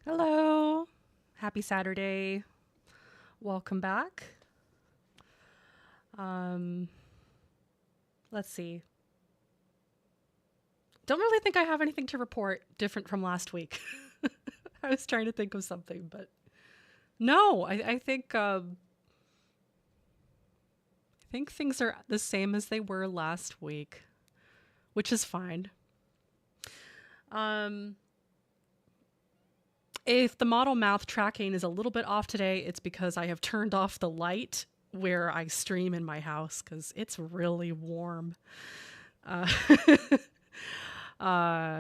Hello. Happy Saturday. Welcome back. Um, let's see. Don't really think I have anything to report different from last week. I was trying to think of something, but no, I think things are the same as they were last week, which is fine. If the model mouth tracking is a little bit off today, it's because I have turned off the light where I stream in my house because it's really warm. Uh,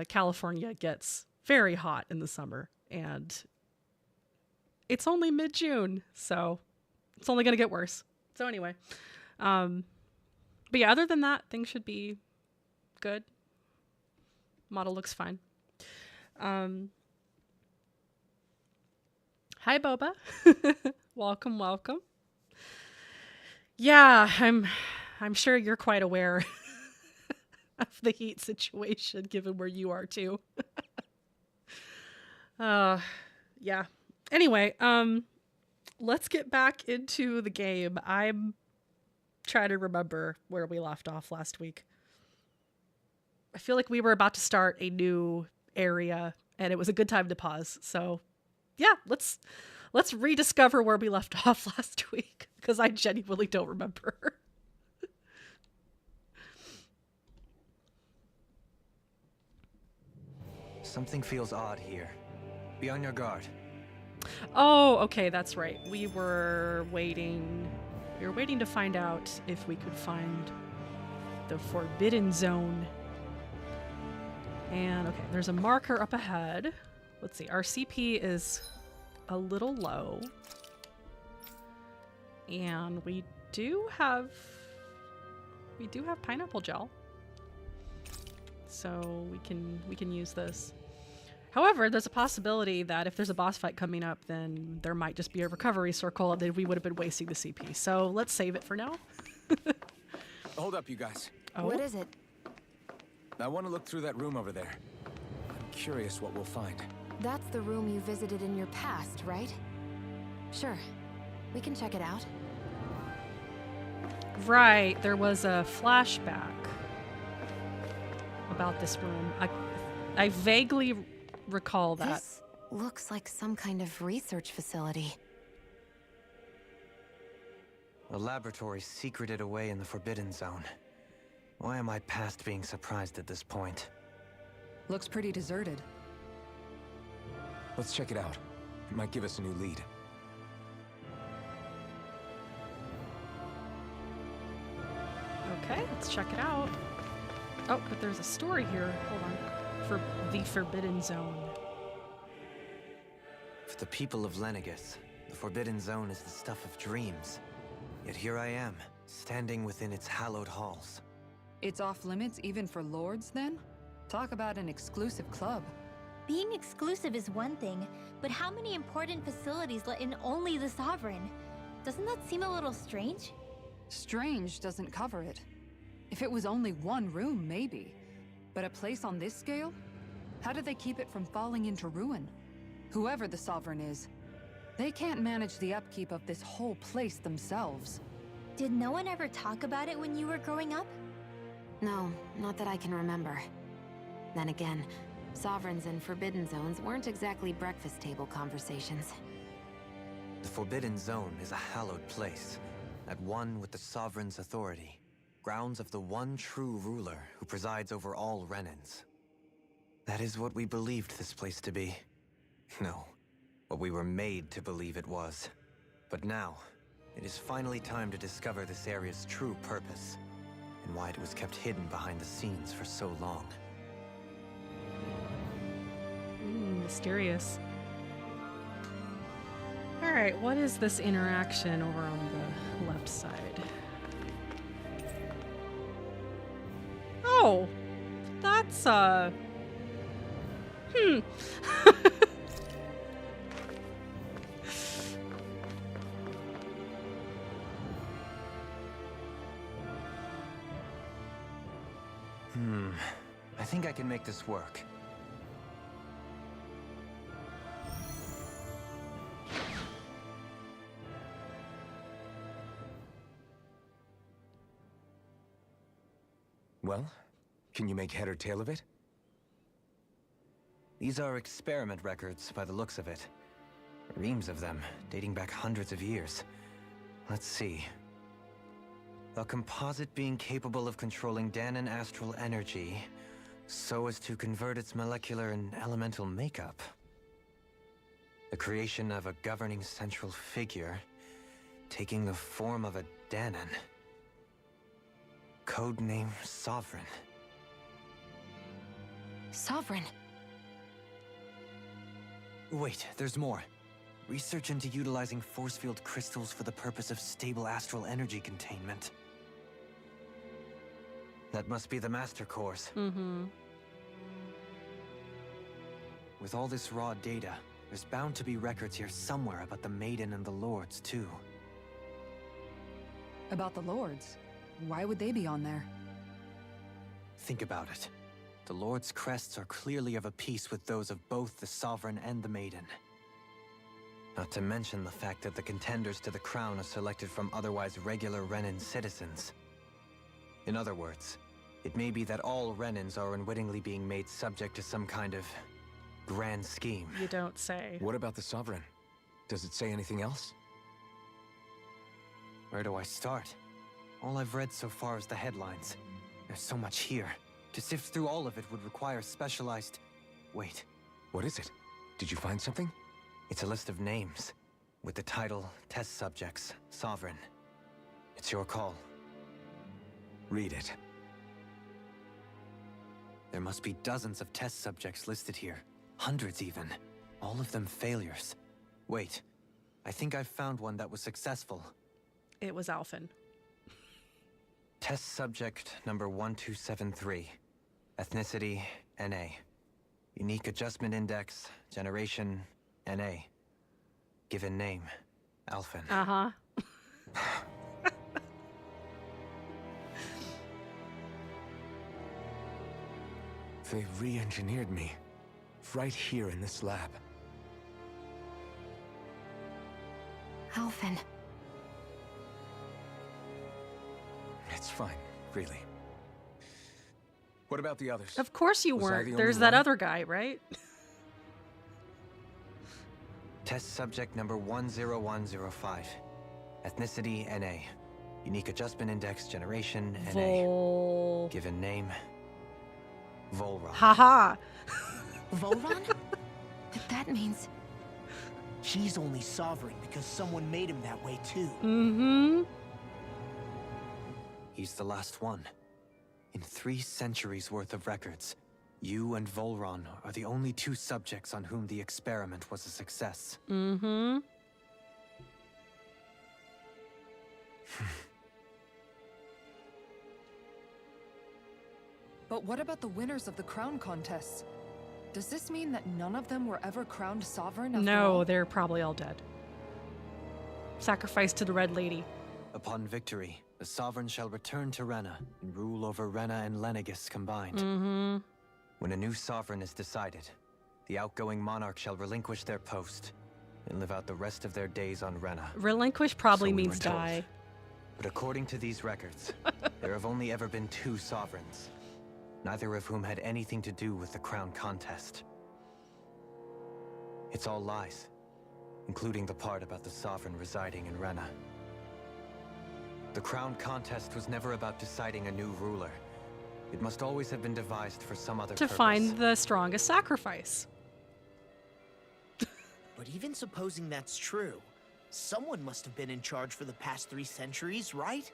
California gets very hot in the summer, and it's only mid-June, so it's only going to get worse. So anyway, but yeah, other than that, things should be good. Model looks fine. Hi, Boba. Welcome, welcome. Yeah, I'm sure you're quite aware of the heat situation, given where you are too. Yeah. Anyway, let's get back into the game. I'm trying to remember where we left off last week. I feel like we were about to start a new area, and it was a good time to pause. So, yeah, let's rediscover where we left off last week because I genuinely don't remember. Something feels odd here. Be on your guard. Oh, okay, that's right. We were waiting to find out if we could find the Forbidden Zone. And okay, there's a marker up ahead. Let's see, our CP is a little low. And we do have pineapple gel. So we can use this. However, there's a possibility that if there's a boss fight coming up, then there might just be a recovery circle and then we would have been wasting the CP. So let's save it for now. Hold up, you guys. Oh? What is it? I want to look through that room over there. I'm curious what we'll find. That's the room you visited in your past, right? Sure. We can check it out. Right, there was a flashback about this room. I vaguely recall that. This looks like some kind of research facility. A laboratory secreted away in the Forbidden Zone. Why am I past being surprised at this point? Looks pretty deserted. Let's check it out. It might give us a new lead. Okay, let's check it out. Oh, but there's a story here. Hold on. For the Forbidden Zone. For the people of Lenegis, the Forbidden Zone is the stuff of dreams. Yet here I am, standing within its hallowed halls. It's off limits even for lords, then? Talk about an exclusive club. Being exclusive is one thing, but how many important facilities let in only the Sovereign? Doesn't that seem a little strange? Strange doesn't cover it. If it was only one room, maybe. But a place on this scale? How do they keep it from falling into ruin? Whoever the Sovereign is, they can't manage the upkeep of this whole place themselves. Did no one ever talk about it when you were growing up? No, not that I can remember. Then again, Sovereigns and Forbidden Zones weren't exactly breakfast table conversations. The Forbidden Zone is a hallowed place, at one with the Sovereign's authority. Grounds of the one true ruler who presides over all Renans. That is what we believed this place to be. No, what we were made to believe it was. But now, it is finally time to discover this area's true purpose, and why it was kept hidden behind the scenes for so long. Mysterious. Alright, what is this interaction over on the left side? Oh! That's, I think I can make this work. Well, can you make head or tail of it? These are experiment records by the looks of it. Reams of them, dating back hundreds of years. Let's see. A composite being capable of controlling Dahnan astral energy so as to convert its molecular and elemental makeup. The creation of a governing central figure, taking the form of a Dahnan. Codename Sovereign. Sovereign. Wait, there's more. Research into utilizing force field crystals for the purpose of stable astral energy containment. That must be the Master Cores. Mm-hmm. With all this raw data, there's bound to be records here somewhere about the Maiden and the Lords, too. About the Lords? Why would they be on there? Think about it. The Lord's crests are clearly of a piece with those of both the Sovereign and the Maiden. Not to mention the fact that the contenders to the crown are selected from otherwise regular Renan citizens. In other words, it may be that all Renans are unwittingly being made subject to some kind of grand scheme. You don't say. What about the Sovereign? Does it say anything else? Where do I start? All I've read so far is the headlines. There's so much here. To sift through all of it would require specialized... Wait. What is it? Did you find something? It's a list of names, with the title, Test Subjects, Sovereign. It's your call. Read it. There must be dozens of test subjects listed here. Hundreds even. All of them failures. Wait, I think I found one that was successful. It was Alphen. Test subject number 1273. Ethnicity, NA. Unique adjustment index, generation, NA. Given name, Alphen. Uh-huh. They re-engineered me. Right here in this lab. Alphen. It's fine, really. What about the others? Of course you Was I the weren't. only There's that one? other guy, right? Test subject number 10105. Ethnicity, NA. Unique adjustment index, generation, NA. Vol... Given name, Volron. Haha. Volron? That means... He's only sovereign because someone made him that way too. Mm-hmm. He's the last one. In 3 centuries worth of records, you and Volron are the only 2 subjects on whom the experiment was a success. Mm-hmm. But what about the winners of the crown contests? Does this mean that none of them were ever crowned sovereign after No, all? they're probably all dead. Sacrificed to the Red Lady. Upon victory, the Sovereign shall return to Rena and rule over Rena and Lenegis combined. Mm-hmm. When a new Sovereign is decided, the outgoing monarch shall relinquish their post and live out the rest of their days on Rena. Relinquish probably So we means were told. die. But according to these records, there have only ever been 2 Sovereigns, neither of whom had anything to do with the crown contest. It's all lies, including the part about the Sovereign residing in Rena. The crown contest was never about deciding a new ruler. It must always have been devised for some other To purpose. find the strongest sacrifice. But even supposing that's true, someone must have been in charge for the past 3 centuries, right?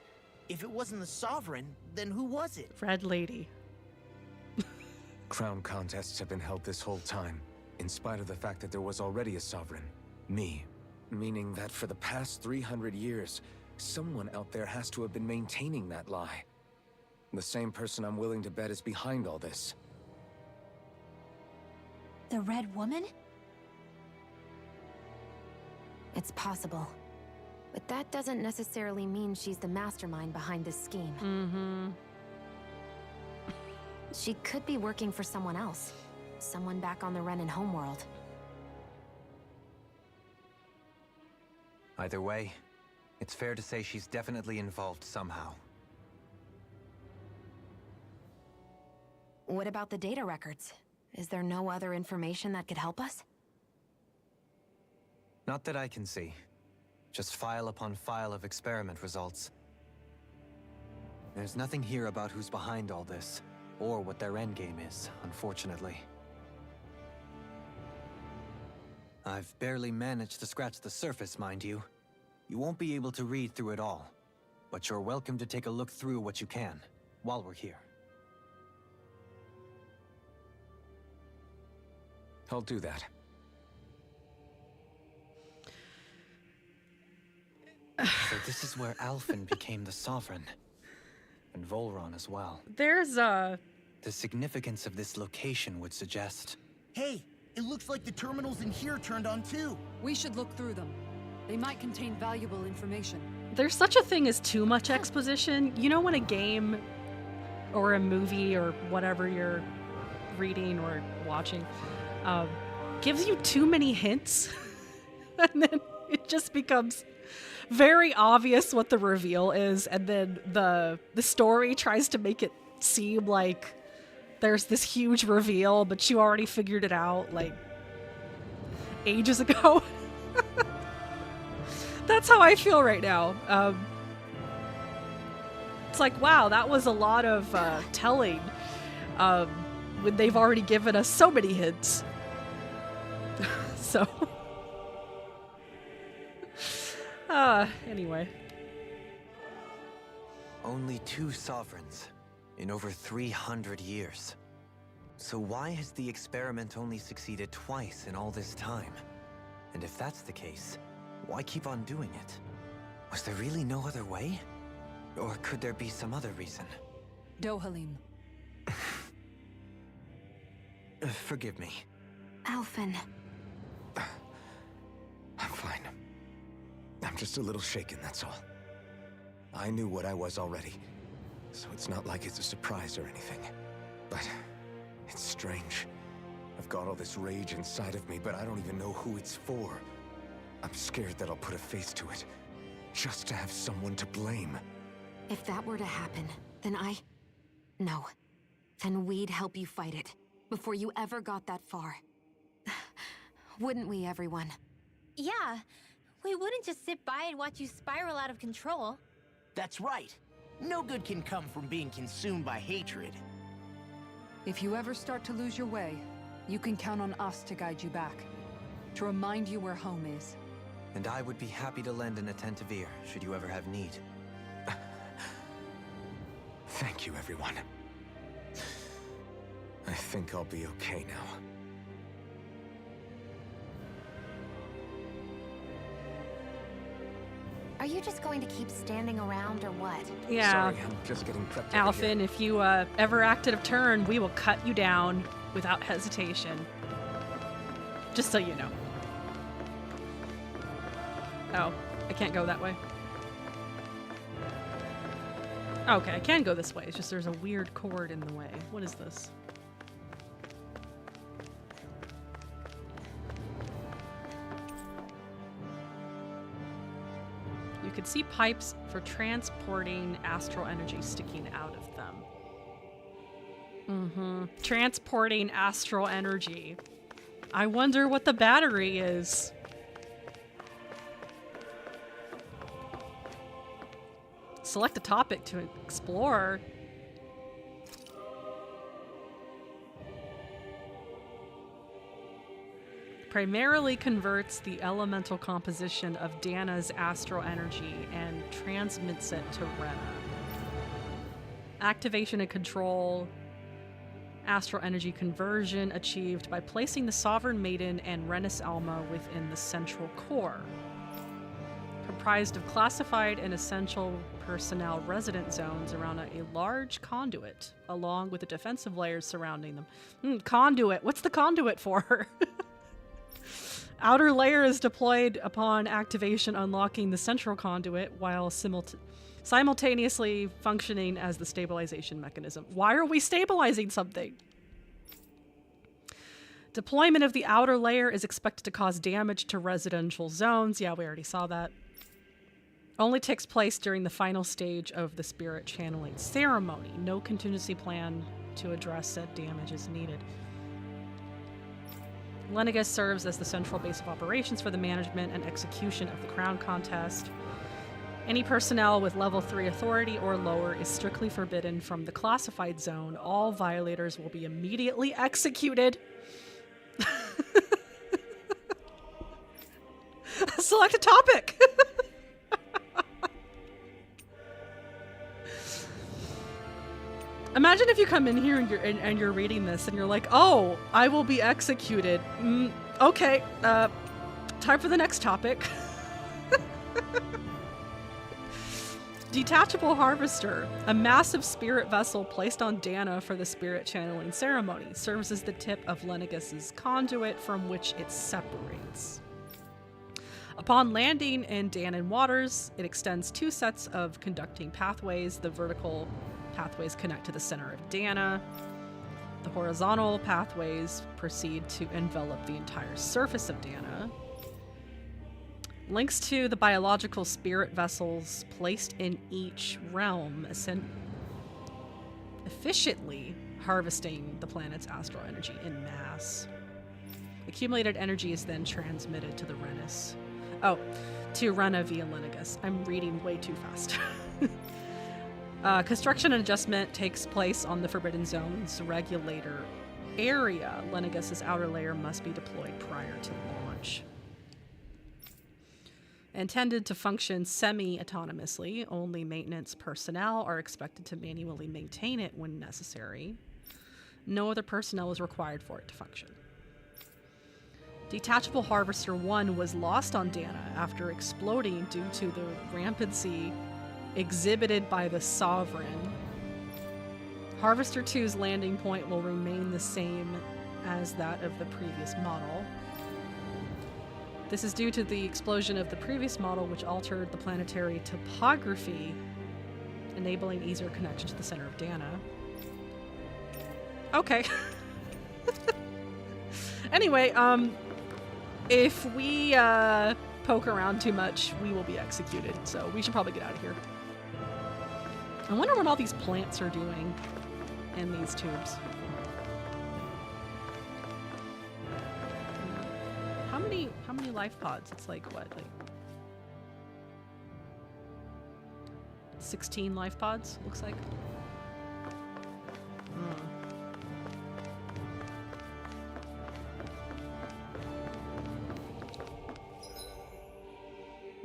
If it wasn't the Sovereign, then who was it? Red Lady. Crown contests have been held this whole time, in spite of the fact that there was already a Sovereign. Me. Meaning that for the past 300 years, someone out there has to have been maintaining that lie. The same person I'm willing to bet is behind all this. The Red Woman? It's possible. But that doesn't necessarily mean she's the mastermind behind this scheme. Mm-hmm. She could be working for someone else. Someone back on the Renan homeworld. Either way, it's fair to say she's definitely involved somehow. What about the data records? Is there no other information that could help us? Not that I can see. Just file upon file of experiment results. There's nothing here about who's behind all this, or what their endgame is, unfortunately. I've barely managed to scratch the surface, mind you. You won't be able to read through it all, but you're welcome to take a look through what you can, while we're here. I'll do that. So this is where Alphen became the Sovereign. And Volron as well. There's The significance of this location would suggest... Hey, it looks like the terminals in here turned on too. We should look through them. They might contain valuable information. There's such a thing as too much exposition. You know when a game or a movie or whatever you're reading or watching gives you too many hints and then it just becomes very obvious what the reveal is, and then the story tries to make it seem like there's this huge reveal, but you already figured it out like ages ago. That's how I feel right now. It's like, wow, that was a lot of telling when they've already given us so many hints. So, anyway. Only 2 sovereigns in over 300 years. So why has the experiment only succeeded twice in all this time? And if that's the case, why keep on doing it? Was there really no other way? Or could there be some other reason? Dohalim. Forgive me. Alphen. I'm fine. I'm just a little shaken, that's all. I knew what I was already, so it's not like it's a surprise or anything. But it's strange. I've got all this rage inside of me, but I don't even know who it's for. I'm scared that I'll put a face to it, just to have someone to blame. If that were to happen, then No. Then we'd help you fight it, before you ever got that far. Wouldn't we, everyone? Yeah, we wouldn't just sit by and watch you spiral out of control. That's right. No good can come from being consumed by hatred. If you ever start to lose your way, you can count on us to guide you back. To remind you where home is. And I would be happy to lend an attentive ear, should you ever have need. Thank you, everyone. I think I'll be okay now. Are you just going to keep standing around or what? Yeah. Sorry, I'm just getting prepped over here. Alphen, if you ever act out of turn, we will cut you down without hesitation. Just so you know. Oh, I can't go that way. Okay, I can go this way. It's just there's a weird cord in the way. What is this? You could see pipes for transporting astral energy sticking out of them. Transporting astral energy. I wonder what the battery is. Select a topic to explore. Primarily converts the elemental composition of Dana's astral energy and transmits it to Rena. Activation and control. Astral energy conversion achieved by placing the Sovereign Maiden and Renis Alma within the central core. Comprised of classified and essential personnel resident zones around a large conduit, along with the defensive layers surrounding them. Conduit. What's the conduit for? Outer layer is deployed upon activation, unlocking the central conduit while simultaneously functioning as the stabilization mechanism. Why are we stabilizing something? Deployment of the outer layer is expected to cause damage to residential zones. Yeah, we already saw that. Only takes place during the final stage of the spirit channeling ceremony. No contingency plan to address said damage as needed. Lenegus serves as the central base of operations for the management and execution of the crown contest. Any personnel with level 3 authority or lower is strictly forbidden from the classified zone. All violators will be immediately executed. Select a topic. Imagine if you come in here and you're reading this and you're like, oh, I will be executed. Okay, time for the next topic. Detachable Harvester, a massive spirit vessel placed on Dana for the spirit channeling ceremony, serves as the tip of Lenegus's conduit from which it separates. Upon landing in Danan waters, it extends 2 sets of conducting pathways. The vertical pathways connect to the center of Dana. The horizontal pathways proceed to envelop the entire surface of Dana. Links to the biological spirit vessels placed in each realm, efficiently harvesting the planet's astral energy in mass. Accumulated energy is then transmitted to the Renus. Oh, to Rena via Lenegus. I'm reading way too fast. Construction and adjustment takes place on the Forbidden Zone's regulator area. Lenegus's outer layer must be deployed prior to launch. Intended to function semi-autonomously, only maintenance personnel are expected to manually maintain it when necessary. No other personnel is required for it to function. Detachable Harvester 1 was lost on Dana after exploding due to the rampancy exhibited by the Sovereign. Harvester 2's landing point will remain the same as that of the previous model. This is due to the explosion of the previous model, which altered the planetary topography, enabling easier connection to the center of Dana. Okay. Anyway, if we poke around too much, we will be executed, so we should probably get out of here. I wonder what all these plants are doing in these tubes. How many life pods? It's like what, like 16 life pods, looks like.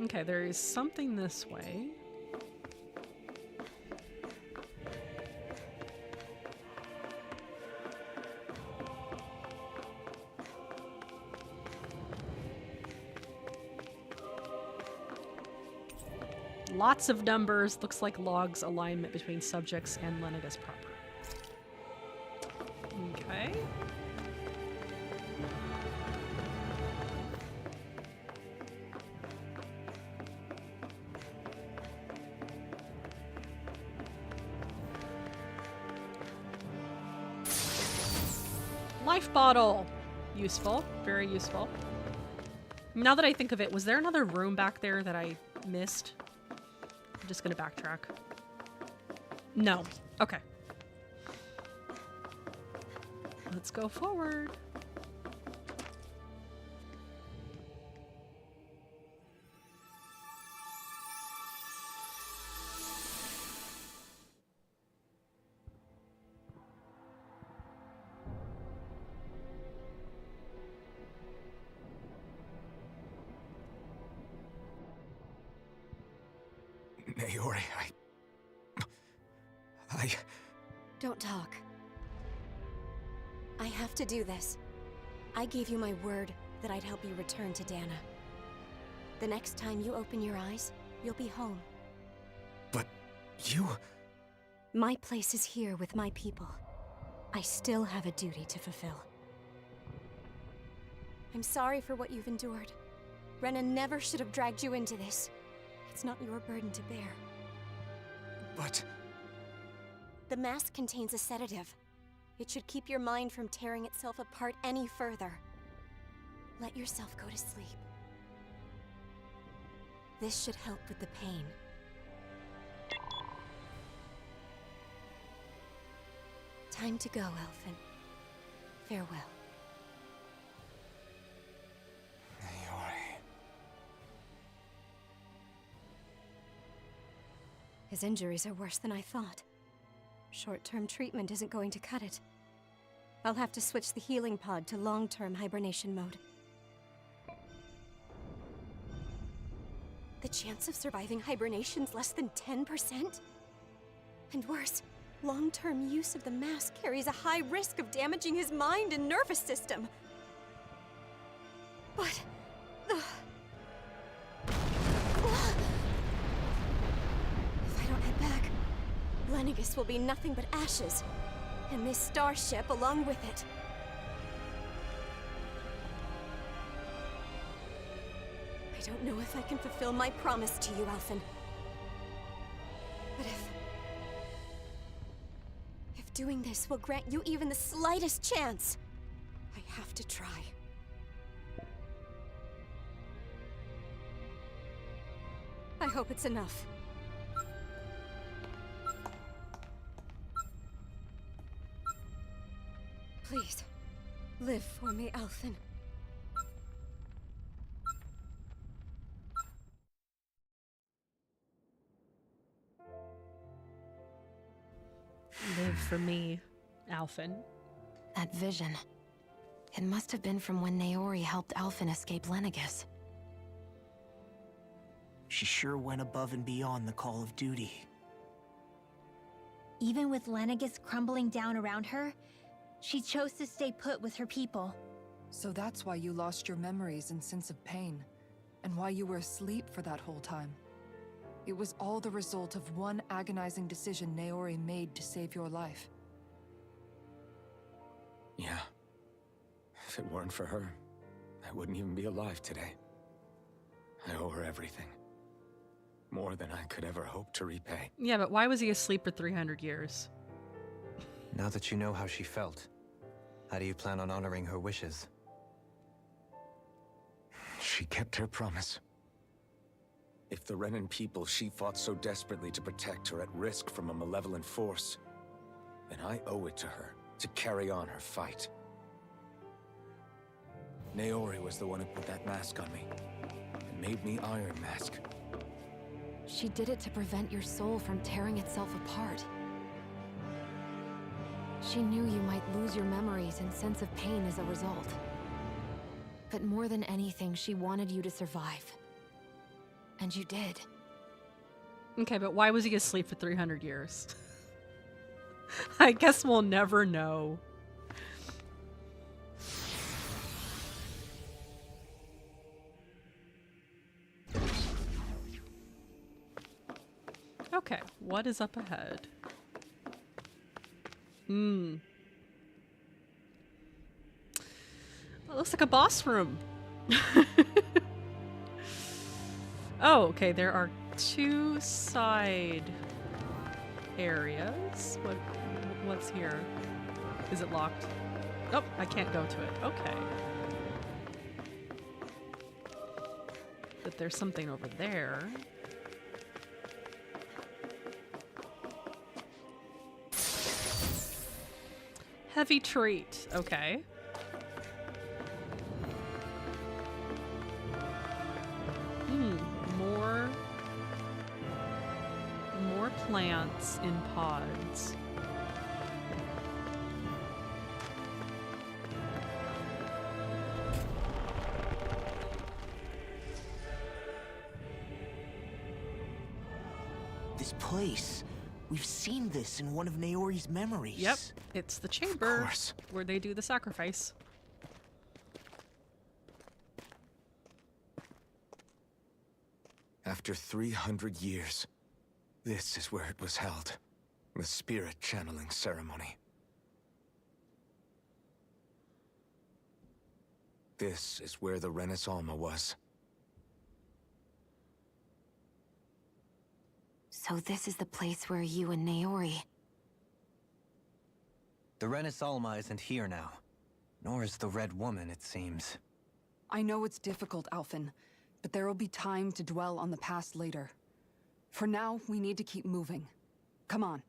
Okay, there is something this way. Lots of numbers. Looks like logs alignment between subjects and Lenegus proper. Okay. Life bottle. Useful. Very useful. Now that I think of it, was there another room back there that I missed? I'm just gonna backtrack. No. Okay. Let's go forward. Naori, I... Don't talk. I have to do this. I gave you my word that I'd help you return to Dana. The next time you open your eyes, you'll be home. But you... My place is here with my people. I still have a duty to fulfill. I'm sorry for what you've endured. Rena never should have dragged you into this. It's not your burden to bear. But... The mask contains a sedative. It should keep your mind from tearing itself apart any further. Let yourself go to sleep. This should help with the pain. Time to go, Elfin. Farewell. Naori. His injuries are worse than I thought. Short-term treatment isn't going to cut it. I'll have to switch the healing pod to long-term hibernation mode. The chance of surviving hibernation's less than 10%? And worse, long-term use of the mask carries a high risk of damaging his mind and nervous system. But... If I don't head back, Lenegis will be nothing but ashes, and this starship along with it. I don't know if I can fulfill my promise to you, Alphen. But if doing this will grant you even the slightest chance, I have to try. I hope it's enough. Please, live for me, Alphen. Live for me, Alphen. That vision. It must have been from when Naori helped Alphen escape Lenegis. She sure went above and beyond the call of duty. Even with Lenegis crumbling down around her, she chose to stay put with her people. So that's why you lost your memories and sense of pain, and why you were asleep for that whole time. It was all the result of one agonizing decision Naori made to save your life. Yeah. If it weren't for her, I wouldn't even be alive today. I owe her everything. More than I could ever hope to repay. Yeah, but why was he asleep for 300 years? Now that you know how she felt, how do you plan on honoring her wishes? She kept her promise. If the Renan people she fought so desperately to protect are at risk from a malevolent force, then I owe it to her to carry on her fight. Naori was the one who put that mask on me, and made me Iron Mask. She did it to prevent your soul from tearing itself apart. She knew you might lose your memories and sense of pain as a result. But more than anything, she wanted you to survive. And you did. Okay, but why was he asleep for 300 years? I guess we'll never know. Okay, what is up ahead? It looks like a boss room. Oh, okay, there are 2 side areas. What's here? Is it locked? Oh, I can't go to it. Okay. But there's something over there. Heavy treat. Okay. More plants in pods. This place. We've seen this in one of Naori's memories. Yep, it's the chamber Of course. where they do the sacrifice. After 300 years, this is where it was held. The spirit channeling ceremony. This is where the Renis Alma was. So this is the place where you and Naori... The Renis Alma isn't here now. Nor is the Red Woman, it seems. I know it's difficult, Alphen, but there will be time to dwell on the past later. For now, we need to keep moving. Come on.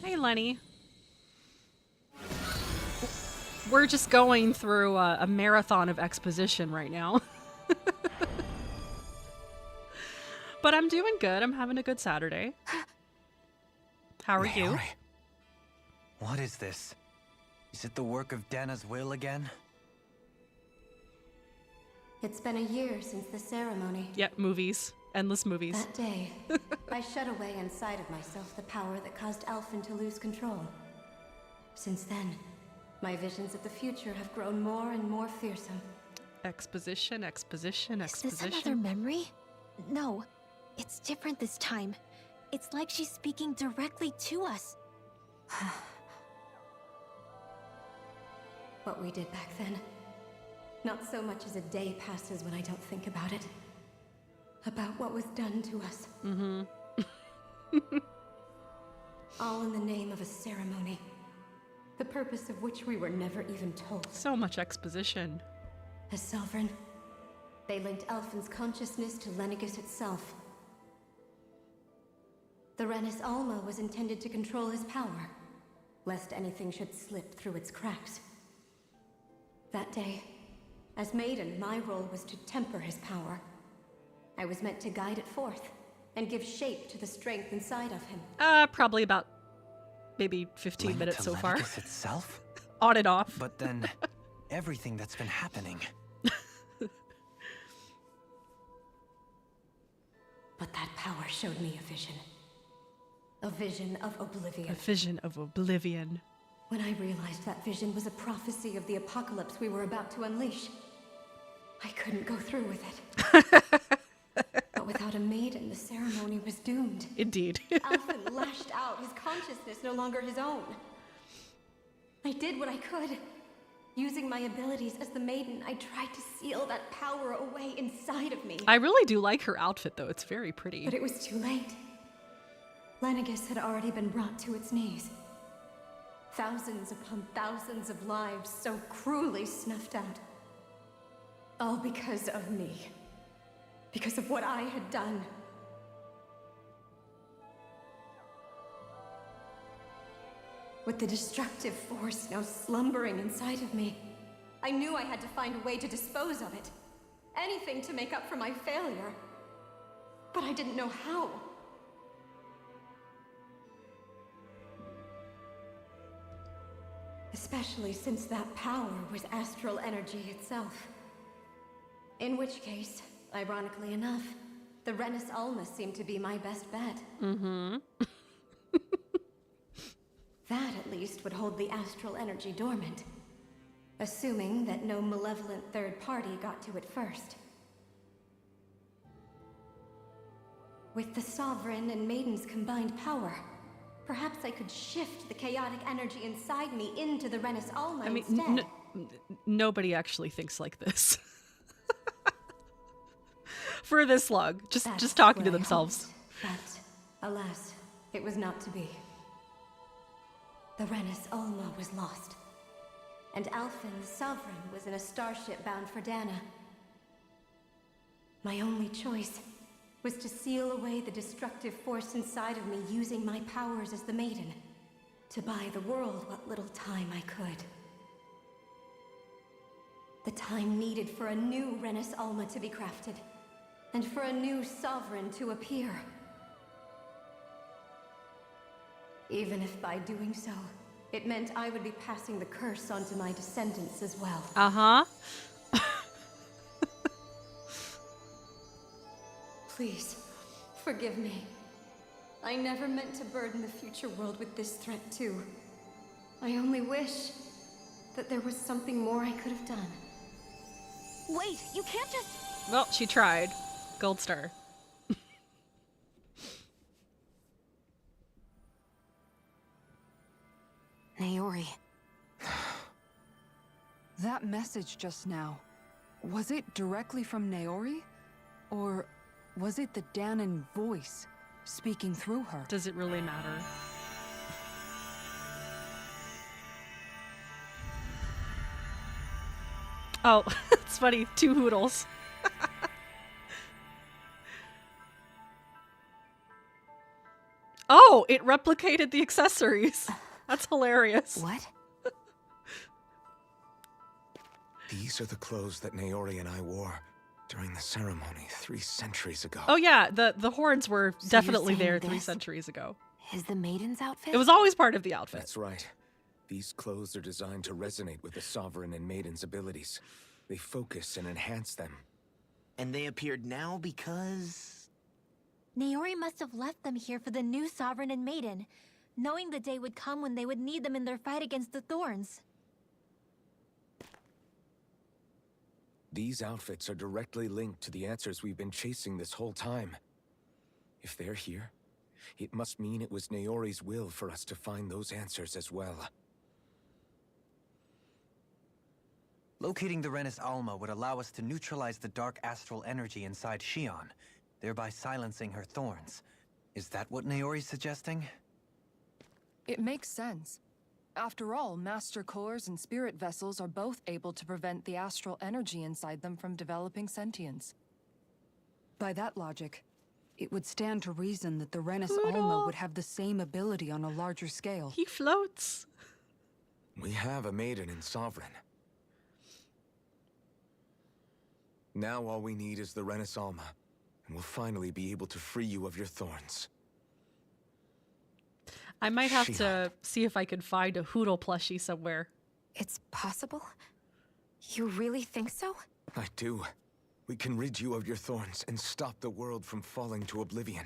Hey, Lenny. We're just going through a marathon of exposition right now. But I'm doing good. I'm having a good Saturday. How are you? Naori, what is this? Is it the work of Dana's will again? It's been a year since the ceremony. Yep, movies. Endless movies. That day, I shut away inside of myself the power that caused Alphen to lose control. Since then, my visions of the future have grown more and more fearsome. Exposition, exposition, Is this another exposition. memory? No, it's different this time. It's like she's speaking directly to us. What we did back then. Not so much as a day passes when I don't think about it. About what was done to us. All in the name of a ceremony. The purpose of which we were never even told. So much exposition. As Sovereign, they linked Alphen's consciousness to Lenegis itself. The Renis Alma was intended to control his power, lest anything should slip through its cracks. That day, as Maiden, my role was to temper his power. I was meant to guide it forth, and give shape to the strength inside of him. Probably about maybe 15 Linked minutes to so far. Lenegis itself? On and off. But then, everything that's been happening. But that power showed me a vision. A vision of oblivion. A vision of oblivion. When I realized that vision was a prophecy of the apocalypse we were about to unleash, I couldn't go through with it. But without a maiden, the ceremony was doomed. Indeed. Alphen lashed out, his consciousness no longer his own. I did what I could. Using my abilities as the maiden, I tried to seal that power away inside of me. I really do like her outfit, though. It's very pretty. But it was too late. Lenegis had already been brought to its knees. Thousands upon thousands of lives so cruelly snuffed out. All because of me. Because of what I had done. With the destructive force now slumbering inside of me, I knew I had to find a way to dispose of it. Anything to make up for my failure. But I didn't know how. Especially since that power was astral energy itself. In which case, ironically enough, the Renis Alma seemed to be my best bet. That, at least, would hold the astral energy dormant. Assuming that no malevolent third party got to it first. With the Sovereign and Maiden's combined power, perhaps I could shift the chaotic energy inside me into the Renis Alma instead. Nobody actually thinks like this. For this long. Just talking to what I themselves. hoped, but, alas, it was not to be. The Renis Alma was lost. And Alphen, the Sovereign, was in a starship bound for Dana. My only choice was to seal away the destructive force inside of me using my powers as the Maiden, to buy the world what little time I could. The time needed for a new Renis Alma to be crafted, and for a new Sovereign to appear. Even if by doing so, it meant I would be passing the curse on to my descendants as well. Uh-huh. Please, forgive me. I never meant to burden the future world with this threat too. I only wish that there was something more I could have done. Wait, you can't just... Well, she tried. Gold star. Naori. That message just now, was it directly from Naori? Or was it the Dahnan voice speaking through her? Does it really matter? Oh, it's funny. 2 Hoodles. Oh, it replicated the accessories. That's hilarious. What? These are the clothes that Naori and I wore during the ceremony 3 centuries ago. Oh yeah, the horns were So definitely you're there saying 3 this centuries ago. is the maiden's outfit? It was always part of the outfit. That's right. These clothes are designed to resonate with the Sovereign and Maiden's abilities. They focus and enhance them. And they appeared now because... Naori must have left them here for the new Sovereign and Maiden, knowing the day would come when they would need them in their fight against the Thorns. These outfits are directly linked to the answers we've been chasing this whole time. If they're here, it must mean it was Naori's will for us to find those answers as well. Locating the Renis Alma would allow us to neutralize the dark astral energy inside Shion, thereby silencing her thorns. Is that what Naori's suggesting? It makes sense. After all, Master Cores and Spirit Vessels are both able to prevent the astral energy inside them from developing sentience. By that logic, it would stand to reason that the Renis Alma would have the same ability on a larger scale. He floats. We have a Maiden and Sovereign. Now all we need is the Renis Alma, and we'll finally be able to free you of your thorns. I might have to see if I can find a Hootle plushie somewhere. It's possible? You really think so? I do. We can rid you of your thorns and stop the world from falling to oblivion.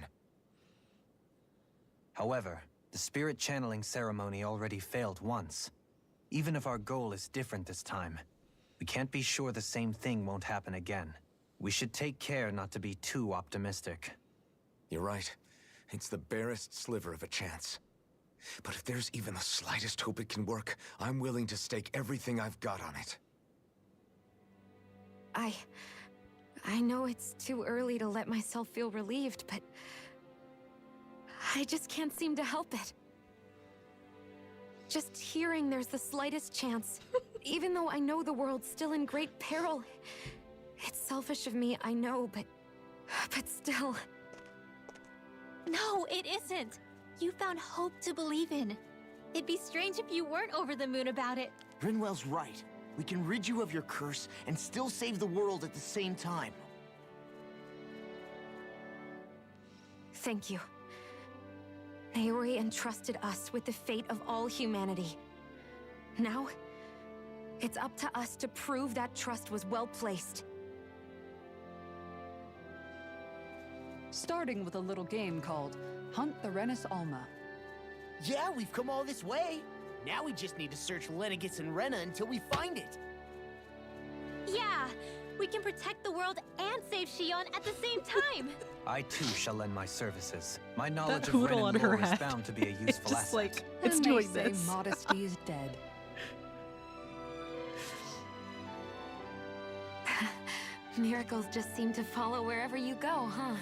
However, the spirit channeling ceremony already failed once. Even if our goal is different this time, we can't be sure the same thing won't happen again. We should take care not to be too optimistic. You're right. It's the barest sliver of a chance. But if there's even the slightest hope it can work, I'm willing to stake everything I've got on it. I know it's too early to let myself feel relieved, but I just can't seem to help it. Just hearing there's the slightest chance, even though I know the world's still in great peril. It's selfish of me, I know, but still. No, it isn't. You found hope to believe in. It'd be strange if you weren't over the moon about it. Rinwell's right. We can rid you of your curse and still save the world at the same time. Thank you. Naori entrusted us with the fate of all humanity. Now, it's up to us to prove that trust was well placed. Starting with a little game called Hunt the Renis Alma. Yeah, we've come all this way. Now we just need to search Lenegis and Rena until we find it. Yeah, we can protect the world and save Shion at the same time. I too shall lend my services. My knowledge That of Hootle Renin on her lore is head. bound to be a It's useful just asset. like, it's And doing they say this. modesty is dead. Miracles just seem to follow wherever you go, huh?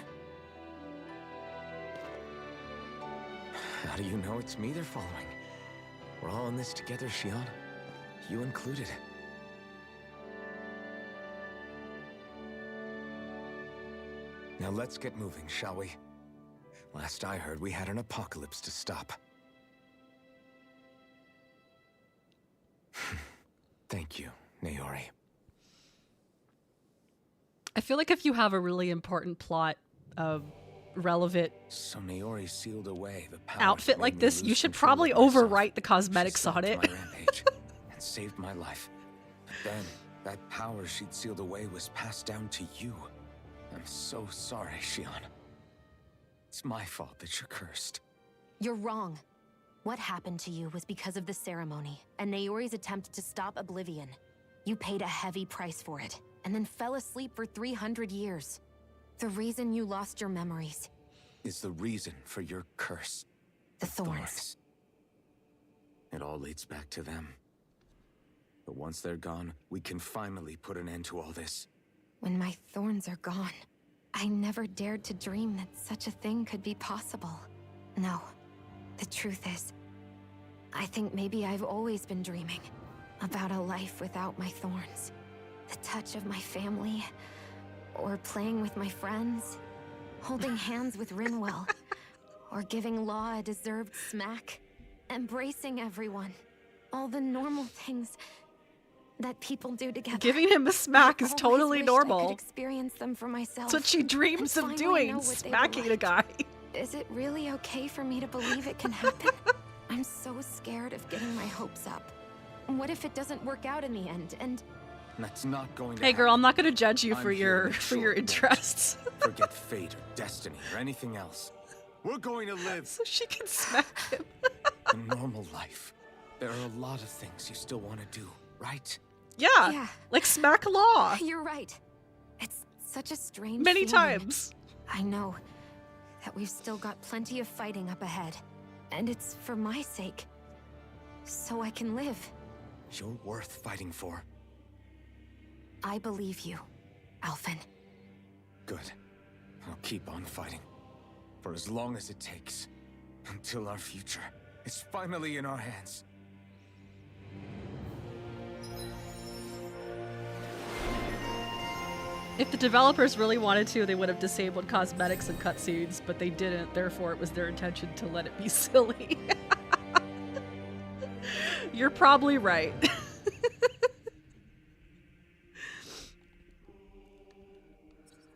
How do you know it's me they're following? We're all in this together, Shion. You included. Now let's get moving, shall we? Last I heard, we had an apocalypse to stop. Thank you, Naori. I feel like if you have a really important plot, relevant So Naori sealed away the power outfit that like made me this, you lose should control probably of myself. overwrite the She cosmetics on stopped it. my rampage and saved my life. But then, that power she'd sealed away was passed down to you. I'm so sorry, Shion. It's my fault that you're cursed. You're wrong. What happened to you was because of the ceremony, and Naori's attempt to stop Oblivion. You paid a heavy price for it, and then fell asleep for 300 years. The reason you lost your memories. Is the reason for your curse. The thorns. It all leads back to them. But once they're gone, we can finally put an end to all this. When my thorns are gone, I never dared to dream that such a thing could be possible. No, the truth is, I think maybe I've always been dreaming about a life without my thorns. The touch of my family, or playing with my friends, holding hands with Rinwell, or giving Law a deserved smack, embracing everyone, all the normal things that people do together. Giving him a smack is Always totally wished I normal. could experience them for myself. That's what she dreams and of finally doing, know what they were smacking a like. guy. Is it really okay for me to believe it can happen? I'm so scared of getting my hopes up. What if it doesn't work out in the end? And That's not going to Hey girl, I'm happen. not gonna judge you I'm for here to your make for sure your it won't. interests. Forget fate or destiny or anything else. We're going to live So she can smack him. a normal life. There are a lot of things you still want to do, right? Yeah, Yeah. like smack Law you're right. It's such a strange many feeling. times. I know that we've still got plenty of fighting up ahead. And it's for my sake. So I can live. You're worth fighting for. I believe you, Alphen. Good. I'll keep on fighting. For as long as it takes. Until our future is finally in our hands. If the developers really wanted to, they would have disabled cosmetics and cutscenes, but they didn't. Therefore, it was their intention to let it be silly. You're probably right.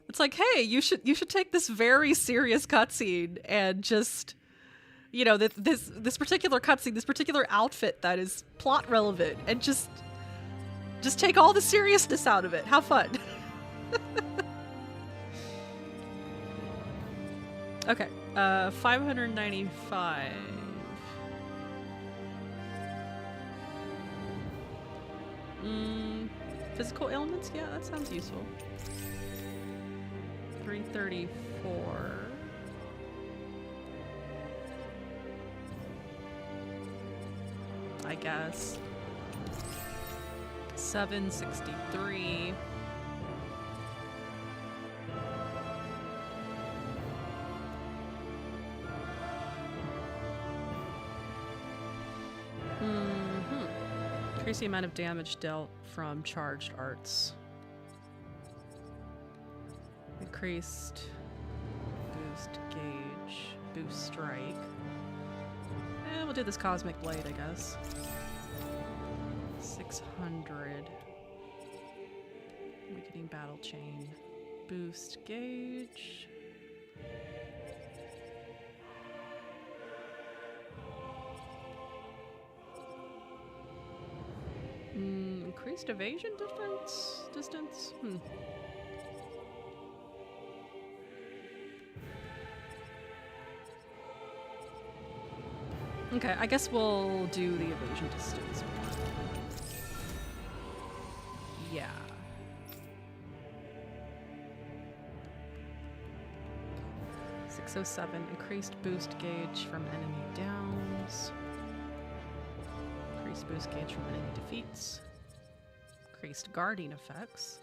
It's like, hey, you should take this very serious cutscene and just, you know, this particular cutscene, this particular outfit that is plot relevant, and just take all the seriousness out of it. Have fun. Okay, 595. Physical ailments? Yeah, that sounds useful. 334. I guess. 763. Increase the amount of damage dealt from charged arts. Increased boost gauge, boost strike. And we'll do this cosmic blade, I guess. 600. Weakening battle chain. Boost gauge. Increased evasion distance? Okay, I guess we'll do the evasion distance. Yeah. .607, increased boost gauge from enemy downs. Increased boost gauge from enemy defeats. Increased guarding effects.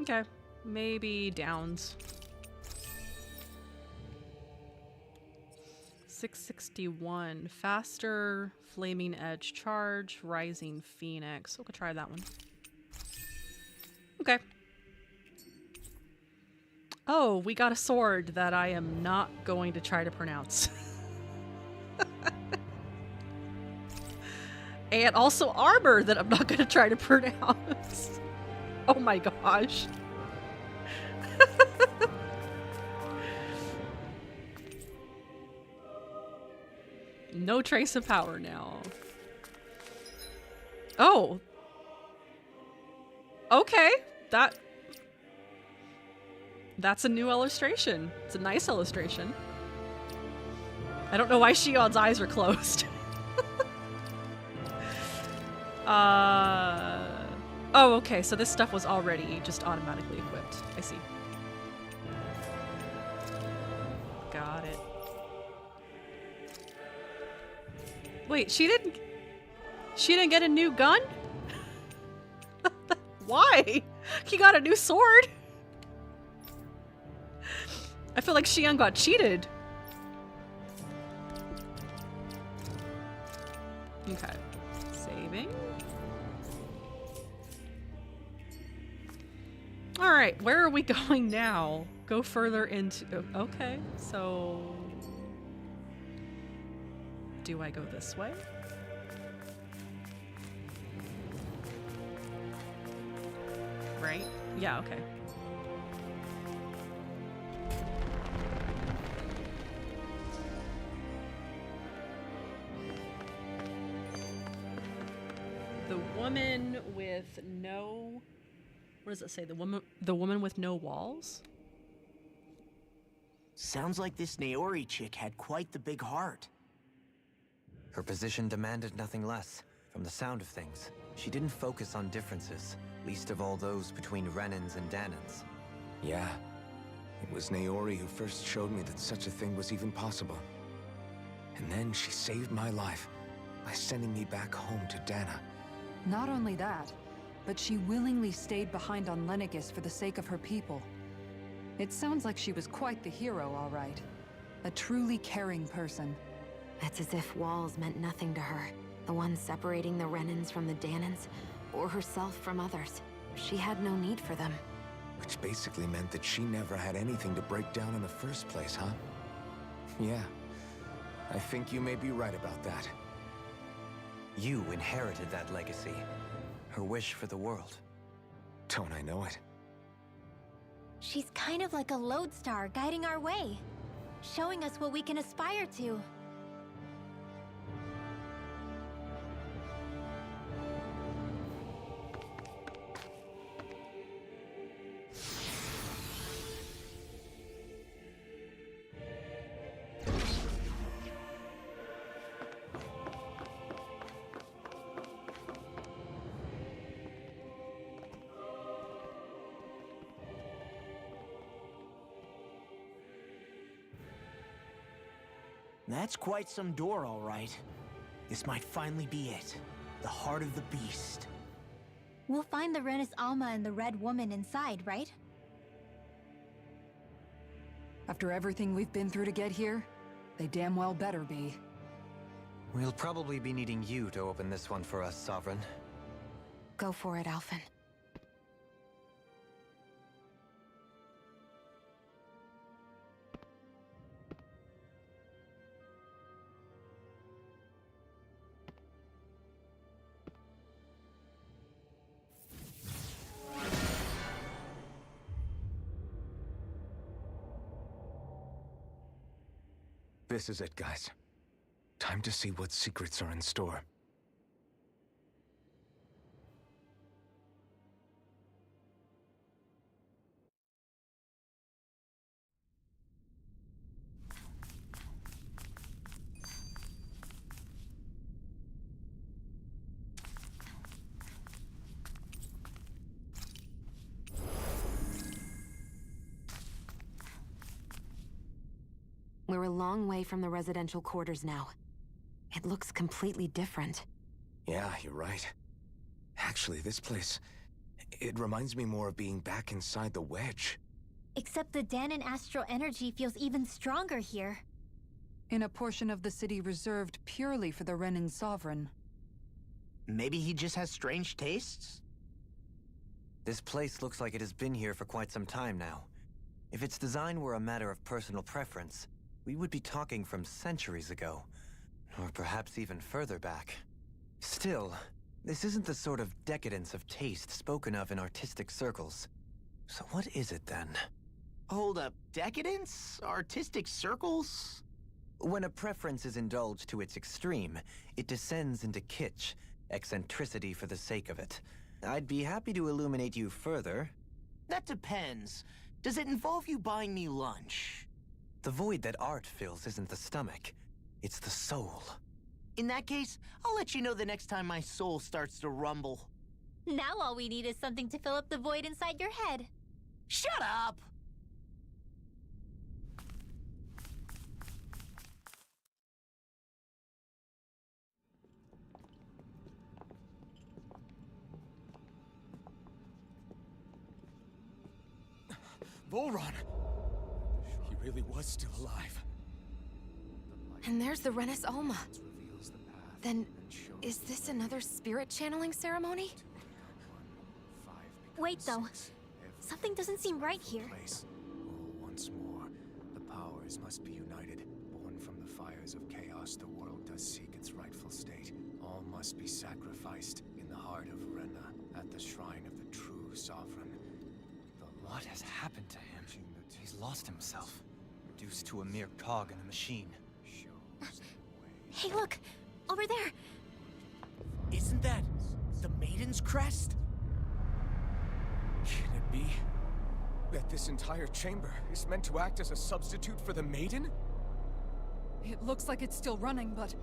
Okay, maybe downs. 661, faster flaming edge charge, rising phoenix. We could try that one. Okay. Oh, we got a sword that I am not going to try to pronounce. And also armor that I'm not going to try to pronounce. Oh my gosh. No trace of power now. Oh. Okay. That's a new illustration. It's a nice illustration. I don't know why Shion's eyes are closed. Oh, okay, so this stuff was already just automatically equipped. I see. Got it. Wait, she didn't get a new gun? Why? He got a new sword. I feel like Shion got cheated. Okay. Saving. All right, where are we going now? Go further into... Okay, so... Do I go this way? Right? Yeah, okay. The woman with no... What does it say? The woman with no walls? Sounds like this Naori chick had quite the big heart. Her position demanded nothing less. From the sound of things, she didn't focus on differences, least of all those between Renans and Dahnans. Yeah. It was Naori who first showed me that such a thing was even possible. And then she saved my life by sending me back home to Dahna. Not only that, but she willingly stayed behind on Lenegis for the sake of her people. It sounds like she was quite the hero, all right. A truly caring person. It's as if walls meant nothing to her. The ones separating the Renans from the Dahnans, or herself from others. She had no need for them. Which basically meant that she never had anything to break down in the first place, huh? Yeah. I think you may be right about that. You inherited that legacy. Her wish for the world. Don't I know it? She's kind of like a lodestar guiding our way, showing us what we can aspire to. That's quite some door, all right. This might finally be it. The heart of the beast. We'll find the Renis Alma and the Red Woman inside, right? After everything we've been through to get here, they damn well better be. We'll probably be needing you to open this one for us, Sovereign. Go for it, Alphen. This is it, guys. Time to see what secrets are in store. We're a long way from the residential quarters now. It looks completely different. Yeah, you're right. Actually, this place... it reminds me more of being back inside the Wedge. Except the Dahnan astral energy feels even stronger here. In a portion of the city reserved purely for the Renin Sovereign. Maybe he just has strange tastes? This place looks like it has been here for quite some time now. If its design were a matter of personal preference, we would be talking from centuries ago. Or perhaps even further back. Still, this isn't the sort of decadence of taste spoken of in artistic circles. So what is it then? Hold up, decadence? Artistic circles? When a preference is indulged to its extreme, it descends into kitsch, eccentricity for the sake of it. I'd be happy to illuminate you further. That depends. Does it involve you buying me lunch? The void that art fills isn't the stomach, it's the soul. In that case, I'll let you know the next time my soul starts to rumble. Now all we need is something to fill up the void inside your head. Shut up! Volron! He really was still alive. And there's the Renis Alma. Then, is this another spirit channeling ceremony? Wait though, Something doesn't seem right here. Place. Oh, once more. The powers must be united. Born from the fires of chaos, the world does seek its rightful state. All must be sacrificed in the heart of Rena, at the shrine of the true sovereign. What has happened to him? He's lost himself, reduced to a mere cog in a machine. Hey, look! Over there! Isn't that the Maiden's crest? Can it be that this entire chamber is meant to act as a substitute for the Maiden? It looks like it's still running, but...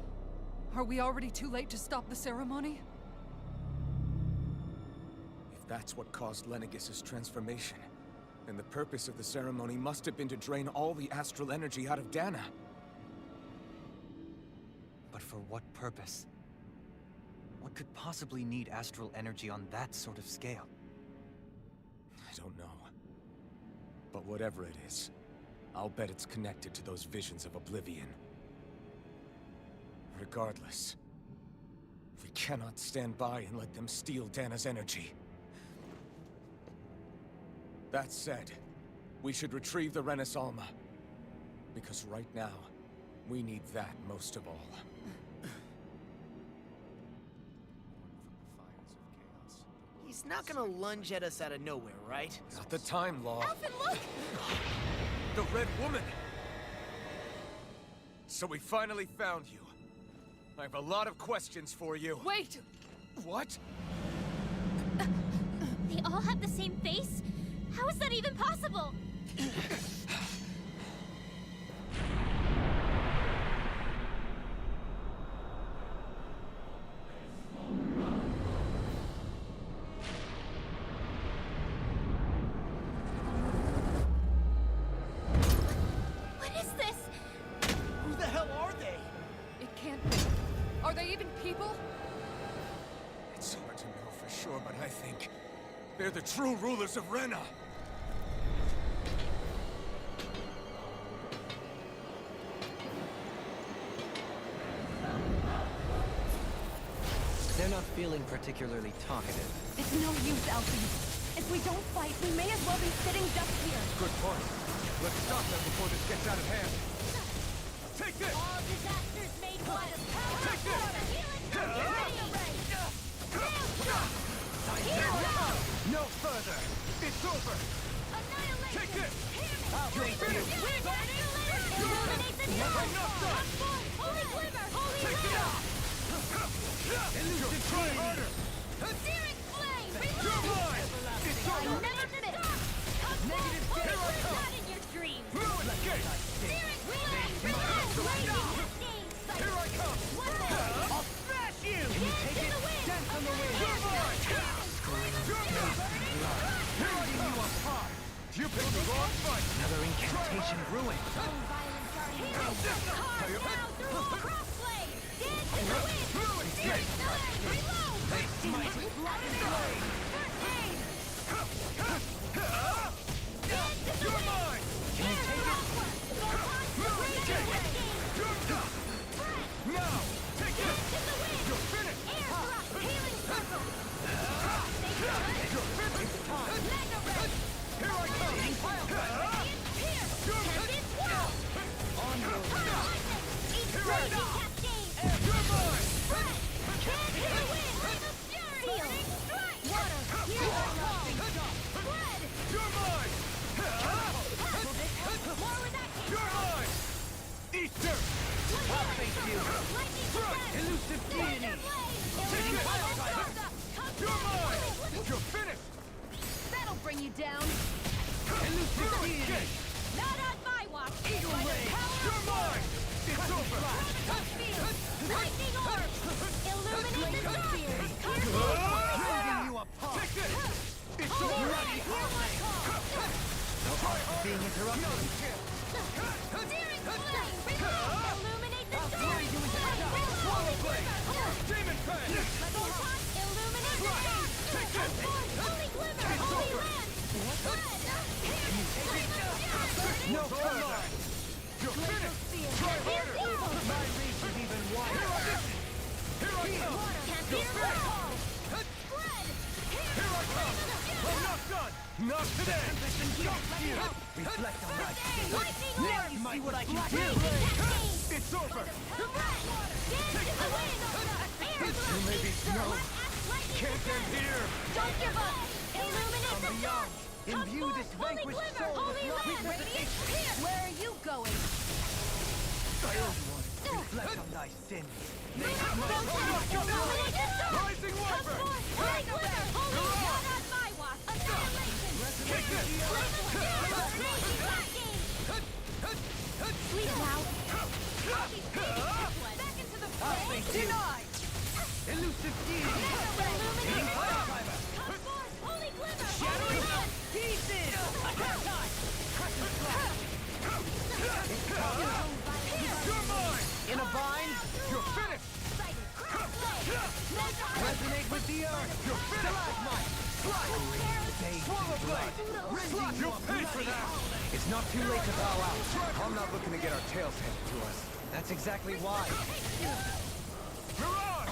Are we already too late to stop the ceremony? If that's what caused Lenegis' transformation, then the purpose of the ceremony must have been to drain all the astral energy out of Dana. But for what purpose? What could possibly need astral energy on that sort of scale? I don't know. But whatever it is, I'll bet it's connected to those visions of oblivion. Regardless, we cannot stand by and let them steal Dana's energy. That said, we should retrieve the Renis Alma. Because right now, we need that most of all. He's not gonna lunge at us out of nowhere, right? Not the time, Law. Alphen, look! The Red Woman! So we finally found you. I have a lot of questions for you. Wait! What? They all have the same face? How is that even possible? What is this? Who the hell are they? It can't be. Are they even people? It's hard to know for sure, but I think they're the true rulers of Rena. They're not feeling particularly talkative. It's no use, Alphen. If we don't fight, we may as well be sitting just here. Good point. Let's stop them before this gets out of hand. Take this! All disasters made one. Take this! No further! It's over! Annihilation! Take this! I'll You're finished! Illuminate the I'm not done! Holy Glimmer! Holy Take it Lamp! out! Elusive, try harder! Searing Flame! You're mine! It's over! Never miss! Negative Holy here I Glimmer! come! Not in your dreams! Ruin the gate! Searing Flame! Blazing Cascade! Here I come! I'll smash you! Dance in the wind! Dance on the wind! You're mine! You're mine! Here I come! You apart! You picked the wrong fight! Another incantation ruined. Crossblade! Dance in the wind! Searing Flame! Reload! Mighty blood and flame! First aid! Dance in the You're wind! mine! Can you take it? Now! Take it! You're finished! You're finished! Here I come! You're finished! Here I come! You're mine! You're mine! You're mine! Eat dirt! I'll face you. Elusive deity. Take it! You're mine! You're finished! That'll bring you down. Elusive deity. Not on my watch! Eagle ray. You're mine! It's over! Lightning orb! Illuminate the dark! Ripping you apart. Take this! It's over! No art is being interrupted. Searing flame! Illuminate the dark! Swallow blade! Demon fan! Illuminate the dark! Take this! Holy Glimmer! It's Holy over! Land! No further. You're finished! Try harder! My reach is even wider. Here I come! Can't be You're finished! Spread! Here I come! I'm not done! Not today! Reflect on my sin. Lightning Now orb! you see what I can do! Lightning cascade! It's over! Dance in the wind! Air You may be slow. Lightning Can't end here! Don't give up! Illuminate the dark! Imbue this vanquished soul with love. Radiant here! Where are you going? Reflect on thy sins. Illuminate the dark! Rising Come Wyvern! forth! Holy glitter! Holy not on my watch! Annihilation! Take this! Raging lightning! Sleep now! I'll be saving this one! Back into the fray! Denied! Elusive deity! Illuminate the dark! Come forth! Holy glitter! Holy land! Pieces! Attack time! You're mine! In a bind, You're finished! resonate with the earth! You're finished! Stalagmite! Swallow blade! You'll pay for that! It's not too late to bow out. I'm not looking to get our tails handed to us. That's exactly why. Mirage!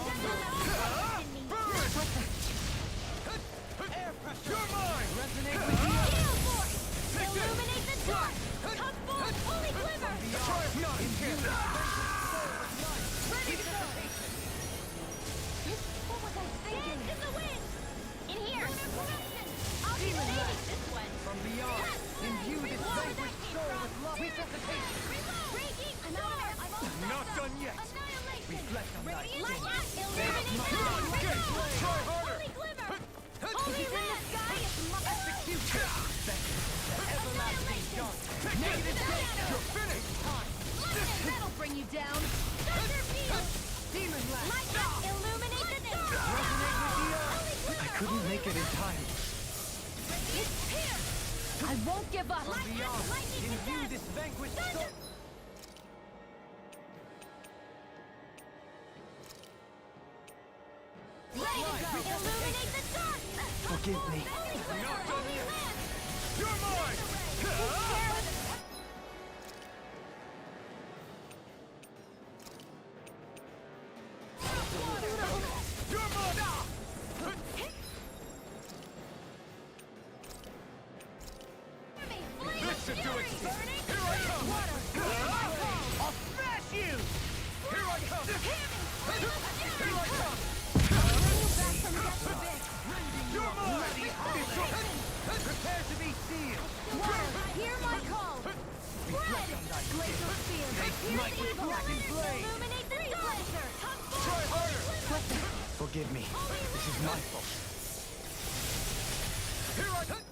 Air pressure! You're mine! Resonate with the earth! Gale force! Illuminate the dark! Come forth! Holy glimmer! Try not again! Ready to go! What was I thinking? Dance in the wind! In here! I'll be saving this one! From beyond, imbue this vanquished soul with love. Resuscitation! Raging storm! Not done yet! Annihilation! Reflect on thy Radiant sins. light! Illuminate the dark! Try harder! Holy glimmer! Holy land! Sky is mine! Execution! The everlasting dark! Negative state! You're finished! That'll bring you down! Thunder field! Demon lash! Lightning! Illuminate the dark! Resonate with the earth! Holy glimmer! I couldn't make it in time. It's here! I won't give up! From beyond, Lightning imbue descend! this vanquished Thunder! soul. Ready to go! Illuminate the dark! Forgive me. Holy glimmer! Holy land! You're mine! You're mine! This should do it! Here I come! I'll smash you! Here I come! Here I come! You're mine! It's over! Prepare to be sealed! Hear my call! Blood! Glacial spear! Here's evil! Illuminate the dark! Come forth! Try harder! Forgive me. This is my fault. Here I come!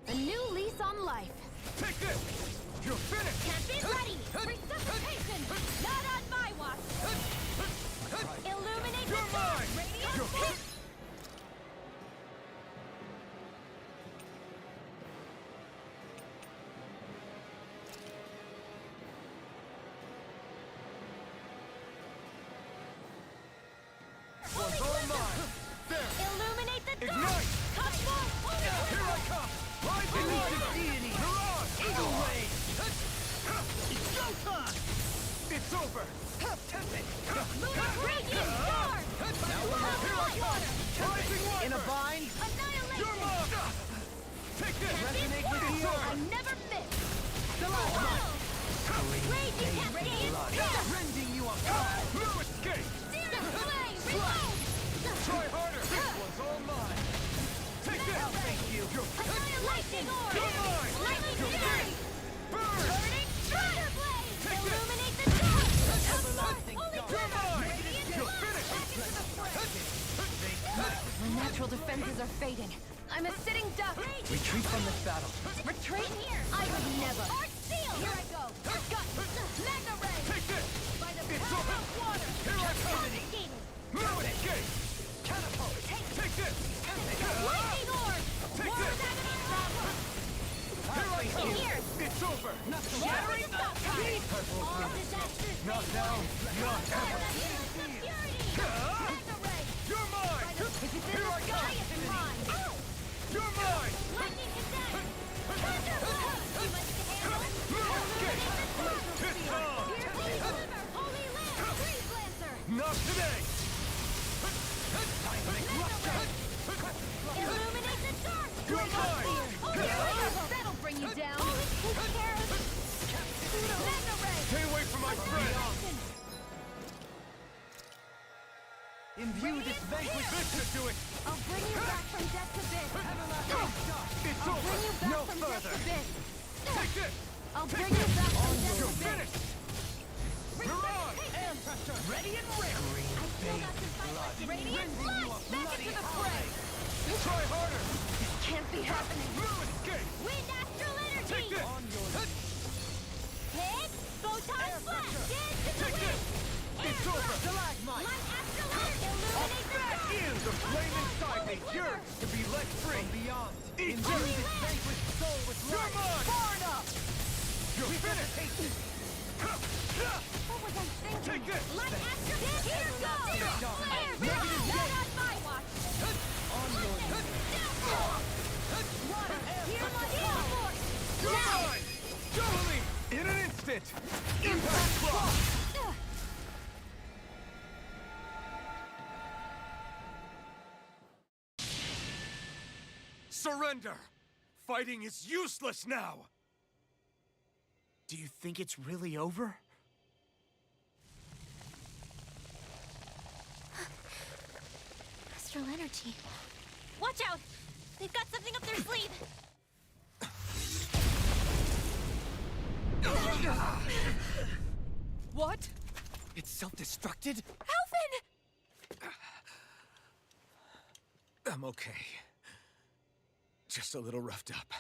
A new lease on life! Take this! You're finished! Can't be ready! Resuscitation! Not on my watch! Illuminate the You're dark! mine! Radiant You're fist! One's all mine! There! Illuminate the dark! Ignite! Come forth! Holy Here I glimmer! come! Rising Elusive light! deity! Mirage! Eagle ray! It's showtime! It's over! Tempest! Radiant star! Here I come! Rising Wyvern! In a bind? You're Annihilation! mine! Take this! Resonate with the It's earth! I over! never miss! Stalagmite! Raging cascade! Rending you apart! No escape! Searing flame! Reload! Try harder! This one's all mine! Take this! Thank you! Annihilation orb! You're mine! Lightning You're fury! finished! Burn! Burning thunder blade! Take this! Illuminate the dark! Come forth! everlasting Holy dark! You're glimmer! mine! Radiant You're light! finished! Back into the fray! My natural defenses are fading. I'm a sitting duck. Retreat from this battle. Retreat here! I would never! Arc seal! Here I go! Gut! Mega ray! Take this! By the It's power over! of water! Here I come! Confiscated! No escape! Catapult! Take this! Lightning orb! Take War this! of agony! Here I come! Here! It's over! Shattering stop time! All disasters Not now! Not ever! Security! Mega ray! You're mine! If it's in Here the I sky, come! it's mine! You're mine! Lightning descent! Thunder blast! You must handle! No escape! Illuminate the dark! It's on! Here's the my friend! Imbue this vanquish. This should do it! I'll bring you back from death to this. It's I'll over! bring you back No from further! death to this. Take this! I'll Take bring you this! back from death You're to this. finished! Mirage! Air pressure! Ready and ready. I still got some fight left in me. Radiant flash! Back into the fray! Try harder! Can't be happening! Ruin escape! Wind astral energy! Take this! On your head! Hit! Photon flash! Dance in the Take this! wind! It's Air over! thrust! Stalagmite! Light astral energy! Illuminate the Back sky! in! The flame inside me Holy yearns to be let free! From beyond. Eat Imbue this! this vanquished soul with You're light. mine! Far enough! You're finished! What was I thinking? Take this! Light astral! Here goes! Flare! Negative Not on my watch! On your head! Water! Here my force! You're mine! Jolie! In an instant! Impact block! Surrender! Fighting is useless now! Do you think it's really over? Astral energy. Watch out! They've got something up their sleeve! What? It's self-destructed? Alphen! I'm okay. Just a little roughed up.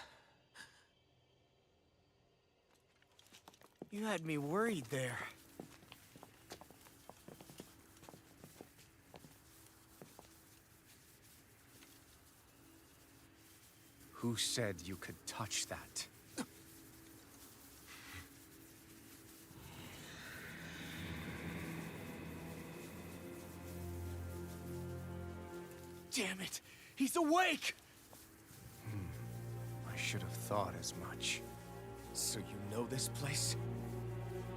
You had me worried there. Who said you could touch that? Damn it! He's awake! I should have thought as much. So you know this place?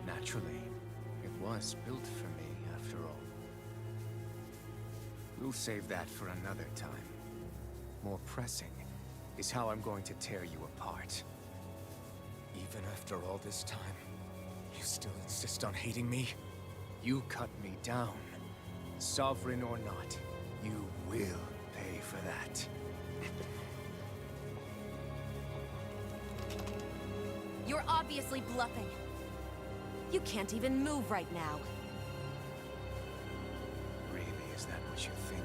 Naturally. It was built for me, after all. We'll save that for another time. More pressing is how I'm going to tear you apart. Even after all this time, you still insist on hating me? You cut me down. Sovereign or not, you will pay for that. You're obviously bluffing. You can't even move right now. Really, is that what you think?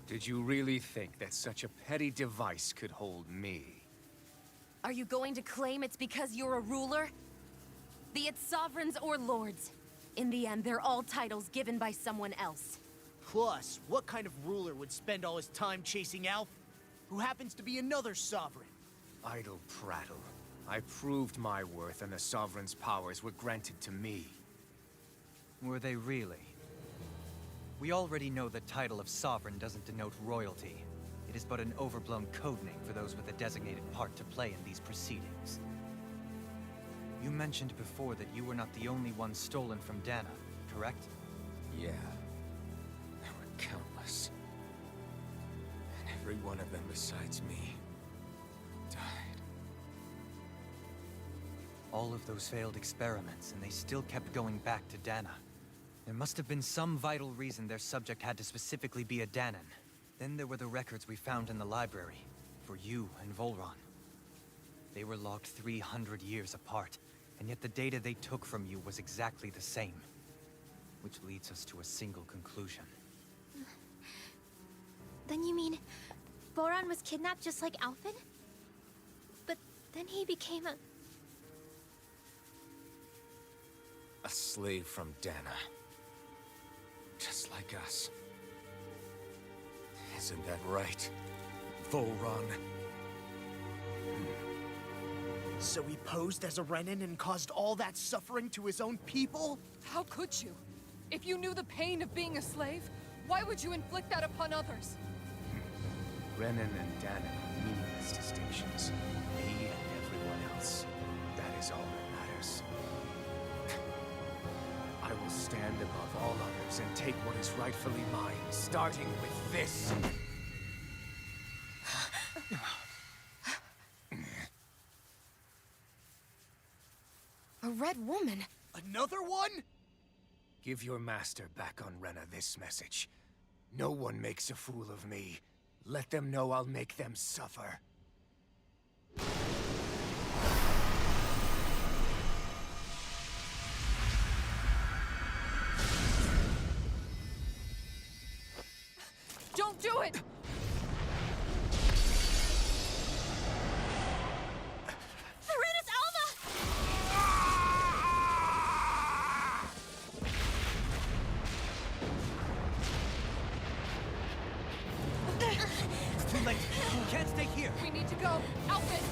Did you really think that such a petty device could hold me? Are you going to claim it's because you're a ruler? Be it sovereigns or lords. In the end, they're all titles given by someone else. Plus, what kind of ruler would spend all his time chasing Alf, who happens to be another sovereign? Idle prattle. I proved my worth and the Sovereign's powers were granted to me. Were they really? We already know the title of Sovereign doesn't denote royalty. It is but an overblown codename for those with a designated part to play in these proceedings. You mentioned before that you were not the only one stolen from Dana, correct? Yeah. There were countless. And every one of them besides me died. All of those failed experiments, and they still kept going back to Dana. There must have been some vital reason their subject had to specifically be a Danan. Then there were the records we found in the library, for you and Volron. They were logged 300 years apart, and yet the data they took from you was exactly the same. Which leads us to a single conclusion. Then you mean Boron was kidnapped just like Alphen? But then he became a... A slave from Dana. Just like us. Isn't that right, Volron? So he posed as a Renan and caused all that suffering to his own people? How could you? If you knew the pain of being a slave, why would you inflict that upon others? Renan and Danan are meaningless distinctions. Me and everyone else. That is all that matters. I will stand above all others and take what is rightfully mine, starting with this. Red Woman. Another one? Give your master back on Rena this message. No one makes a fool of me. Let them know I'll make them suffer. Don't do it! Serenus Alma! Too late. You can't stay here. We need to go. Outfit!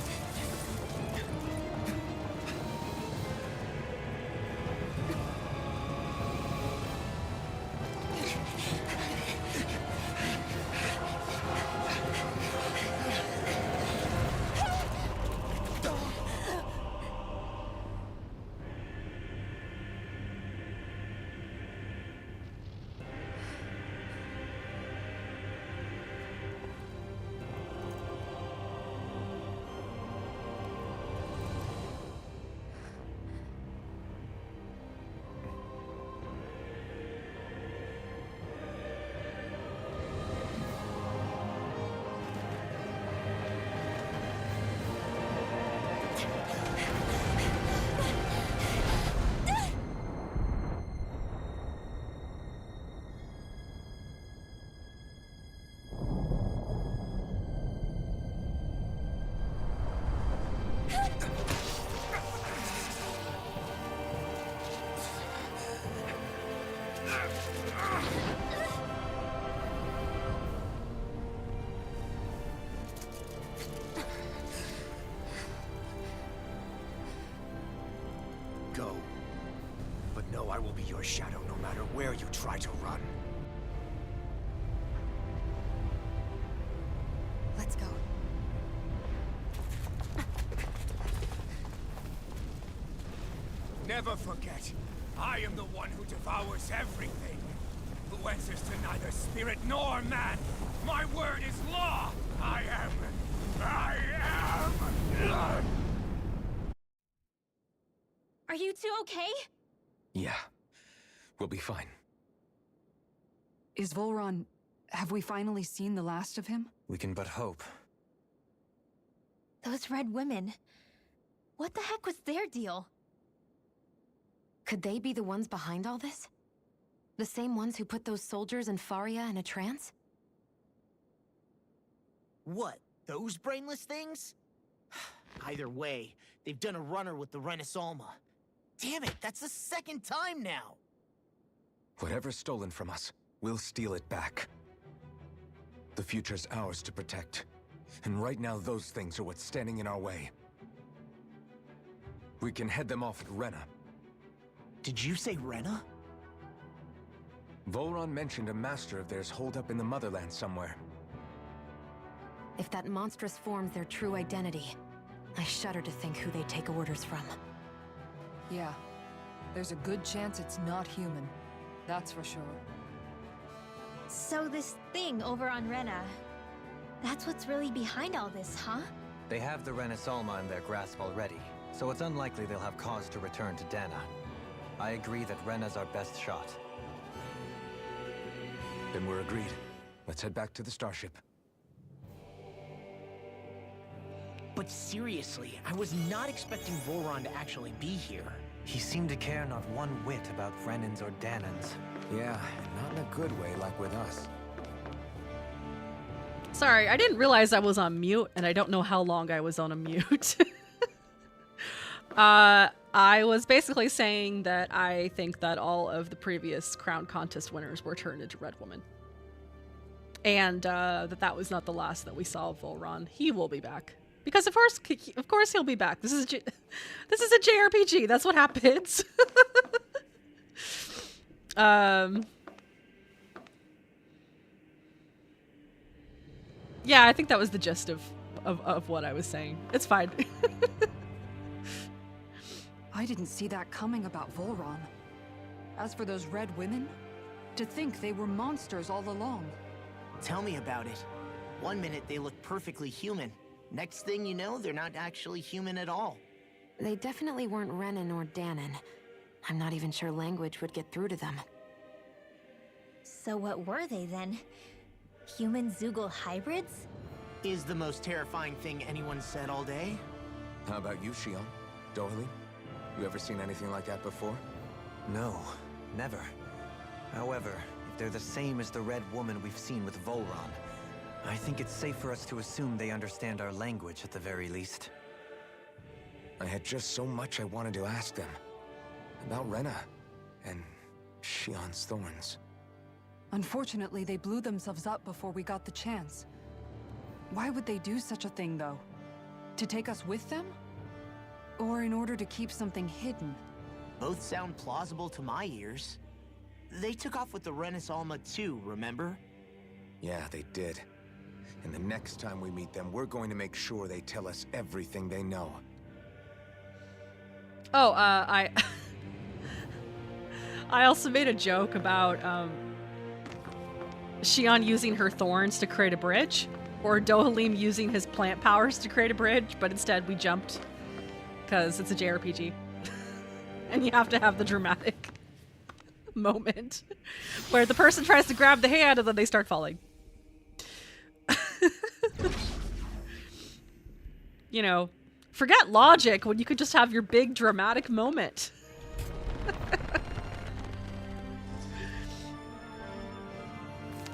Go. But know I will be your shadow no matter where you try to run. Let's go. Never forget, I am the one who devours everything. Who answers to neither spirit nor man. My word is law. I am. Are you two okay? Yeah. We'll be fine. Is Volron... have we finally seen the last of him? We can but hope. Those red women. What the heck was their deal? Could they be the ones behind all this? The same ones who put those soldiers in Faria in a trance? What? Those brainless things? Either way, they've done a runner with the Renis Alma. Damn it, that's the second time now! Whatever's stolen from us, we'll steal it back. The future's ours to protect. And right now those things are what's standing in our way. We can head them off at Rena. Did you say Rena? Volron mentioned a master of theirs holed up in the Motherland somewhere. If that monstrous form's their true identity, I shudder to think who they take orders from. Yeah. There's a good chance it's not human. That's for sure. So this thing over on Rena, that's what's really behind all this, huh? They have the Renis Alma in their grasp already, so it's unlikely they'll have cause to return to Dana. I agree that Rena's our best shot. Then we're agreed. Let's head back to the starship. But seriously, I was not expecting Volron to actually be here. He seemed to care not one whit about Renans or Danans. Yeah, not in a good way like with us. Sorry, I didn't realize I was on mute, and I don't know how long I was on a mute. I was basically saying that I think that all of the previous Crown Contest winners were turned into Red Woman. And that was not the last that we saw of Volron. He will be back. Because of course he'll be back. This is a JRPG. That's what happens. Yeah, I think that was the gist of what I was saying. It's fine. I didn't see that coming about Volron. As for those red women, to think they were monsters all along. Tell me about it. One minute they look perfectly human. Next thing you know, they're not actually human at all. They definitely weren't Renan or Danon. I'm not even sure language would get through to them. So what were they then? Human Zoogle hybrids? Is the most terrifying thing anyone said all day. How about you, Shion? Dohalim? You ever seen anything like that before? No, never. However, if they're the same as the Red Woman we've seen with Volron, I think it's safe for us to assume they understand our language at the very least. I had just so much I wanted to ask them. About Rena, and Shion's thorns. Unfortunately, they blew themselves up before we got the chance. Why would they do such a thing, though? To take us with them? Or in order to keep something hidden? Both sound plausible to my ears. They took off with the Renis Alma too, remember? Yeah, they did. And the next time we meet them, we're going to make sure they tell us everything they know. Oh, I also made a joke about, Shion using her thorns to create a bridge, or Dohalim using his plant powers to create a bridge, but instead we jumped, because it's a JRPG. And you have to have the dramatic moment where the person tries to grab the hand and then they start falling. You know, forget logic when you could just have your big dramatic moment.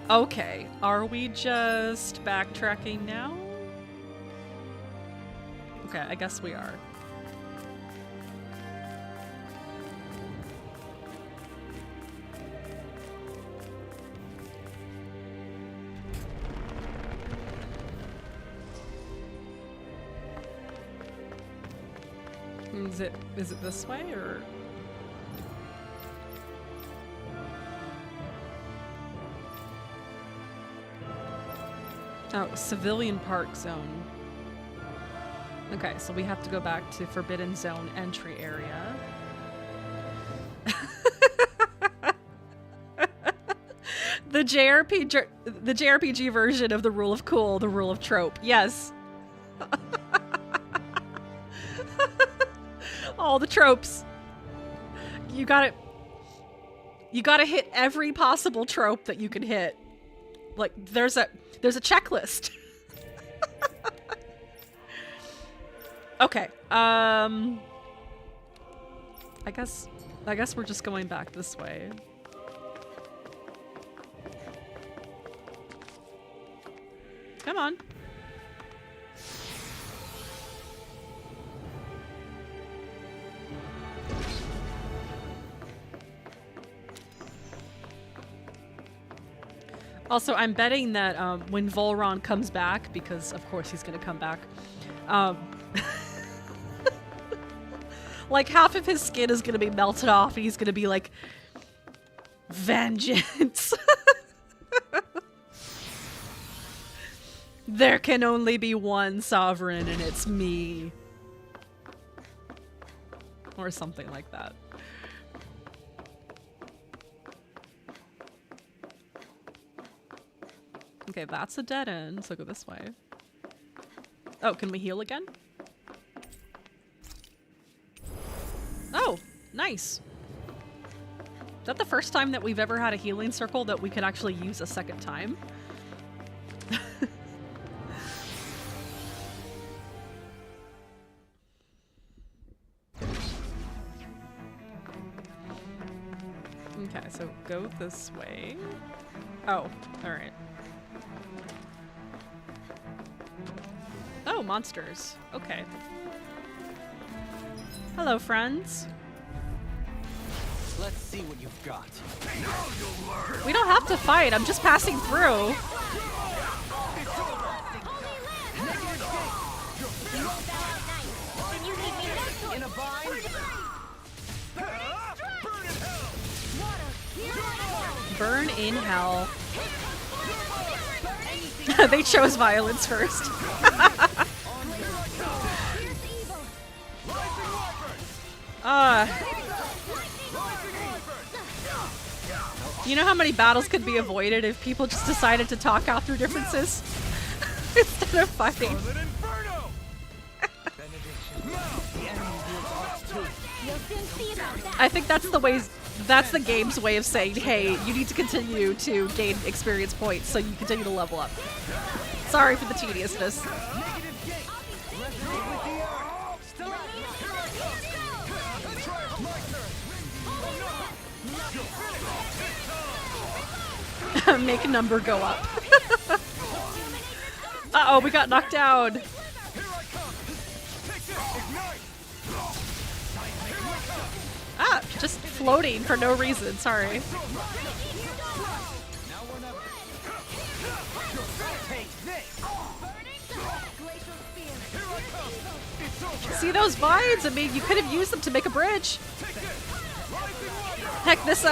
Okay, are we just backtracking now? Okay, I guess we are. Is it this way, or? Oh, Civilian Park Zone. Okay, so we have to go back to Forbidden Zone entry area. The JRPG version of the rule of cool, the rule of trope. Yes. All the tropes. You gotta hit every possible trope that you can hit. Like, there's a checklist. Okay. I guess we're just going back this way. Come on. Also, I'm betting that when Volron comes back, because of course he's gonna come back, like half of his skin is gonna be melted off and he's gonna be like, vengeance. There can only be one sovereign and it's me. Or something like that. Okay, that's a dead end, so go this way. Oh, can we heal again? Oh, nice. Is that the first time that we've ever had a healing circle that we could actually use a second time? Okay, so go this way. Oh, alright. Oh, monsters. Okay. Hello, friends. Let's see what you've got. We don't have to fight. I'm just passing through. In a bind. Burn in hell. They chose violence first. You know how many battles could be avoided if people just decided to talk out their differences instead of fighting? That You'll soon see about that. I think that's the game's way of saying, hey, you need to continue to gain experience points so you continue to level up. Sorry for the tediousness. Make number go up. Uh-oh, we got knocked down. Ah, just floating for no reason, sorry. See those vines? I mean, you could have used them to make a bridge. Heck, this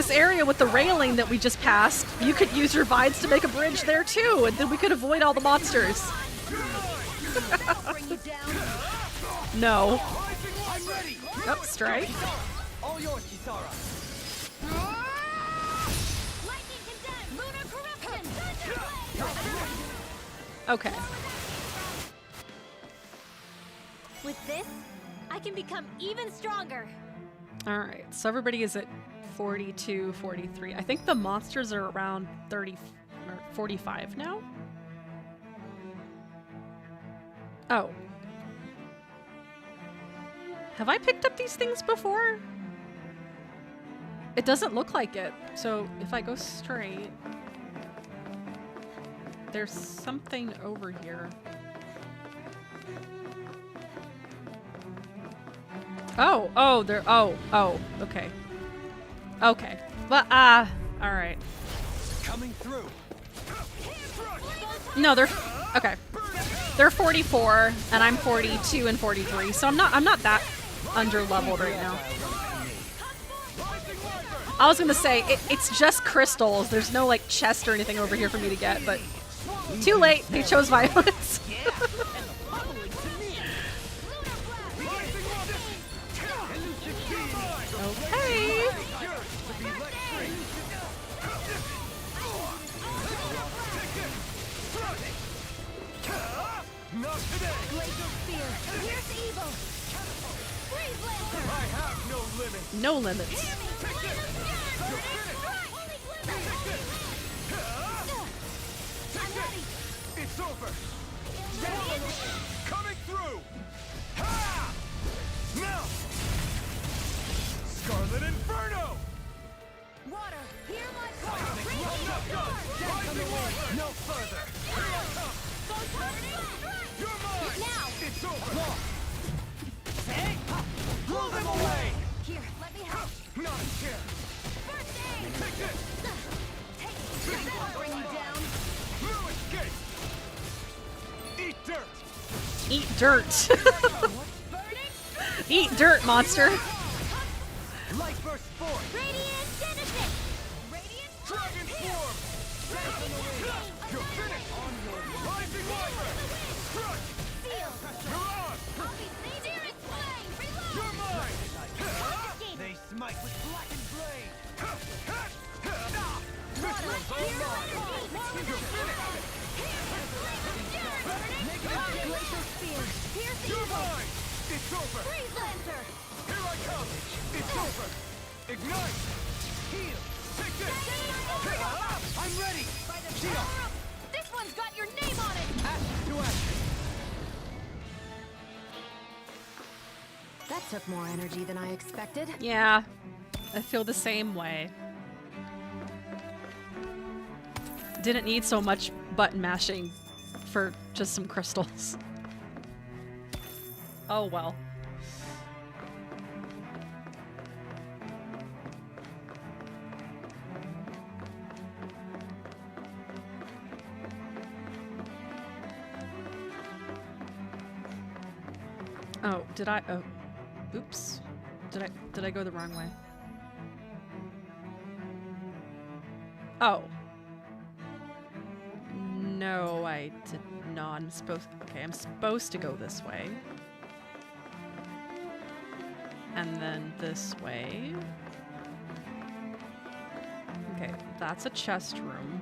area with the railing that we just passed, you could use your vines to make a bridge there too, and then we could avoid all the monsters. No. Oh, strike. All yours, Kisara. Okay. With this, I can become even stronger. All right. So everybody is at 42, 43. I think the monsters are around 30 or 45 now. Oh. Have I picked up these things before? It doesn't look like it. So if I go straight, there's something over here. Okay. Okay. But, alright. Coming through. No, they're, okay. They're 44, and I'm 42 and 43, so I'm not that under-leveled right now. I was gonna say, it's just crystals. There's no, like, chest or anything over here for me to get, but too late. They chose violence. Okay. Not today. Glacial Spear. Here's evil. Freeze Lancer. I have no limits. No limits. I'm ready. It's over. Coming through. Ha! Now. Scarlet Inferno. Water. Hear my call. No further. You're mine. Now. It's over. Hey! Blow them away. Here, let me help. Not a chance. First aid. Take this. Take this. I'll bring you down. No escape. Eat dirt. Eat dirt. Eat dirt, monster. Light burst forth. Radiant Genesis. Radiant Dragon form. You're finished. Rising Wyvern. Crush. Seal. You're on. I'll be Spirit Flame. Reload. You're mine. They smite with blackened blade. This one's all mine. You're finished. Glacial Spear. Here's You're evil. mine. It's over. Freeze Lancer. Here I come. It's over. Ignite. Heal. Take this. I'm ready. Shield. This one's got your name on it. Ash to ash. That took more energy than I expected. Yeah, I feel the same way. Didn't need so much button mashing for just some crystals. Oh well. Oh, did I? Oh, oops. Did I go the wrong way? Oh. No, I did not. I'm supposed. Okay, I'm supposed to go this way. And then this way. Okay, that's a chest room.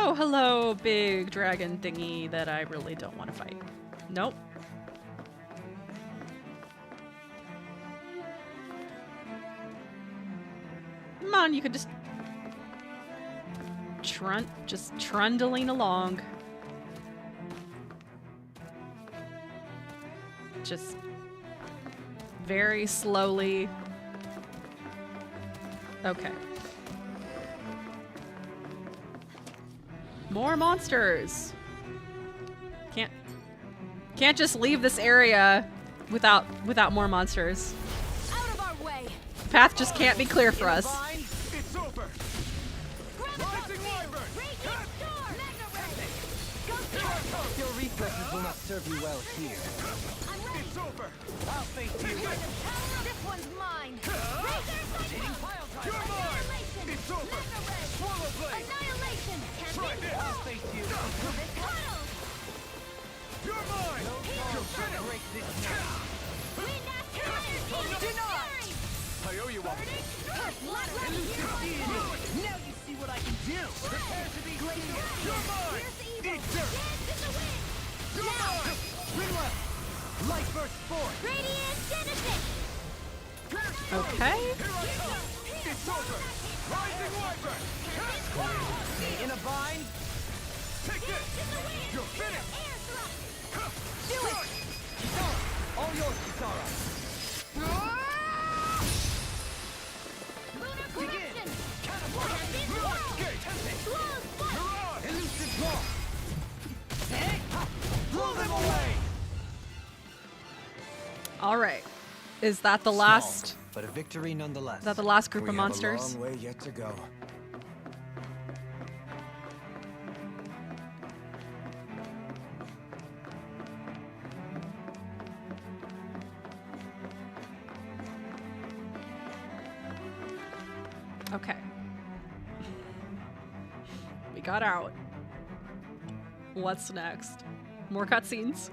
Oh, hello, big dragon thingy that I really don't want to fight. Nope. Come on, you could just trundling along. Just very slowly. Okay. More monsters. Can't just leave this area without more monsters. Out of our way. The path just can't be clear for us. It's over. Rising Wyvern. Your reflexes will not serve you well here. It's over. I'll face you. This one's mine. Hitting pile driver. You're mine. It's over. Swallow blade. Annihilation. Try this. I'll face you. You're mine. You're finished. Break this Denied. I owe you one. Now you see what I can do. Prepare to be clean. You're mine. Eat dirt. You're mine. Spin left. Light burst forth. Radiant Genesis. Okay. Here I come. It's over. Rising Wyvern. In a bind. Take this. You're finished. Do it. Kisara. All yours, Kisara. Lunar Begin. corruption. Escape. You're on. Elusive law. Blow them away. All right. Is that the last? Small, but a victory nonetheless. Is that the last group We of have monsters? a long way yet to go. Okay. We got out. What's next? More cutscenes?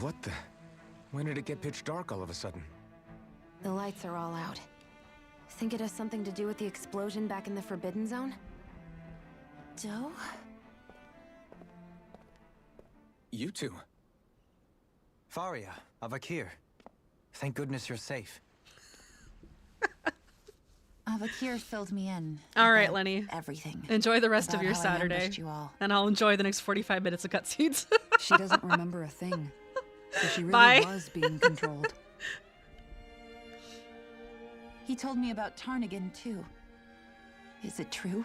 What the? When did it get pitch dark all of a sudden? The lights are all out. Think it has something to do with the explosion back in the Forbidden Zone? Doe? You two. Faria, Avakir. Thank goodness you're safe. Avakir filled me in. All right, about Lenny. Everything. Enjoy the rest of About your how I Saturday. ambushed you all. And I'll enjoy the next 45 minutes of cutscenes. She doesn't remember a thing. So she really Bye. was being controlled. He told me about Tarnigan, too. Is it true?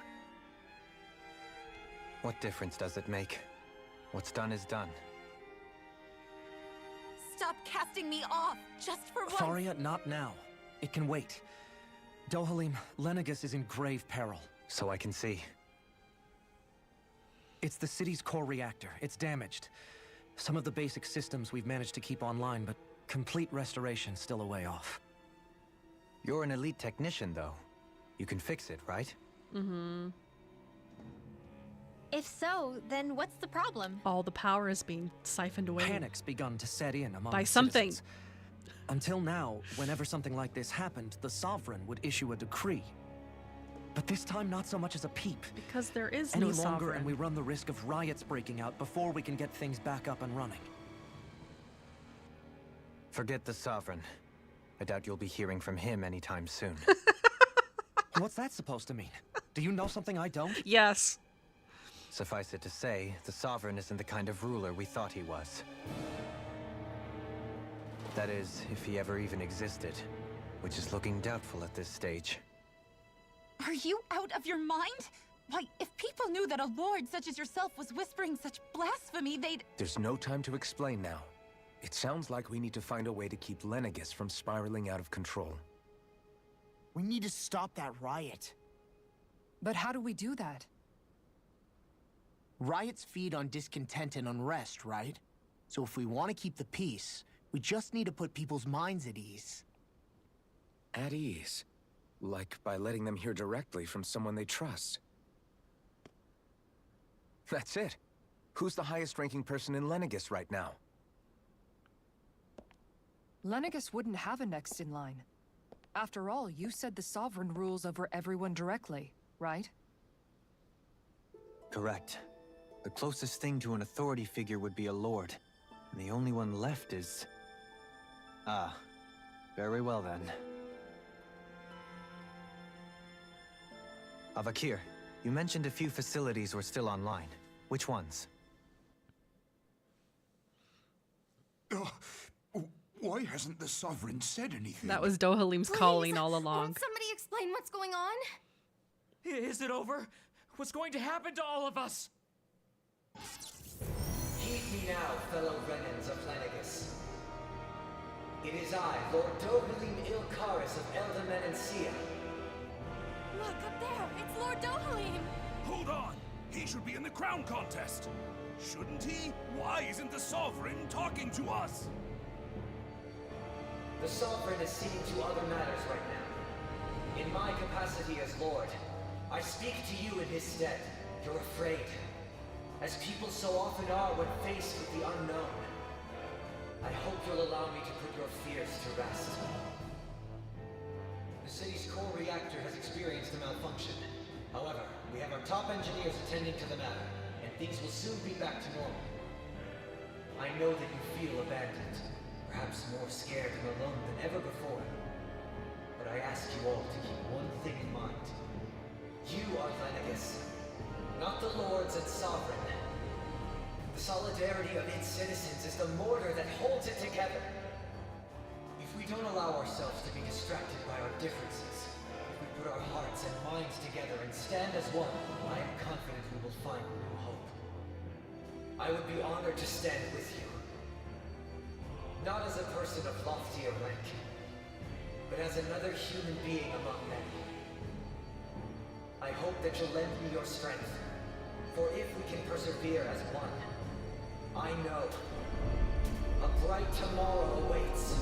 What difference does it make? What's done is done. Stop casting me off, just for once. Faria, not now. It can wait. Dohalim, Lenegus is in grave peril. So I can see. It's the city's core reactor. It's damaged. Some of the basic systems we've managed to keep online, but complete restoration's still a way off. You're an elite technician, though. You can fix it, right? Mm-hmm. If so, then what's the problem? All the power is being siphoned away. Panic's begun to set in among By the something. citizens. Until now, whenever something like this happened, the Sovereign would issue a decree. But this time, not so much as a peep. Because there is Any no longer, sovereign. and we run the risk of riots breaking out before we can get things back up and running. Forget the Sovereign. I doubt you'll be hearing from him anytime soon. What's that supposed to mean? Do you know something I don't? Yes. Suffice it to say, the Sovereign isn't the kind of ruler we thought he was. That is, if he ever even existed, which is looking doubtful at this stage. Are you out of your mind? Why, if people knew that a lord such as yourself was whispering such blasphemy, they'd... There's no time to explain now. It sounds like we need to find a way to keep Lenegus from spiraling out of control. We need to stop that riot. But how do we do that? Riots feed on discontent and unrest, right? So if we want to keep the peace, we just need to put people's minds at ease. At ease? Like by letting them hear directly from someone they trust. That's it. Who's the highest-ranking person in Lenegus right now? Lenegus wouldn't have a next in line. After all, you said the Sovereign rules over everyone directly, right? Correct. The closest thing to an authority figure would be a lord. And the only one left is... Ah. Very well then. Avakir, you mentioned a few facilities were still online. Which ones? Why hasn't the Sovereign said anything? That was Dohalim's calling all along. Won't somebody explain what's going on? Is it over? What's going to happen to all of us? Heed me now, fellow Renans of Lenegus. It is I, Lord Dohalim Ilkaris of Elda Menancia. Look, up there! It's Lord Dohalim! Hold on! He should be in the crown contest! Shouldn't he? Why isn't the Sovereign talking to us? The Sovereign is seeing to other matters right now. In my capacity as Lord, I speak to you in his stead. You're afraid. As people so often are when faced with the unknown. I hope you'll allow me to put your fears to rest. The city's core reactor has experienced a malfunction. However, we have our top engineers attending to the matter, and things will soon be back to normal. I know that you feel abandoned, perhaps more scared and alone than ever before. But I ask you all to keep one thing in mind. You are Lenegus, not the Lords and Sovereign. The solidarity of its citizens is the mortar that holds it together. If we don't allow ourselves to be distracted by our differences, if we put our hearts and minds together and stand as one, I am confident we will find new hope. I would be honored to stand with you. Not as a person of loftier rank, but as another human being among many. I hope that you'll lend me your strength, for if we can persevere as one, I know a bright tomorrow awaits.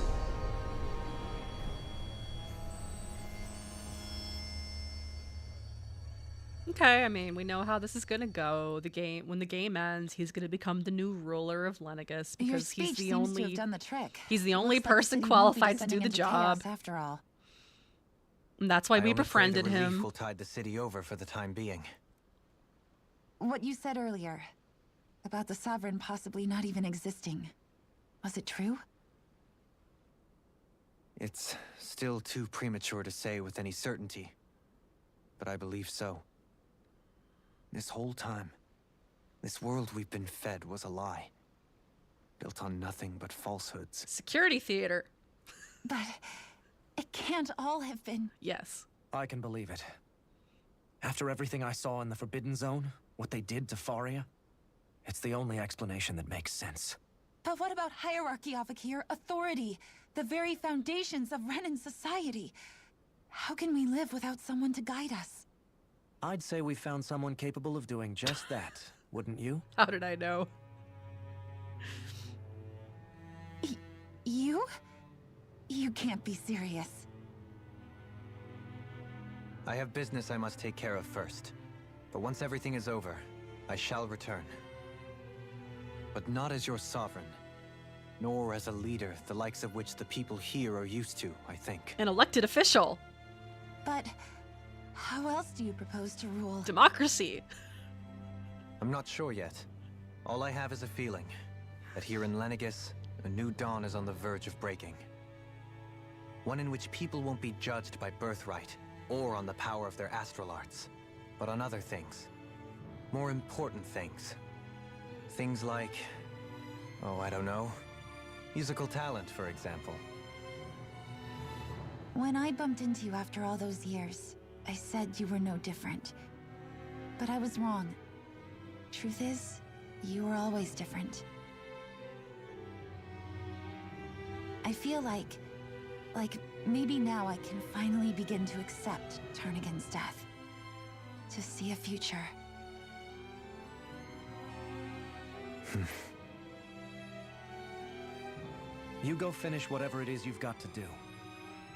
Okay, I mean, we know how this is gonna go. When the game ends, he's gonna become the new ruler of Lenegus because he's the only to have done the trick. He's the only Looks like the person city qualified won't to be do the descending job. into chaos after all. And that's why I we only pray befriended the relief him. will tide the city over for the time being. What you said earlier about the Sovereign possibly not even existing. Was it true? It's still too premature to say with any certainty, but I believe so. This whole time, this world we've been fed was a lie. Built on nothing but falsehoods. Security theater. But it can't all have been. Yes. I can believe it. After everything I saw in the Forbidden Zone, what they did to Faria, it's the only explanation that makes sense. But what about hierarchy, Avakir? Authority? The very foundations of Renan society? How can we live without someone to guide us? I'd say we found someone capable of doing just that, wouldn't you? How did I know? You? You can't be serious. I have business I must take care of first. But once everything is over, I shall return. But not as your sovereign, nor as a leader the likes of which the people here are used to, I think. An elected official. But how else do you propose to rule? Democracy. I'm not sure yet. All I have is a feeling that here in Lenegus, a new dawn is on the verge of breaking. One in which people won't be judged by birthright or on the power of their astral arts, but on other things. More important things. Things like, oh, I don't know, musical talent, for example. When I bumped into you after all those years, I said you were no different. But I was wrong. Truth is, you were always different. I feel like maybe now I can finally begin to accept Turnagain's death. To see a future. You go finish whatever it is you've got to do.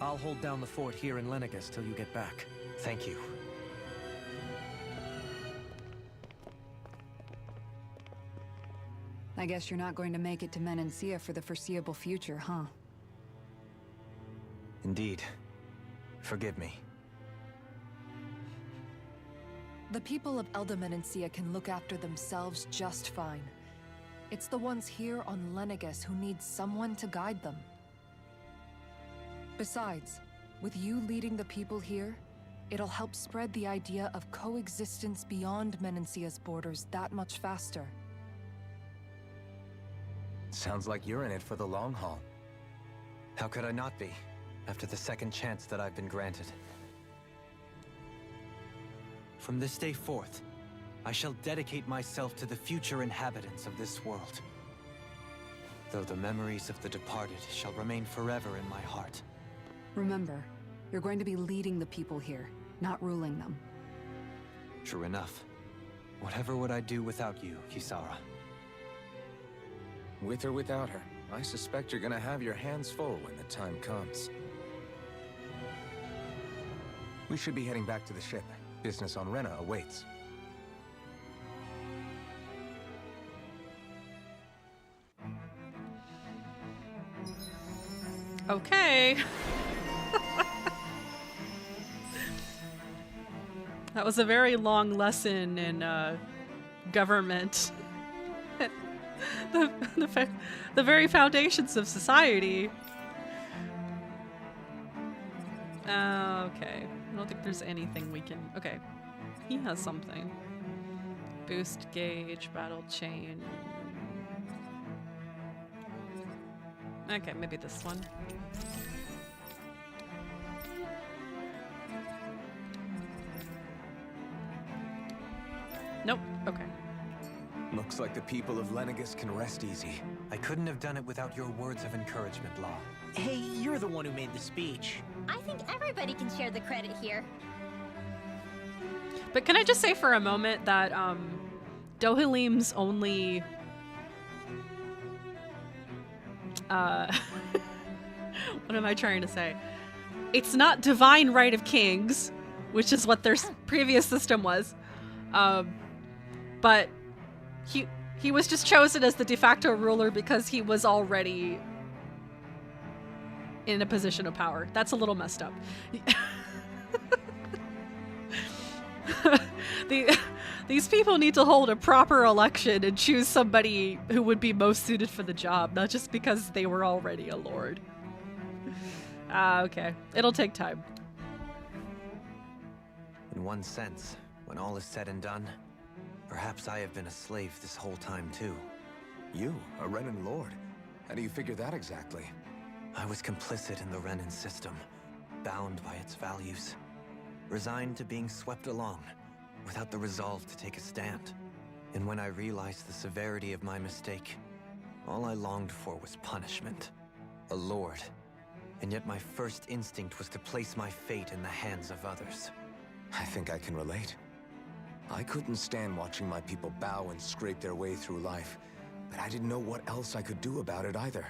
I'll hold down the fort here in Lenegus till you get back. Thank you. I guess you're not going to make it to Menancia for the foreseeable future, huh? Indeed. Forgive me. The people of Elda Menancia can look after themselves just fine. It's the ones here on Lenegis who need someone to guide them. Besides, with you leading the people here, it'll help spread the idea of coexistence beyond Menancia's borders that much faster. Sounds like you're in it for the long haul. How could I not be, after the second chance that I've been granted? From this day forth, I shall dedicate myself to the future inhabitants of this world. Though the memories of the departed shall remain forever in my heart. Remember, you're going to be leading the people here, not ruling them. True enough. Whatever would I do without you, Kisara? With or without her, I suspect you're gonna have your hands full when the time comes. We should be heading back to the ship. Business on Rena awaits. Okay. That was a very long lesson in government. the very foundations of society. Okay. I don't think there's anything we can... Okay. He has something. Boost gauge, battle chain. Okay, maybe this one. Nope. Okay. Looks like the people of Lenegis can rest easy. I couldn't have done it without your words of encouragement, Law. Hey, you're the one who made the speech. I think everybody can share the credit here. But can I just say for a moment that Dohalim's only what am I trying to say? It's not divine right of kings, which is what their previous system was. But he was just chosen as the de facto ruler because he was already in a position of power. That's a little messed up. These people need to hold a proper election and choose somebody who would be most suited for the job, not just because they were already a lord. Okay. It'll take time. In one sense, when all is said and done, perhaps I have been a slave this whole time too. You, a Renan lord? How do you figure that exactly? I was complicit in the Renan system, bound by its values, resigned to being swept along, without the resolve to take a stand. And when I realized the severity of my mistake, all I longed for was punishment. A lord. And yet my first instinct was to place my fate in the hands of others. I think I can relate. I couldn't stand watching my people bow and scrape their way through life, but I didn't know what else I could do about it either.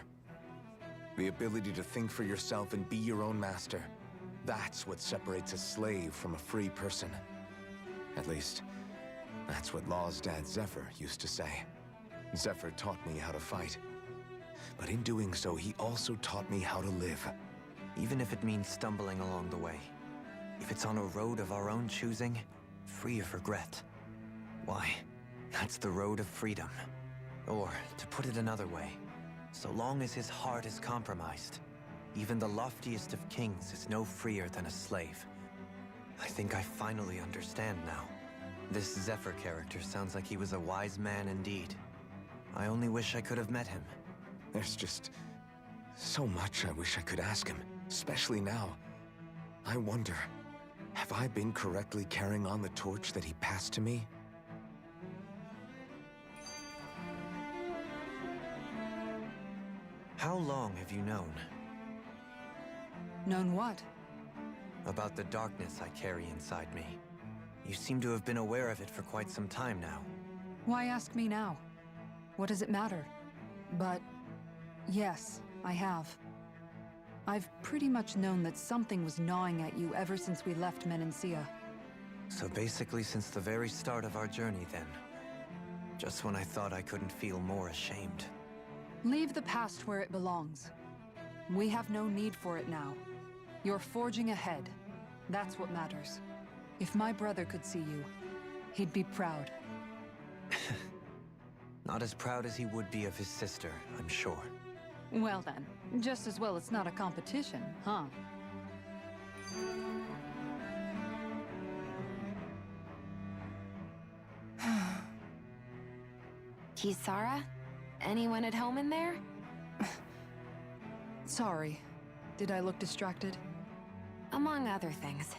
The ability to think for yourself and be your own master, that's what separates a slave from a free person. At least, that's what Law's dad Zephyr used to say. Zephyr taught me how to fight. But in doing so, he also taught me how to live. Even if it means stumbling along the way. If it's on a road of our own choosing, free of regret. Why, that's the road of freedom. Or, to put it another way, so long as his heart is compromised, even the loftiest of kings is no freer than a slave. I think I finally understand now. This Zephyr character sounds like he was a wise man indeed. I only wish I could have met him. There's just so much I wish I could ask him, especially now. I wonder, have I been correctly carrying on the torch that he passed to me? How long have you known? Known what? About the darkness I carry inside me. You seem to have been aware of it for quite some time now. Why ask me now? What does it matter? But yes, I have. I've pretty much known that something was gnawing at you ever since we left Menancia. So basically since the very start of our journey then. Just when I thought I couldn't feel more ashamed. Leave the past where it belongs. We have no need for it now. You're forging ahead, That's what matters. If my brother could see you, he'd be proud. Not as proud as he would be of his sister, I'm sure. Well then, just as well it's not a competition, huh? Kisara? Anyone at home in there? Sorry. Did I look distracted? Among other things.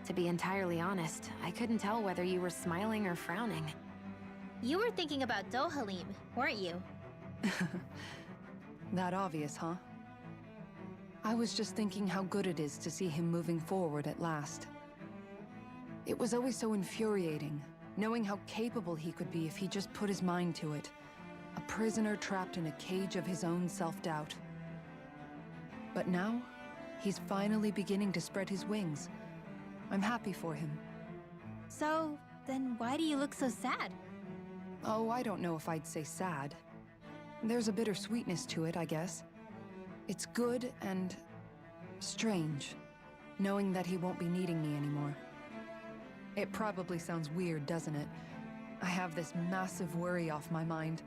To be entirely honest, I couldn't tell whether you were smiling or frowning. You were thinking about Dohalim, weren't you? That obvious, huh? I was just thinking how good it is to see him moving forward at last. It was always so infuriating, knowing how capable he could be if he just put his mind to it. A prisoner trapped in a cage of his own self-doubt. But now, he's finally beginning to spread his wings. I'm happy for him. So, then why do you look so sad? Oh, I don't know if I'd say sad. There's a bittersweetness to it, I guess. It's good and strange, knowing that he won't be needing me anymore. It probably sounds weird, doesn't it? I have this massive worry off my mind.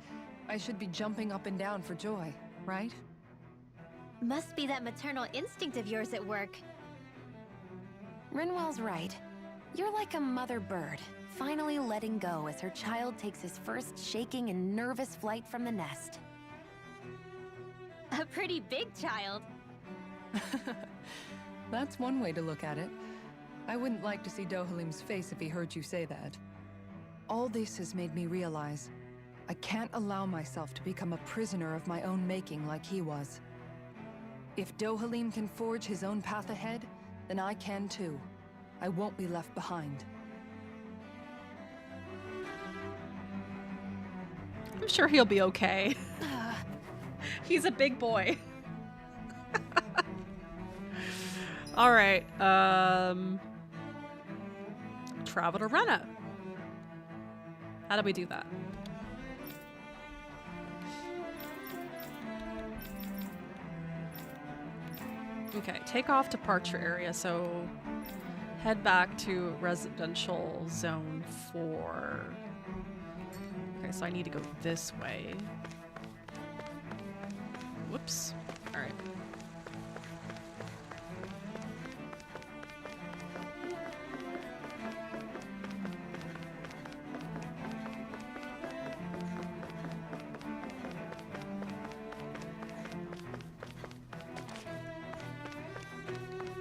I should be jumping up and down for joy, right? Must be that maternal instinct of yours at work. Rinwell's right. You're like a mother bird, finally letting go as her child takes his first shaking and nervous flight from the nest. A pretty big child. That's one way to look at it. I wouldn't like to see Dohalim's face if he heard you say that. All this has made me realize I can't allow myself to become a prisoner of my own making like he was. If Dohalim can forge his own path ahead, then I can too. I won't be left behind. I'm sure he'll be okay. He's a big boy. All right. Travel to Rena. How do we do that? Okay, take off departure area, so head back to residential zone 4. Okay, so I need to go this way. Whoops. All right.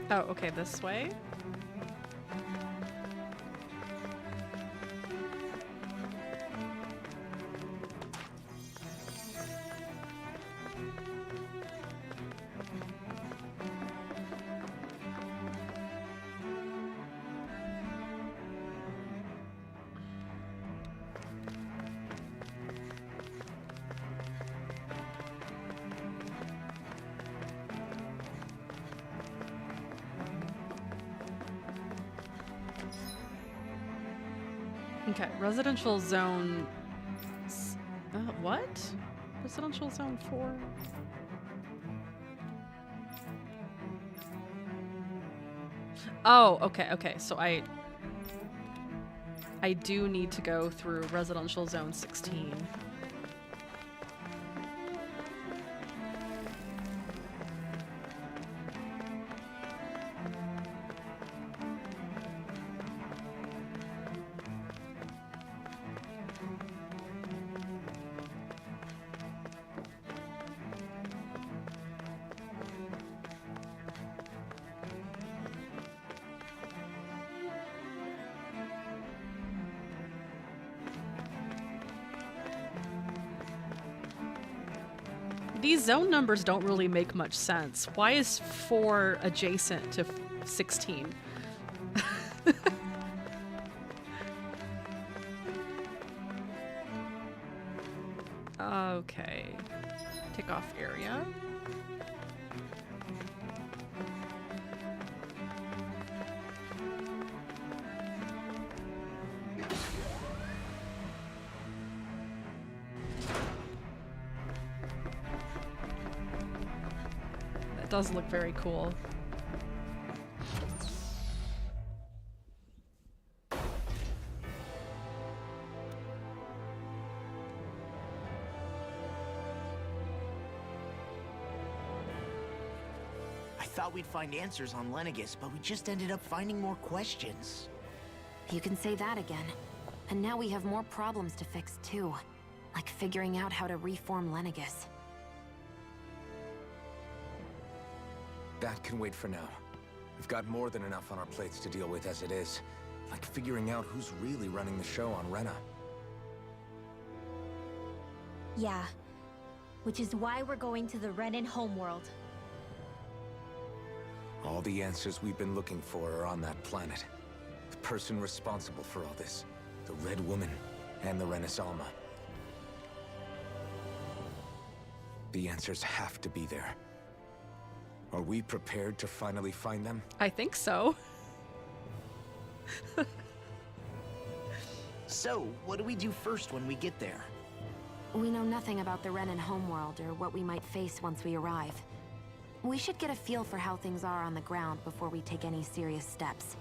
Oh, okay, this way. Okay, residential zone... what? Residential zone 4? Oh, okay, so I do need to go through residential zone 16. These zone numbers don't really make much sense. Why is 4 adjacent to 16? Okay. Take off area. Does look very cool. thought we'd find answers on Lenegis, but we just ended up finding more questions. You can say that again. And now we have more problems to fix too. Like figuring out how to reform Lenegis. That can wait for now. We've got more than enough on our plates to deal with as it is. Like figuring out who's really running the show on Rena. Yeah. Which is why we're going to the Renan homeworld. All the answers we've been looking for are on that planet. The person responsible for all this. The Red Woman and the Renis Alma. The answers have to be there. Are we prepared to finally find them? I think so. So, what do we do first when we get there? We know nothing about the Renan homeworld or what we might face once we arrive. We should get a feel for how things are on the ground before we take any serious steps.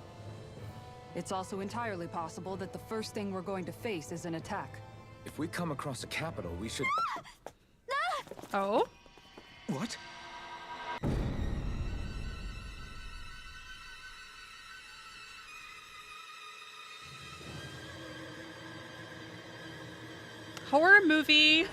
It's also entirely possible that the first thing we're going to face is an attack. If we come across a capital, we should... Oh? What? Horror movie.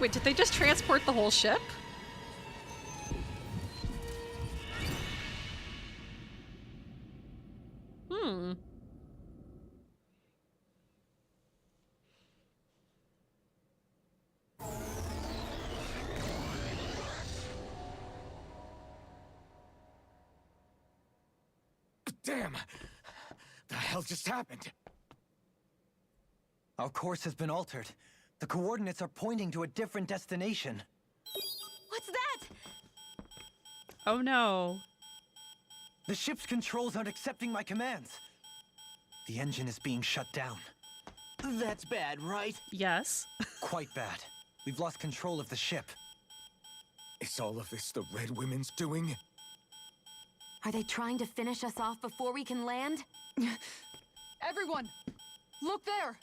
Wait, did they just transport the whole ship? Damn! The hell just happened? Our course has been altered. The coordinates are pointing to a different destination. What's that? Oh no. The ship's controls aren't accepting my commands. The engine is being shut down. That's bad, right? Yes. Quite bad. We've lost control of the ship. Is all of this the Red Women's doing? Are they trying to finish us off before we can land? Everyone! Look there!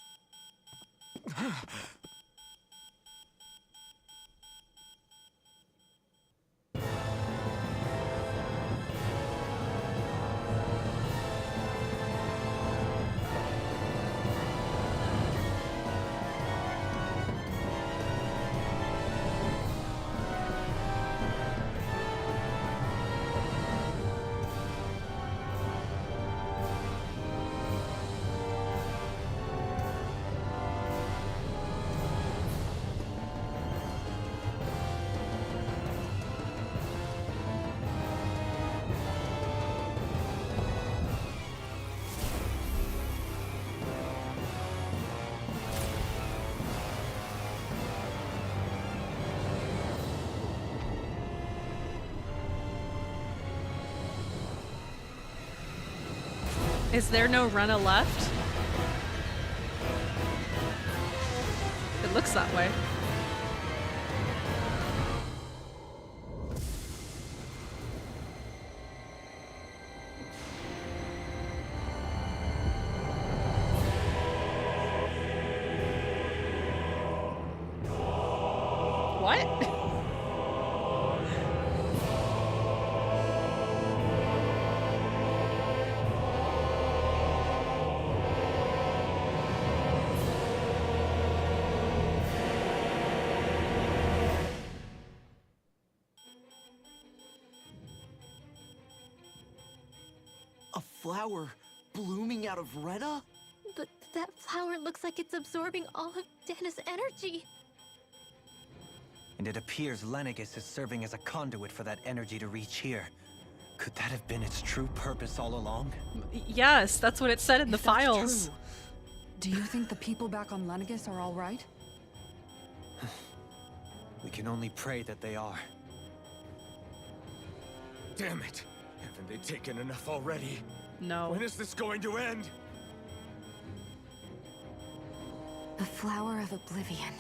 Is there no Rena left? It looks that way. What? A flower blooming out of Rena? But that flower looks like it's absorbing all of Dana's energy. And it appears Lenegis is serving as a conduit for that energy to reach here. Could that have been its true purpose all along? Yes, that's what it said in the If that's files. true, do you think the people back on Lenegis are all right? We can only pray that they are. Damn it! Haven't they taken enough already? No. When is this going to end? The Flower of Oblivion.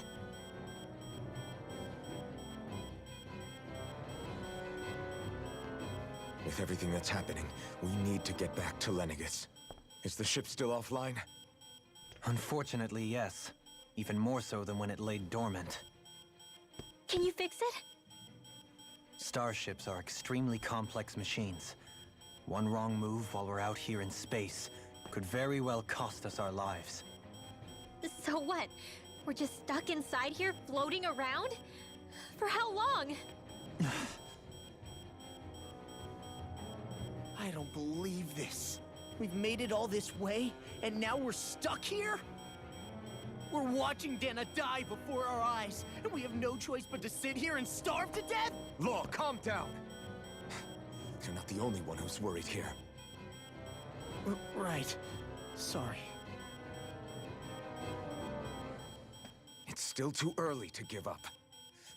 With everything that's happening, we need to get back to Lenegis. Is the ship still offline? Unfortunately, yes. Even more so than when it lay dormant. Can you fix it? Starships are extremely complex machines. One wrong move while we're out here in space could very well cost us our lives. So what? We're just stuck inside here, floating around? For how long? I don't believe this. We've made it all this way, and now we're stuck here? We're watching Dana die before our eyes, and we have no choice but to sit here and starve to death? Law, calm down! You're not the only one who's worried here. Right. Sorry. It's still too early to give up.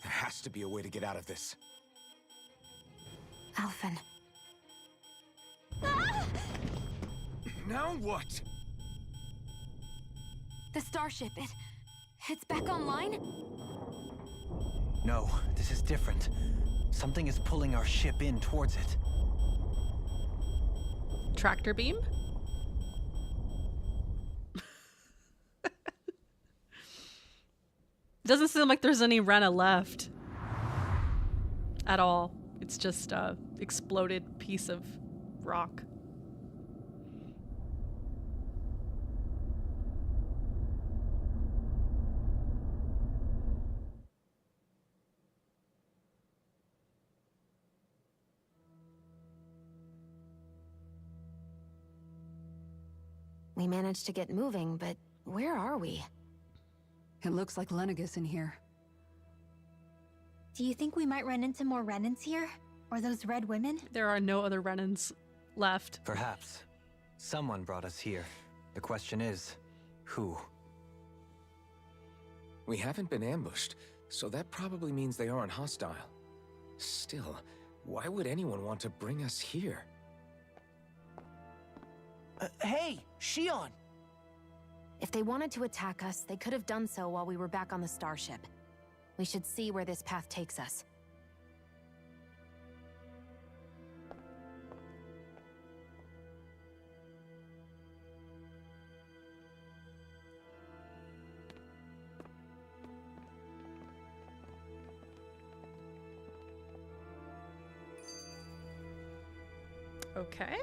There has to be a way to get out of this. Alphen. Now what? The starship, it's back online? No, this is different. Something is pulling our ship in towards it. Tractor beam? Doesn't seem like there's any Rena left. At all. It's just a exploded piece of rock. We managed to get moving, but where are we? It looks like Lenegis in here. Do you think we might run into more Renans here? Or those red women? There are no other Renans left. Perhaps. Someone brought us here. The question is, who? We haven't been ambushed, so that probably means they aren't hostile. Still, why would anyone want to bring us here? Hey, Shion! If they wanted to attack us, they could have done so while we were back on the starship. We should see where this path takes us. Okay.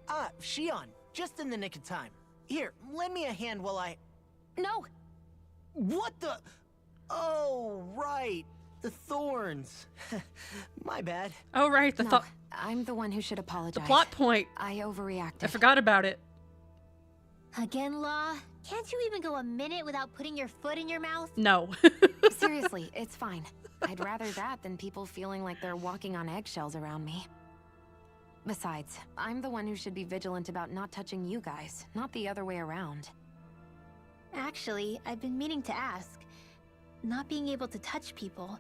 Ah, Shion, just in the nick of time. Here, lend me a hand while I... No! What the... Oh, right. The thorns. My bad. Oh, right. No, I'm the one who should apologize. The plot point. I overreacted. I forgot about it. Again, Law? Can't you even go a minute without putting your foot in your mouth? No. Seriously, it's fine. I'd rather that than people feeling like they're walking on eggshells around me. Besides, I'm the one who should be vigilant about not touching you guys, not the other way around. Actually, I've been meaning to ask. Not being able to touch people,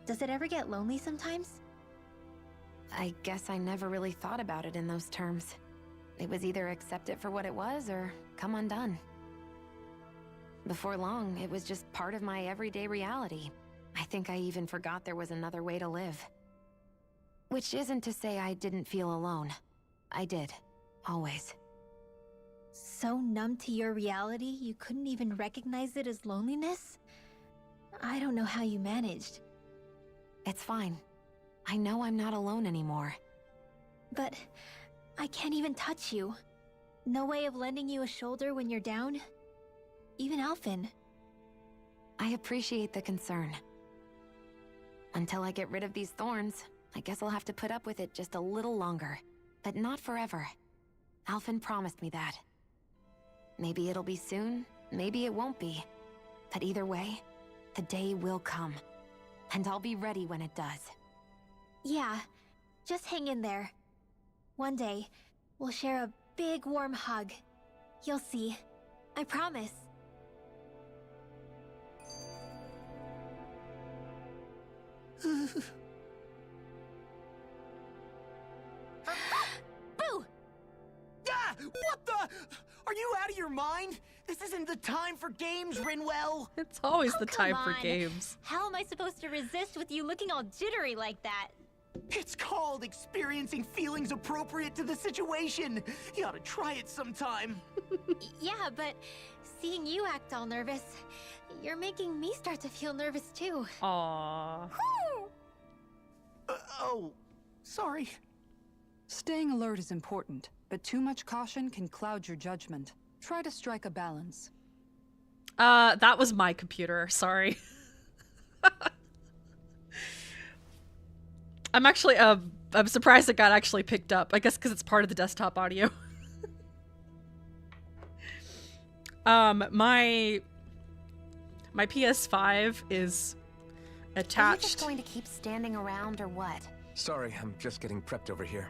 does it ever get lonely sometimes? I guess I never really thought about it in those terms. It was either accept it for what it was or come undone. Before long, it was just part of my everyday reality. I think I even forgot there was another way to live. Which isn't to say I didn't feel alone. I did. Always. So numb to your reality, you couldn't even recognize it as loneliness? I don't know how you managed. It's fine. I know I'm not alone anymore. But I can't even touch you. No way of lending you a shoulder when you're down? Even Alphen. I appreciate the concern. Until I get rid of these thorns, I guess I'll have to put up with it just a little longer. But not forever. Alphen promised me that. Maybe it'll be soon, maybe it won't be. But either way, the day will come. And I'll be ready when it does. Yeah, just hang in there. One day, we'll share a big warm hug. You'll see. I promise. Boo! Ah! What the? Are you out of your mind? This isn't the time for games, Rinwell. It's always Oh, the come time for on. games. How am I supposed to resist with you looking all jittery like that? It's called experiencing feelings appropriate to the situation. You ought to try it sometime. Yeah, but seeing you act all nervous, you're making me start to feel nervous too. Aww. Oh, sorry. Staying alert is important, but too much caution can cloud your judgment. Try to strike a balance. That was my computer. Sorry. I'm actually, I'm surprised it got actually picked up. I guess because it's part of the desktop audio. My PS5 is attached. Are you just going to keep standing around or what? Sorry, I'm just getting prepped over here.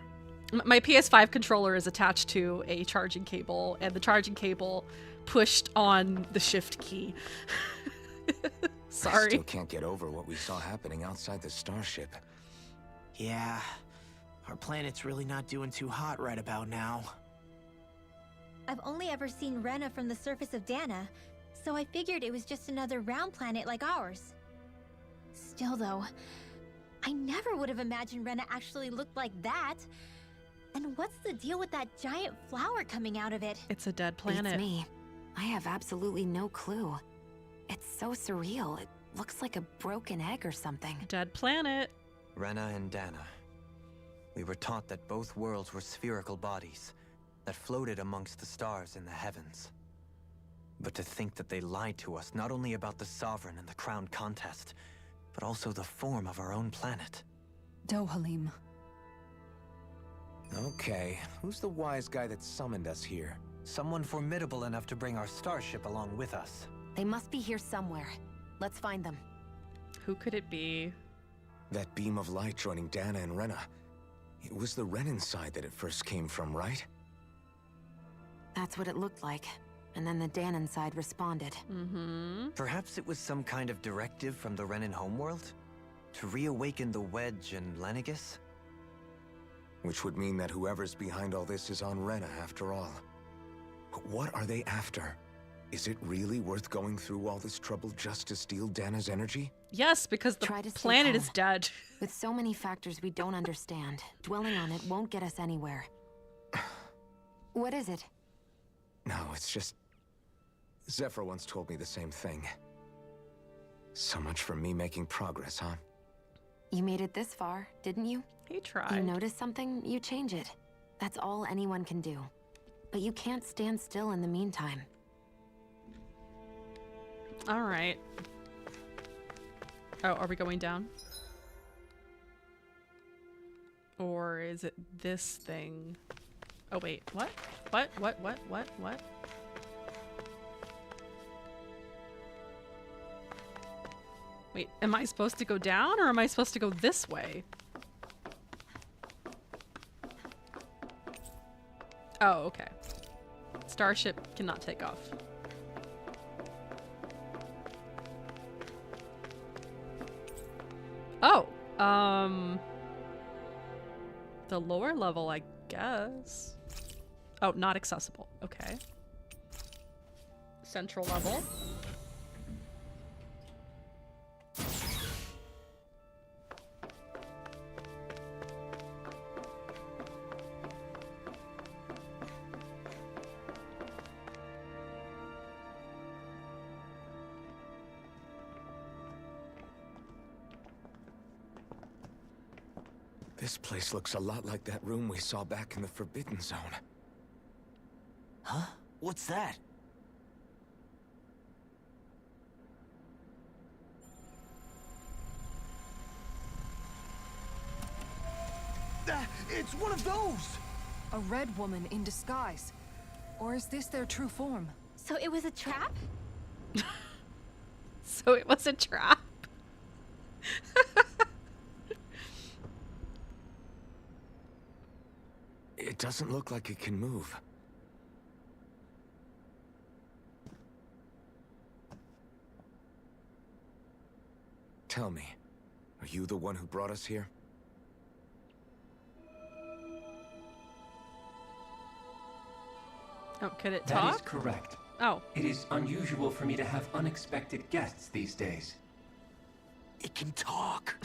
My PS5 controller is attached to a charging cable, and the charging cable pushed on the shift key. Sorry. I still can't get over what we saw happening outside the starship. Yeah, our planet's really not doing too hot right about now. I've only ever seen Rena from the surface of Dana, so I figured it was just another round planet like ours. Still though, I never would have imagined Rena actually looked like that. And what's the deal with that giant flower coming out of it? It's a dead planet. It's me. I have absolutely no clue. It's so surreal. It looks like a broken egg or something. Dead planet. Rena and Dana. We were taught that both worlds were spherical bodies that floated amongst the stars in the heavens. But to think that they lied to us not only about the Sovereign and the Crown contest, but also the form of our own planet. Dohalim. Okay, who's the wise guy that summoned us here? Someone formidable enough to bring our starship along with us. They must be here somewhere. Let's find them. Who could it be? That beam of light joining Dana and Rena. It was the Renan side that it first came from, right? That's what it looked like. And then the Danon side responded. Mm-hmm. Perhaps it was some kind of directive from the Renan homeworld? To reawaken the Wedge and Lenegis? Which would mean that whoever's behind all this is on Rena after all. But what are they after? Is it really worth going through all this trouble just to steal Dana's energy? Yes, because the Try to stay planet calm. is dead. With so many factors we don't understand, dwelling on it won't get us anywhere. What is it? No, it's just... Zephyr once told me the same thing. So much for me making progress, huh? You made it this far, didn't you? He tried. You notice something, you change it. That's all anyone can do. But you can't stand still in the meantime. All right. Oh, are we going down? Or is it this thing? Oh, wait. What? What? Wait, am I supposed to go down or am I supposed to go this way? Oh, okay. Starship cannot take off. Oh, the lower level, I guess. Oh, not accessible. Okay. Central level. This place looks a lot like that room we saw back in the Forbidden Zone. Huh? What's that? It's one of those! A red woman in disguise. Or is this their true form? So it was a trap? So it was a trap. It doesn't look like it can move. Tell me, are you the one who brought us here? Oh, could it That is talk? correct. Oh. It is unusual for me to have unexpected guests these days. It can talk.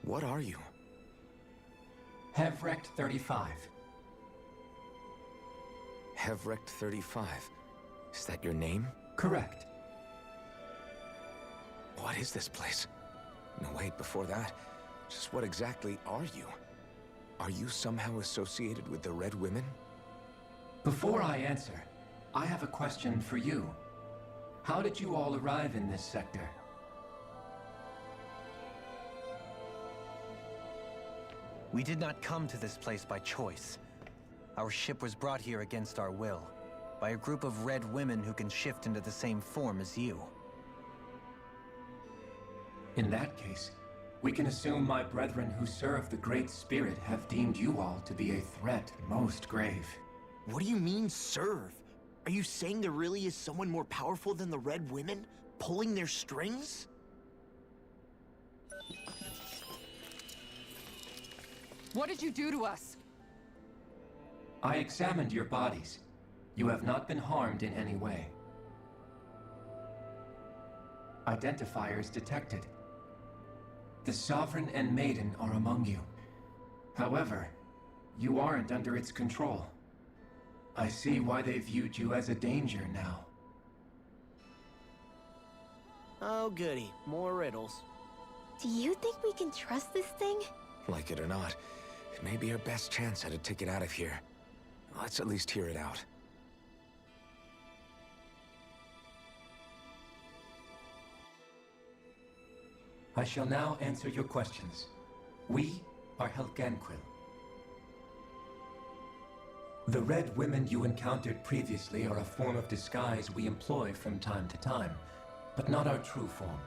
What are you? Hevrect 35. Hevrect 35. Is that your name? Correct. What is this place? No, wait, before that, just what exactly are you? Are you somehow associated with the Red Women? Before I answer, I have a question for you. How did you all arrive in this sector? We did not come to this place by choice. Our ship was brought here against our will, by a group of red women who can shift into the same form as you. In that case, we can assume my brethren who serve the Great Spirit have deemed you all to be a threat most grave. What do you mean, serve? Are you saying there really is someone more powerful than the Red Women, pulling their strings? What did you do to us? I examined your bodies. You have not been harmed in any way. Identifiers detected. The Sovereign and Maiden are among you. However, you aren't under its control. I see why they viewed you as a danger now. Oh, goody. More riddles. Do you think we can trust this thing? Like it or not, it may be our best chance at a ticket out of here. Let's at least hear it out. I shall now answer your questions. We are Helganquil. The Red Women you encountered previously are a form of disguise we employ from time to time, but not our true form.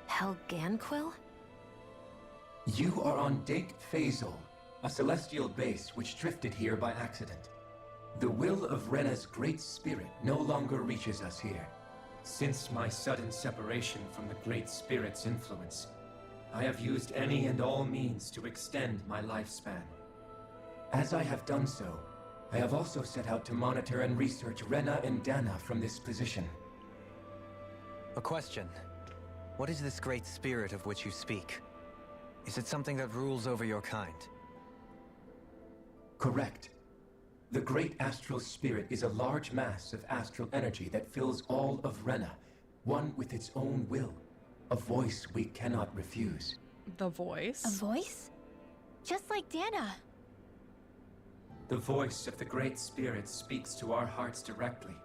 Helganquil? You are on Dake Phasol, a celestial base which drifted here by accident. The will of Rena's Great Spirit no longer reaches us here. Since my sudden separation from the Great Spirit's influence, I have used any and all means to extend my lifespan. As I have done so, I have also set out to monitor and research Rena and Dana from this position. A question. What is this Great Spirit of which you speak? Is it something that rules over your kind? Correct. The Great Astral Spirit is a large mass of astral energy that fills all of Rena, one with its own will, a voice we cannot refuse. The voice? A voice? Just like Dana. The voice of the Great Spirit speaks to our hearts directly,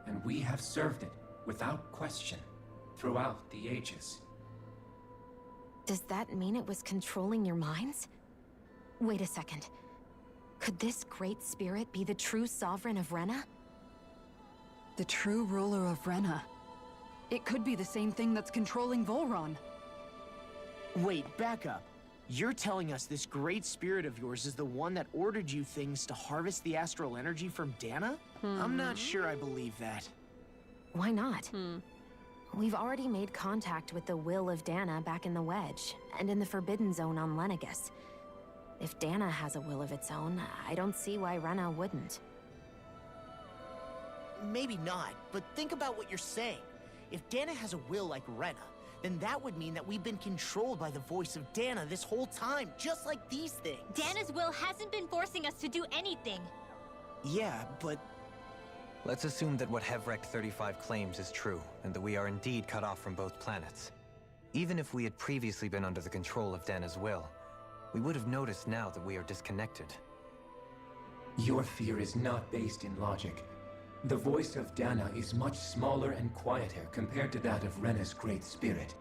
and we have served it without question throughout the ages. Does that mean it was controlling your minds? Wait a second. Could this Great Spirit be the true Sovereign of Rena? The true ruler of Rena. It could be the same thing that's controlling Volron. Wait, back up. You're telling us this Great Spirit of yours is the one that ordered you things to harvest the astral energy from Dana? I'm not sure I believe that. Why not? We've already made contact with the will of Dana back in the Wedge, and in the Forbidden Zone on Lenegus. If Dana has a will of its own, I don't see why Rena wouldn't. Maybe not, but think about what you're saying. If Dana has a will like Rena, then that would mean that we've been controlled by the voice of Dana this whole time, just like these things. Dana's will hasn't been forcing us to do anything. Yeah, but... Let's assume that what Hevrect 35 claims is true, and that we are indeed cut off from both planets. Even if we had previously been under the control of Dana's will, we would have noticed now that we are disconnected. Your fear is not based in logic. The voice of Dana is much smaller and quieter compared to that of Rena's Great Spirit.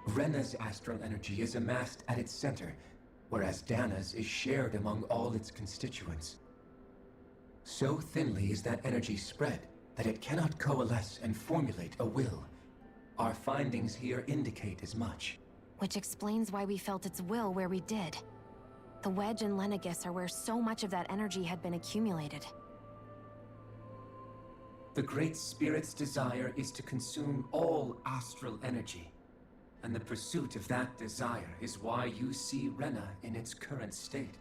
Rena's astral energy is amassed at its center, whereas Dana's is shared among all its constituents. So thinly is that energy spread that it cannot coalesce and formulate a will. Our findings here indicate as much. Which explains why we felt its will where we did. The Wedge and Lenegus are where so much of that energy had been accumulated. The Great Spirit's desire is to consume all astral energy. and the pursuit of that desire is why you see Rena in its current state.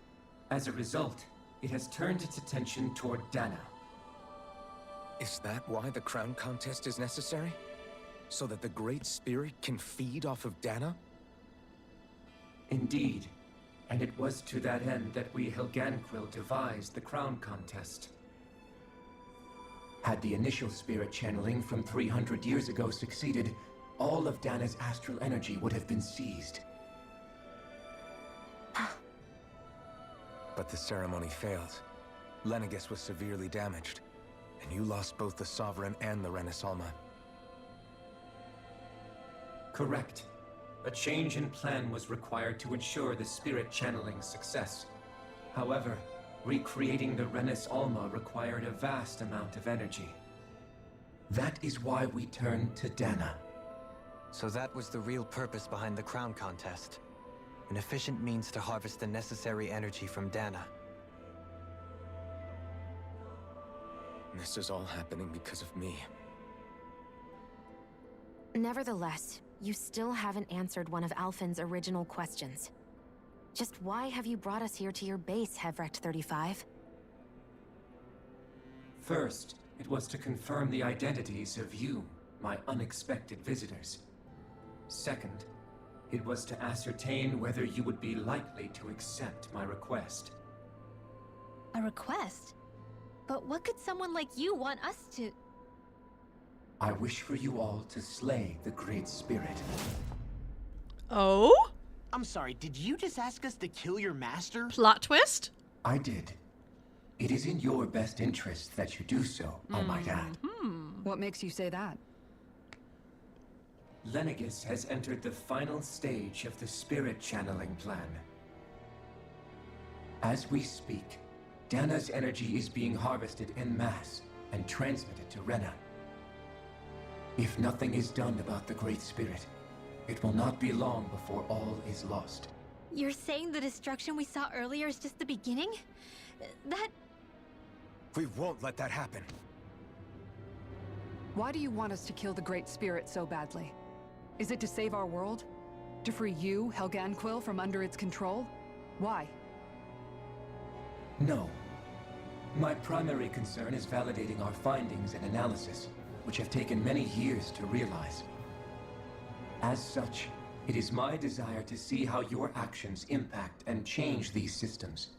As a result, it has turned its attention toward Dana. Is that why the crown contest is necessary? So that the Great Spirit can feed off of Dana? Indeed. And it was to that end that we Helganquil devised the crown contest. Had the initial spirit channeling from 300 years ago succeeded, all of Dana's astral energy would have been seized. But the ceremony failed. Lenegis was severely damaged, and you lost both the Sovereign and the Renis Alma. Correct. A change in plan was required to ensure the spirit channeling's success. However, recreating the Renis Alma required a vast amount of energy. That is why we turned to Dana. So that was the real purpose behind the crown contest. An efficient means to harvest the necessary energy from Dana. This is all happening because of me. Nevertheless, you still haven't answered one of Alphen's original questions. Just why have you brought us here to your base, Hevrecht 35? First, it was to confirm the identities of you, my unexpected visitors. Second, it was to ascertain whether you would be likely to accept my request. A request? But what could someone like you want us to... I wish for you all to slay the Great Spirit. Oh? I'm sorry, did you just ask us to kill your master? Plot twist? I did. It is in your best interest that you do so, I might add. What makes you say that? Lenegis has entered the final stage of the spirit channeling plan. As we speak, Dana's energy is being harvested en masse and transmitted to Rena. If nothing is done about the Great Spirit, it will not be long before all is lost. You're saying the destruction we saw earlier is just the beginning? That... We won't let that happen. Why do you want us to kill the Great Spirit so badly? Is it to save our world? To free you, Helganquil, from under its control? Why? No. My primary concern is validating our findings and analysis, which have taken many years to realize. As such, it is my desire to see how your actions impact and change these systems.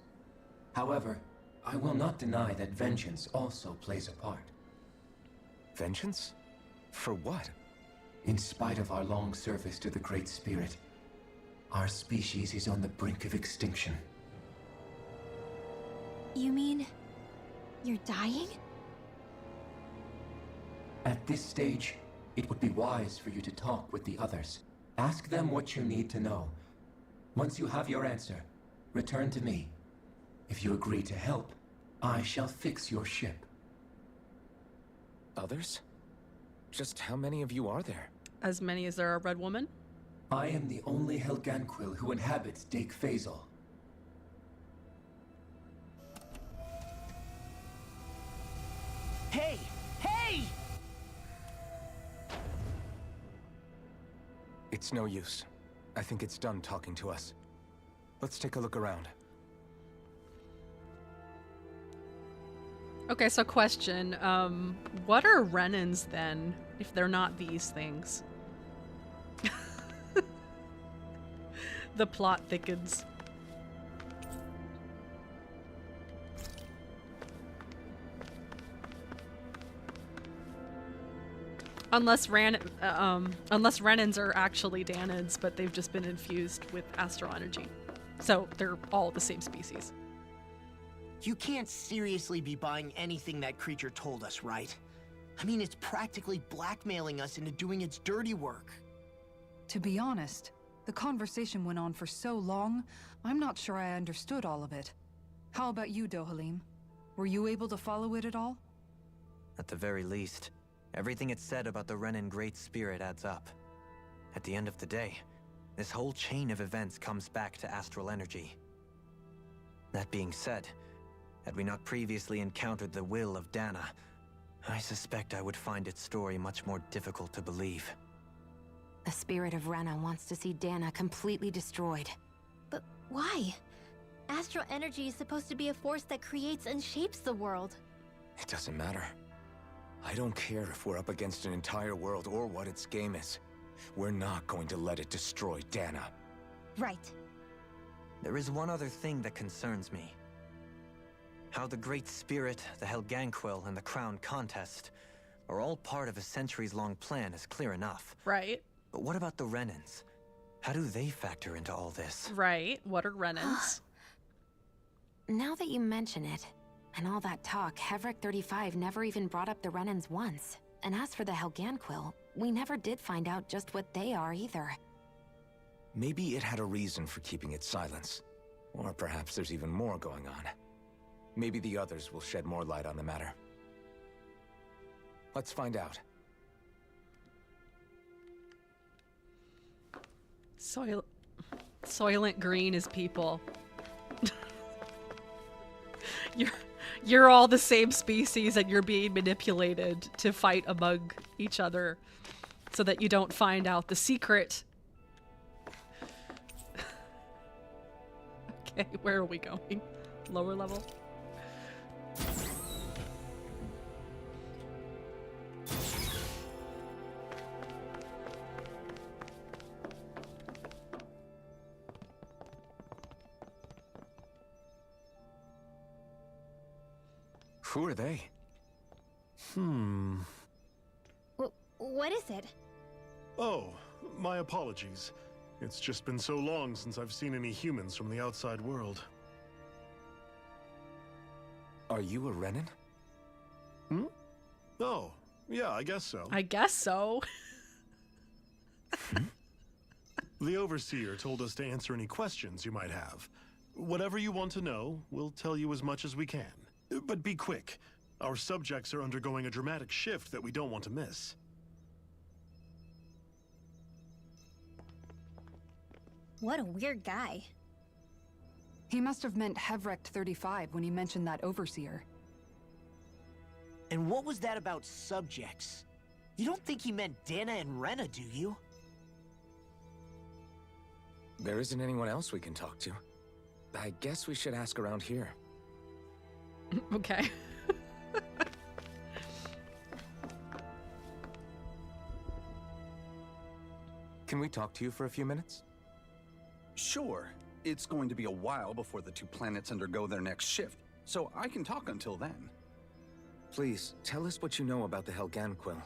However, I will not deny that vengeance also plays a part. Vengeance? For what? In spite of our long service to the Great Spirit, our species is on the brink of extinction. You mean... you're dying? At this stage, it would be wise for you to talk with the others. Ask them what you need to know. Once you have your answer, return to me. If you agree to help, I shall fix your ship. Others? Just how many of you are there? As many as there are Red Woman? I am the only Helganquil who inhabits Dake Faisal. Hey! Hey! It's no use. I think it's done talking to us. Let's take a look around. Okay, so question. What are Renans then, if they're not these things? The plot thickens. Unless Renans are actually Danids, but they've just been infused with astral energy. So they're all the same species. You can't seriously be buying anything that creature told us, right? I mean, it's practically blackmailing us into doing its dirty work. To be honest, the conversation went on for so long, I'm not sure I understood all of it. How about you, Dohalim? Were you able to follow it at all? At the very least, everything it said about the Renan Great Spirit adds up. At the end of the day, this whole chain of events comes back to astral energy. That being said, had we not previously encountered the will of Dana, I suspect I would find its story much more difficult to believe. The spirit of Rena wants to see Dana completely destroyed. But why? Astral energy is supposed to be a force that creates and shapes the world. It doesn't matter. I don't care if we're up against an entire world or what its game is. We're not going to let it destroy Dana. Right. There is one other thing that concerns me. How the Great Spirit, the Helganquil, and the Crown Contest are all part of a centuries-long plan is clear enough. Right. But what about the Renans? How do they factor into all this? Right. What are Renans? Now that you mention it, and all that talk, Hevric 35 never even brought up the Renans once. And as for the Helganquil, we never did find out just what they are either. Maybe it had a reason for keeping its silence. Or perhaps there's even more going on. Maybe the others will shed more light on the matter. Let's find out. Soylent Green is people. You're all the same species and you're being manipulated to fight among each other so that you don't find out the secret. Okay, where are we going? Lower level? Who are they? What is it? Oh, my apologies. It's just been so long since I've seen any humans from the outside world. Are you a Renan? Oh, yeah, I guess so. I guess so. The Overseer told us to answer any questions you might have. Whatever you want to know, we'll tell you as much as we can. But be quick. Our subjects are undergoing a dramatic shift that we don't want to miss. What a weird guy. He must have meant Hevric 35 when he mentioned that Overseer. And what was that about subjects? You don't think he meant Dana and Rena, do you? There isn't anyone else we can talk to. I guess we should ask around here. Okay. Can we talk to you for a few minutes? Sure. It's going to be a while before the two planets undergo their next shift, so I can talk until then. Please, tell us what you know about the Helganquil.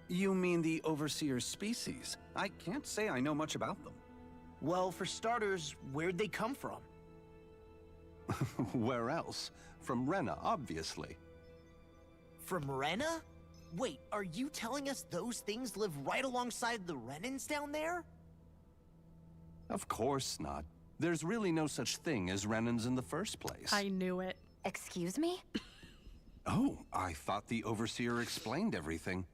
You mean the Overseer's species? I can't say I know much about them. Well, for starters, where'd they come from? Where else? From Rena, obviously. From Rena? Wait, are you telling us those things live right alongside the Renans down there? Of course not. There's really no such thing as Renans in the first place. I knew it. Excuse me? Oh, I thought the Overseer explained everything.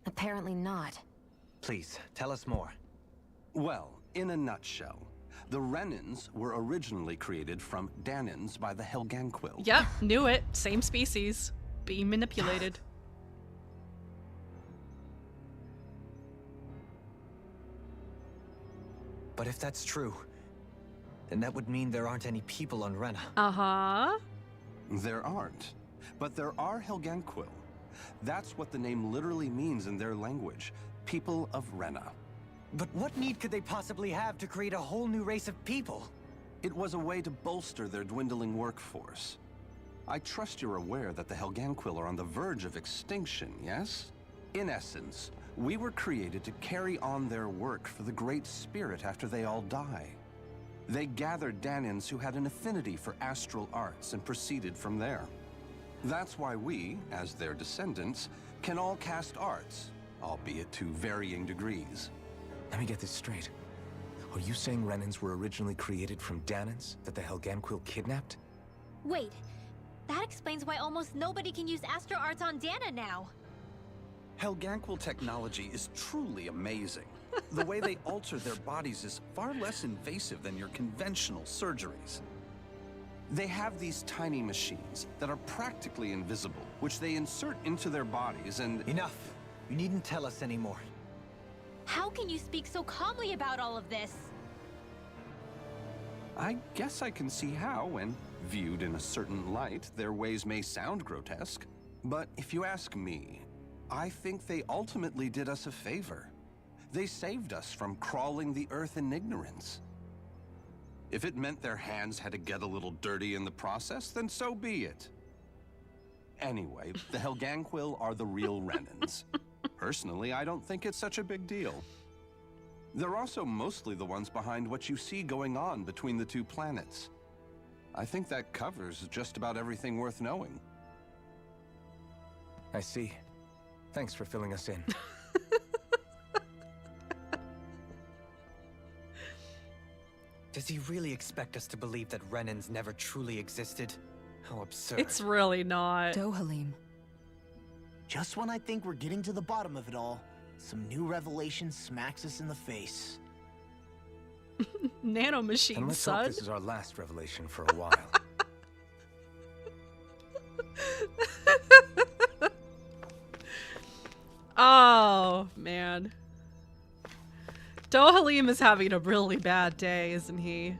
Apparently not. Please, tell us more. Well, in a nutshell, the Renans were originally created from Danans by the Helganquil. Yep, knew it. Same species. Being manipulated. But if that's true, then that would mean there aren't any people on Rena. Uh-huh. There aren't. But there are Helganquil. That's what the name literally means in their language. People of Rena. But what need could they possibly have to create a whole new race of people? It was a way to bolster their dwindling workforce. I trust you're aware that the Helganquil are on the verge of extinction, yes? In essence, we were created to carry on their work for the Great Spirit after they all die. They gathered Danans who had an affinity for astral arts and proceeded from there. That's why we, as their descendants, can all cast arts, albeit to varying degrees. Let me get this straight. Are you saying Renans were originally created from Danans that the Helganquil kidnapped? Wait, that explains why almost nobody can use Astro Arts on Dana now. Helganquil technology is truly amazing. The way they alter their bodies is far less invasive than your conventional surgeries. They have these tiny machines that are practically invisible, which they insert into their bodies and... Enough! You needn't tell us anymore. How can you speak so calmly about all of this? I guess I can see how, when viewed in a certain light, their ways may sound grotesque. But if you ask me, I think they ultimately did us a favor. They saved us from crawling the earth in ignorance. If it meant their hands had to get a little dirty in the process, then so be it. Anyway, the Helganquil are the real Renans. Personally, I don't think it's such a big deal. They're also mostly the ones behind what you see going on between the two planets. I think that covers just about everything worth knowing. I see. Thanks for filling us in. Does he really expect us to believe that Renans never truly existed? How absurd. It's really not. Dohalim. Just when I think we're getting to the bottom of it all, some new revelation smacks us in the face. Nanomachine, and let's son. hope this is our last revelation for a while. Oh, man. Dohalim is having a really bad day, isn't he?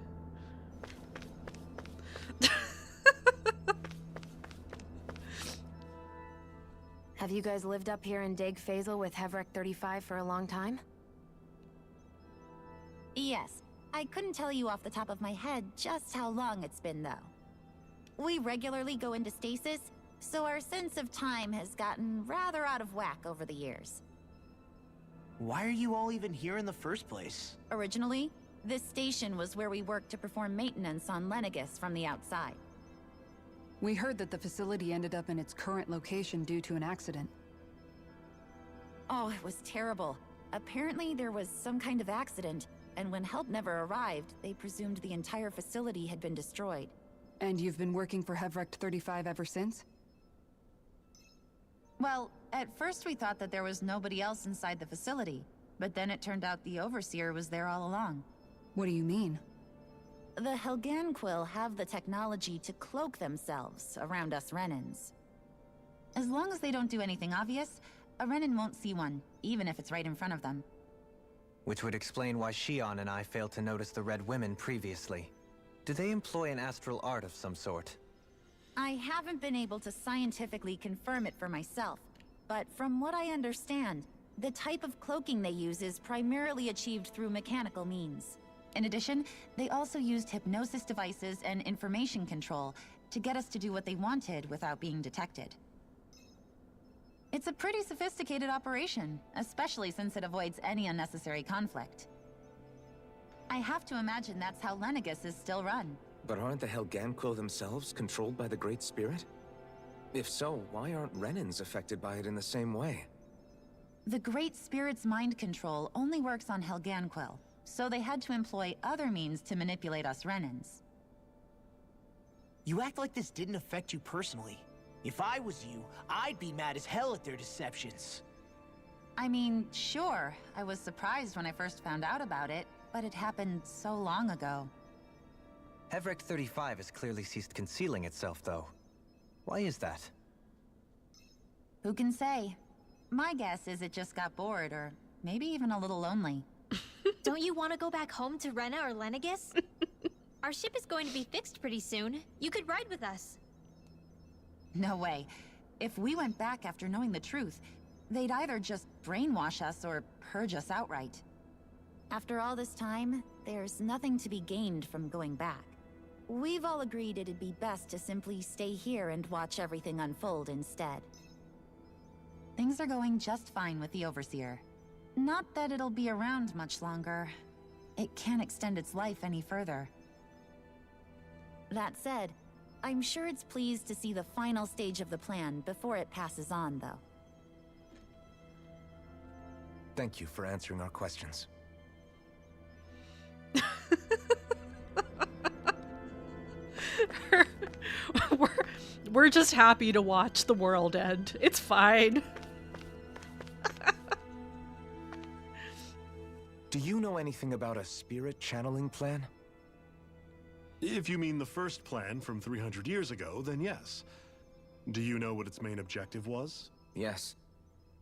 Have you guys lived up here in Deg Faisal with Hevrik 35 for a long time? Yes. I couldn't tell you off the top of my head just how long it's been, though. We regularly go into stasis, so our sense of time has gotten rather out of whack over the years. Why are you all even here in the first place? Originally, this station was where we worked to perform maintenance on Lenegis from the outside. We heard that the facility ended up in its current location due to an accident. Oh, it was terrible. Apparently there was some kind of accident, and when help never arrived, they presumed the entire facility had been destroyed. And you've been working for Hevrik 35 ever since? Well, at first we thought that there was nobody else inside the facility, but then it turned out the Overseer was there all along. What do you mean? The Helganquil have the technology to cloak themselves around us Renans. As long as they don't do anything obvious, a Renan won't see one, even if it's right in front of them. Which would explain why Shion and I failed to notice the Red Women previously. Do they employ an astral art of some sort? I haven't been able to scientifically confirm it for myself, but from what I understand, the type of cloaking they use is primarily achieved through mechanical means. In addition, they also used hypnosis devices and information control to get us to do what they wanted without being detected. It's a pretty sophisticated operation, especially since it avoids any unnecessary conflict. I have to imagine that's how Lenegis is still run. But aren't the Helganquil themselves controlled by the Great Spirit? If so, why aren't Renans affected by it in the same way? The Great Spirit's mind control only works on Helganquil, so they had to employ other means to manipulate us Renans. You act like this didn't affect you personally. If I was you, I'd be mad as hell at their deceptions. I mean, sure, I was surprised when I first found out about it, but it happened so long ago. Hevrik 35 has clearly ceased concealing itself, though. Why is that? Who can say? My guess is it just got bored, or maybe even a little lonely. Don't you want to go back home to Rena or Lenegis? Our ship is going to be fixed pretty soon. You could ride with us. No way. If we went back after knowing the truth, they'd either just brainwash us or purge us outright. After all this time, there's nothing to be gained from going back. We've all agreed it'd be best to simply stay here and watch everything unfold instead. Things are going just fine with the Overseer. Not that it'll be around much longer. It can't extend its life any further. That said, I'm sure it's pleased to see the final stage of the plan before it passes on, though. Thank you for answering our questions. We're just happy to watch the world end. It's fine. Do you know anything about a spirit channeling plan? If you mean the first plan from 300 years ago, then yes. Do you know what its main objective was? Yes.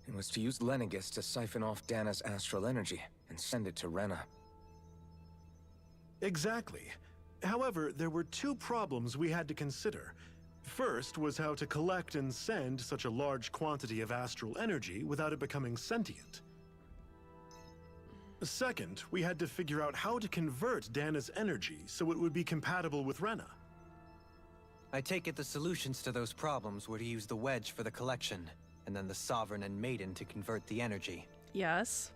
It was to use Lenegis to siphon off Dana's astral energy and send it to Rena. Exactly. However, there were two problems we had to consider. First was how to collect and send such a large quantity of astral energy without it becoming sentient. Second, we had to figure out how to convert Dana's energy so it would be compatible with Rena. I take it the solutions to those problems were to use the wedge for the collection, and then the Sovereign and Maiden to convert the energy. Yes.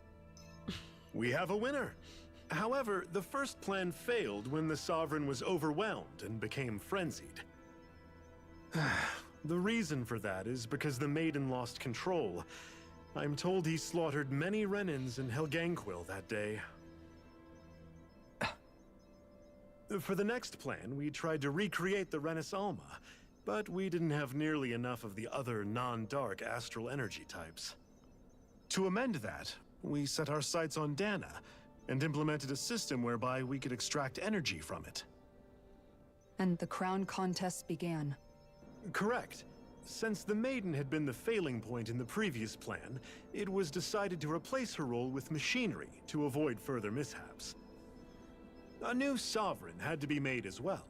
We have a winner. However, the first plan failed when the Sovereign was overwhelmed and became frenzied. The reason for that is because the Maiden lost control. I'm told he slaughtered many Renans in Helganquil that day. For the next plan, we tried to recreate the Renis Alma, but we didn't have nearly enough of the other non-dark astral energy types. To amend that, we set our sights on Dana, and implemented a system whereby we could extract energy from it. And the crown contest began. Correct. Since the Maiden had been the failing point in the previous plan, it was decided to replace her role with machinery to avoid further mishaps. A new Sovereign had to be made as well.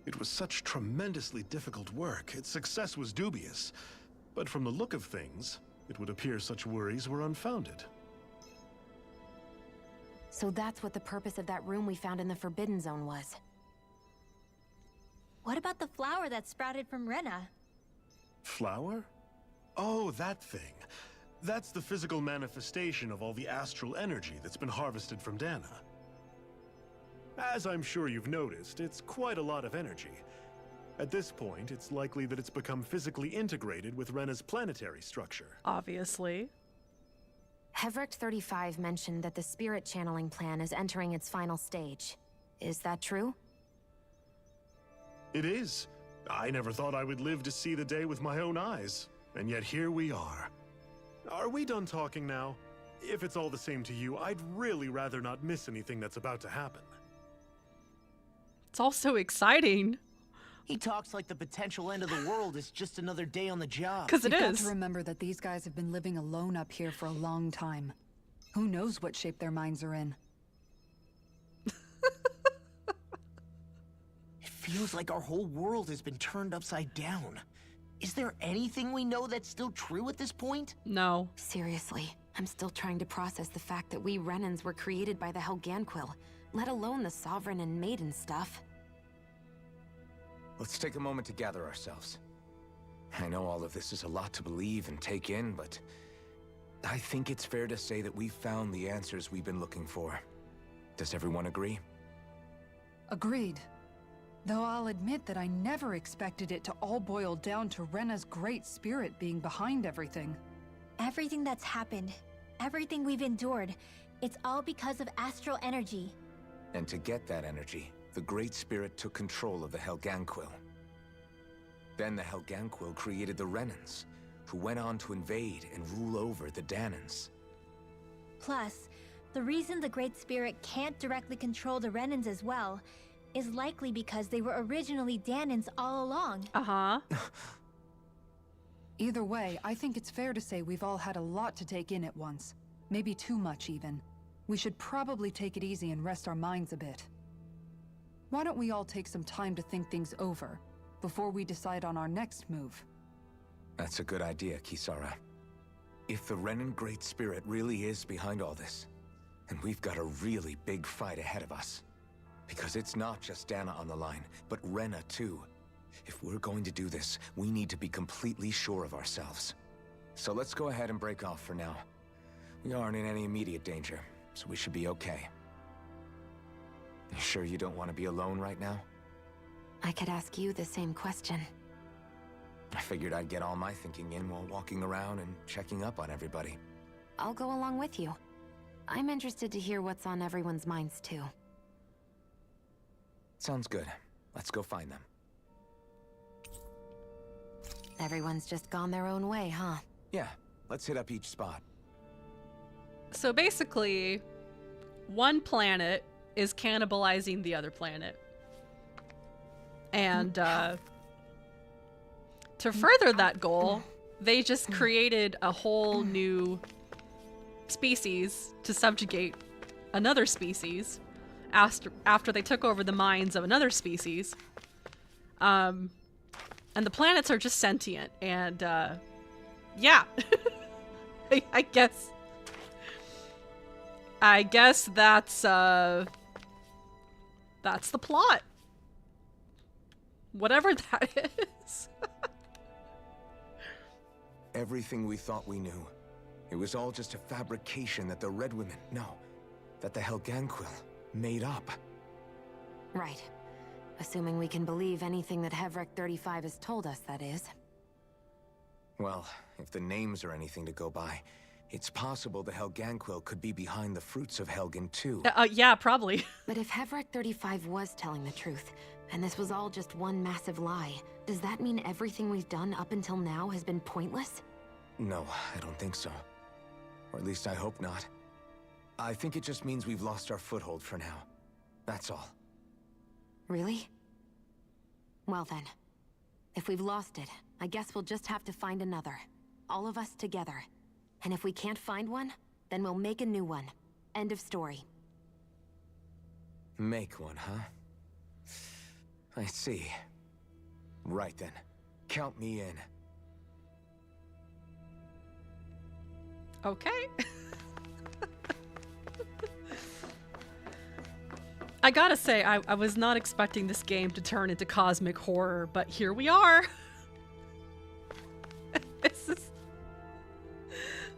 It was such tremendously difficult work, its success was dubious. But from the look of things, it would appear such worries were unfounded. So that's what the purpose of that room we found in the Forbidden Zone was. What about the flower that sprouted from Rena? Flower? Oh, that thing. That's the physical manifestation of all the astral energy that's been harvested from Dana. As I'm sure you've noticed, it's quite a lot of energy. At this point, it's likely that it's become physically integrated with Rena's planetary structure. Obviously. Hevrecht 35 mentioned that the spirit channeling plan is entering its final stage. Is that true? It is. I never thought I would live to see the day with my own eyes, and yet here we are. Are we done talking now? If it's all the same to you, I'd really rather not miss anything that's about to happen. It's all so exciting. He talks like the potential end of the world is just another day on the job. Because it You've is. got to remember that these guys have been living alone up here for a long time. Who knows what shape their minds are in? It feels like our whole world has been turned upside down. Is there anything we know that's still true at this point? No. Seriously, I'm still trying to process the fact that we Renans were created by the Helganquil, let alone the Sovereign and Maiden stuff. Let's take a moment to gather ourselves. I know all of this is a lot to believe and take in, but I think it's fair to say that we've found the answers we've been looking for. Does everyone agree? Agreed. Though I'll admit that I never expected it to all boil down to Rena's great spirit being behind everything. Everything that's happened, everything we've endured, it's all because of astral energy. And to get that energy, the Great Spirit took control of the Helganquil. Then the Helganquil created the Renans, who went on to invade and rule over the Danans. Plus, the reason the Great Spirit can't directly control the Renans as well is likely because they were originally Danans all along. Uh-huh. Either way, I think it's fair to say we've all had a lot to take in at once. Maybe too much, even. We should probably take it easy and rest our minds a bit. Why don't we all take some time to think things over, before we decide on our next move? That's a good idea, Kisara. If the Renan Great Spirit really is behind all this, then we've got a really big fight ahead of us. Because it's not just Dana on the line, but Rena too. If we're going to do this, we need to be completely sure of ourselves. So let's go ahead and break off for now. We aren't in any immediate danger, so we should be okay. You sure you don't want to be alone right now? I could ask you the same question. I figured I'd get all my thinking in while walking around and checking up on everybody. I'll go along with you. I'm interested to hear what's on everyone's minds too. Sounds good. Let's go find them. Everyone's just gone their own way, huh? Yeah, let's hit up each spot. So basically, one planet is cannibalizing the other planet. And to further that goal, they just created a whole new species to subjugate another species after they took over the minds of another species. And the planets are just sentient, and yeah. I guess that's the plot. Whatever that is. Everything we thought we knew. It was all just a fabrication that the Red Women, that the Helganquil made up. Right. Assuming we can believe anything that Hevrek 35 has told us, that is. Well, if the names are anything to go by, it's possible the Helganquil could be behind the fruits of Helgen too. Yeah, probably. But if Hevrek 35 was telling the truth, and this was all just one massive lie, does that mean everything we've done up until now has been pointless? No, I don't think so. Or at least I hope not. I think it just means we've lost our foothold for now. That's all. Really? Well then, if we've lost it, I guess we'll just have to find another. All of us together. And if we can't find one, then we'll make a new one. End of story. Make one, huh? I see. Right then. Count me in. Okay. I gotta say, I was not expecting this game to turn into cosmic horror, but here we are.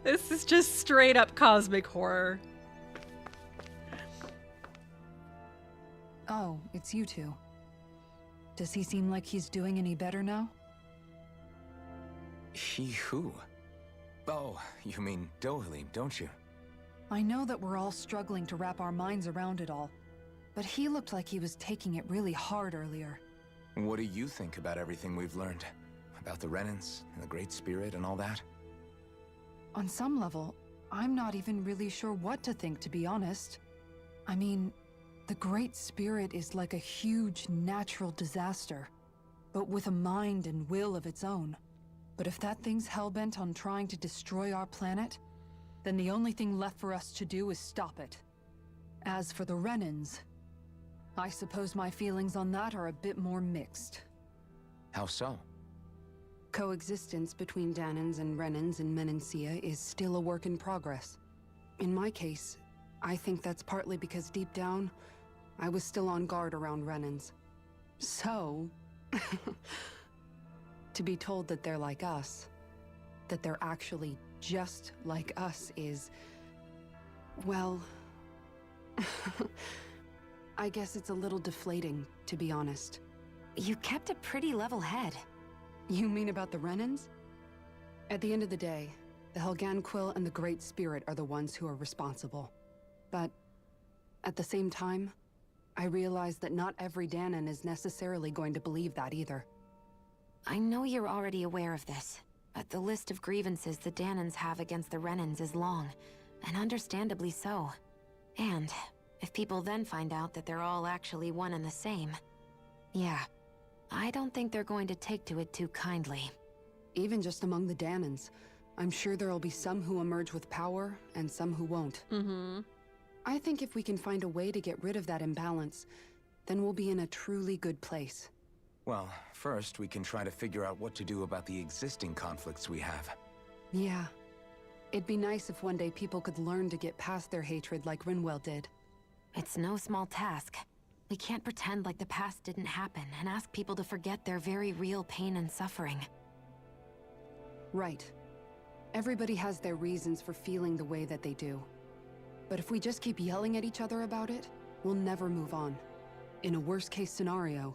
This is just straight up cosmic horror. Oh, it's you two. Does he seem like he's doing any better now? He who? Oh, you mean Dohalim, don't you? I know that we're all struggling to wrap our minds around it all, but he looked like he was taking it really hard earlier. What do you think about everything we've learned? About the Renans and the Great Spirit and all that? On some level, I'm not even really sure what to think, to be honest. I mean, the Great Spirit is like a huge natural disaster, but with a mind and will of its own. But if that thing's hellbent on trying to destroy our planet, then the only thing left for us to do is stop it. As for the Renans, I suppose my feelings on that are a bit more mixed. How so? Coexistence between Dahnans and Renans in Menancia is still a work in progress. In my case, I think that's partly because deep down, I was still on guard around Renans. So, to be told that they're like us, that they're actually just like us is, well, I guess it's a little deflating, to be honest. You kept a pretty level head. You mean about the Renans? At the end of the day, the Helganquil and the Great Spirit are the ones who are responsible. But at the same time, I realize that not every Dahnan is necessarily going to believe that either. I know you're already aware of this, but the list of grievances the Dahnans have against the Renans is long, and understandably so. And if people then find out that they're all actually one and the same, yeah, I don't think they're going to take to it too kindly. Even just among the Dahnans, I'm sure there'll be some who emerge with power and some who won't. Mm-hmm. I think if we can find a way to get rid of that imbalance, then we'll be in a truly good place. Well, first we can try to figure out what to do about the existing conflicts we have. Yeah. It'd be nice if one day people could learn to get past their hatred like Rinwell did. It's no small task. We can't pretend like the past didn't happen and ask people to forget their very real pain and suffering. Right. Everybody has their reasons for feeling the way that they do. But if we just keep yelling at each other about it, we'll never move on. In a worst-case scenario,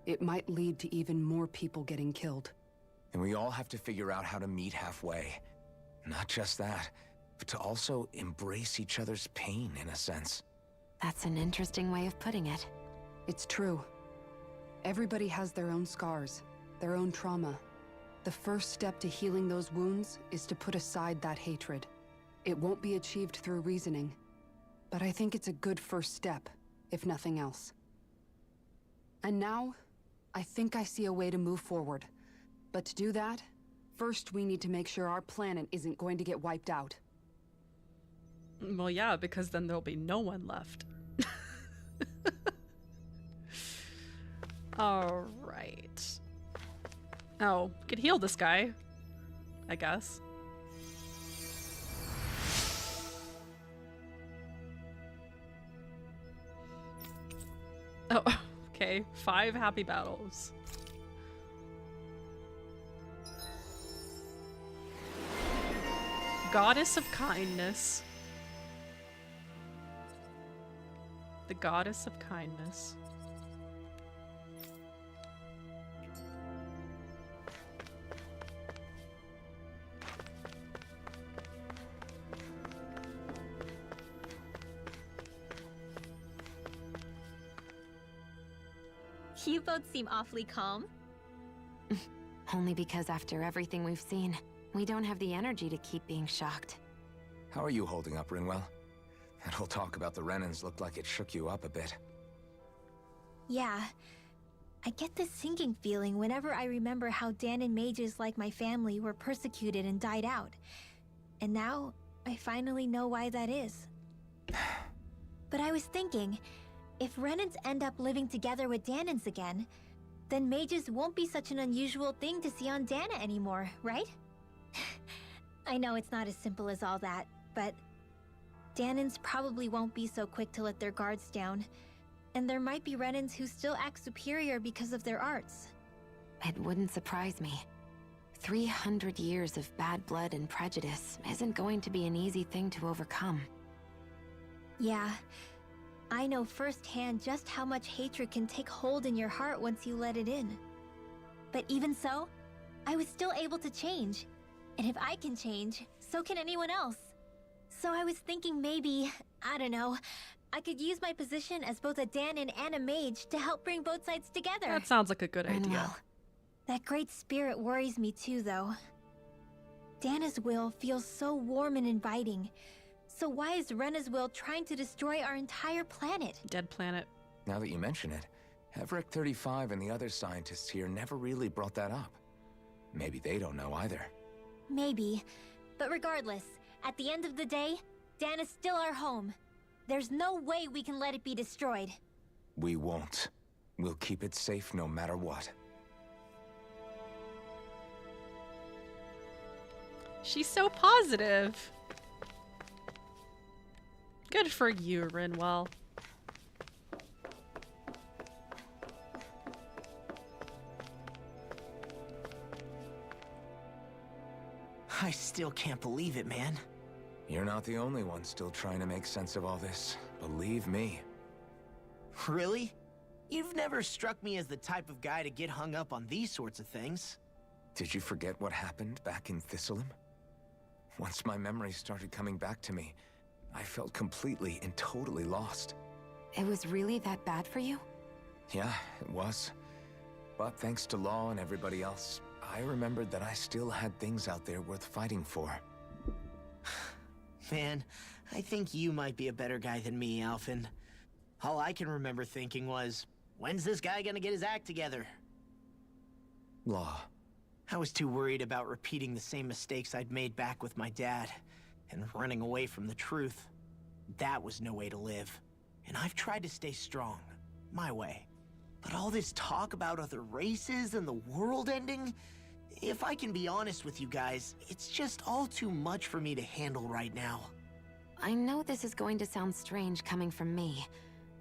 it might lead to even more people getting killed. And we all have to figure out how to meet halfway. Not just that, but to also embrace each other's pain, in a sense. That's an interesting way of putting it. It's true. Everybody has their own scars, their own trauma. The first step to healing those wounds is to put aside that hatred. It won't be achieved through reasoning, but I think it's a good first step, if nothing else. And now, I think I see a way to move forward. But to do that, First, we need to make sure our planet isn't going to get wiped out. Well, yeah, because then there'll be no one left. All right. Oh, could heal this guy, I guess. Oh, okay. 5 happy battles. Goddess of kindness. The goddess of kindness. You both seem awfully calm. Only because after everything we've seen, we don't have the energy to keep being shocked. How are you holding up, Rinwell? That whole talk about the Renans looked like it shook you up a bit. Yeah. I get this sinking feeling whenever I remember how Dahnan mages like my family were persecuted and died out. And now, I finally know why that is. But I was thinking, if Renans end up living together with Dahnans again, then mages won't be such an unusual thing to see on Dahna anymore, right? I know it's not as simple as all that, but Dahnans probably won't be so quick to let their guards down, and there might be Renans who still act superior because of their arts. It wouldn't surprise me. 300 years of bad blood and prejudice isn't going to be an easy thing to overcome. Yeah. I know firsthand just how much hatred can take hold in your heart once you let it in. But even so, I was still able to change. And if I can change, so can anyone else. So I was thinking maybe, I don't know, I could use my position as both a Dahnan and a mage to help bring both sides together. That sounds like a good idea. Well, that great spirit worries me too, though. Dahna's will feels so warm and inviting. So why is Rena's will trying to destroy our entire planet? Dead planet. Now that you mention it, Everett 35 and the other scientists here never really brought that up. Maybe they don't know either. Maybe. But regardless, at the end of the day, Dahna's still our home. There's no way we can let it be destroyed. We won't. We'll keep it safe no matter what. She's so positive. Good for you, Rinwell. I still can't believe it, man. You're not the only one still trying to make sense of all this. Believe me. Really? You've never struck me as the type of guy to get hung up on these sorts of things. Did you forget what happened back in Thistleum? Once my memories started coming back to me, I felt completely and totally lost. It was really that bad for you? Yeah, it was. But thanks to Law and everybody else, I remembered that I still had things out there worth fighting for. Man, I think you might be a better guy than me, Alphen. All I can remember thinking was, when's this guy gonna get his act together? Law. I was too worried about repeating the same mistakes I'd made back with my dad, and running away from the truth. That was no way to live. And I've tried to stay strong, my way. But all this talk about other races and the world ending, if I can be honest with you guys, it's just all too much for me to handle right now. I know this is going to sound strange coming from me,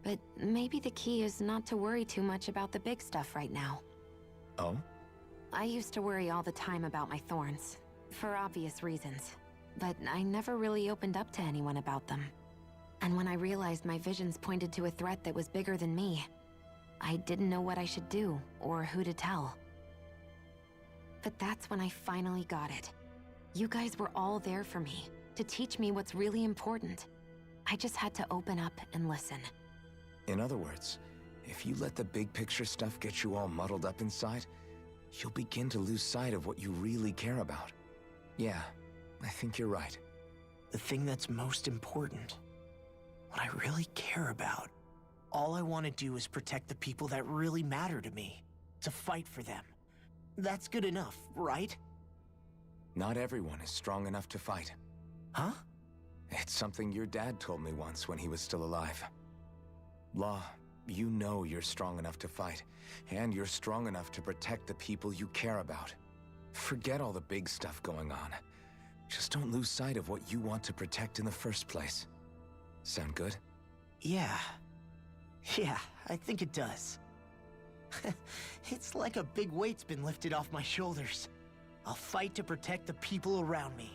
but maybe the key is not to worry too much about the big stuff right now. Oh? I used to worry all the time about my thorns, for obvious reasons. But I never really opened up to anyone about them. And when I realized my visions pointed to a threat that was bigger than me, I didn't know what I should do, or who to tell. But that's when I finally got it. You guys were all there for me, to teach me what's really important. I just had to open up and listen. In other words, if you let the big picture stuff get you all muddled up inside, you'll begin to lose sight of what you really care about. Yeah. I think you're right. The thing that's most important, what I really care about, all I want to do is protect the people that really matter to me, to fight for them. That's good enough, right? Not everyone is strong enough to fight. Huh? It's something your dad told me once when he was still alive. Law, you know you're strong enough to fight, and you're strong enough to protect the people you care about. Forget all the big stuff going on. Just don't lose sight of what you want to protect in the first place. Sound good? Yeah. Yeah, I think it does. It's like a big weight's been lifted off my shoulders. I'll fight to protect the people around me.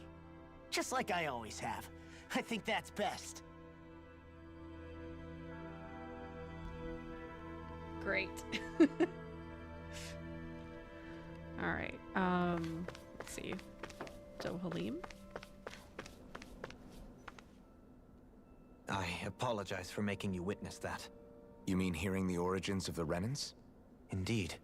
Just like I always have. I think that's best. Great. All right. Let's see. Dohalim. I apologize for making you witness that. You mean hearing the origins of the Renans? Indeed.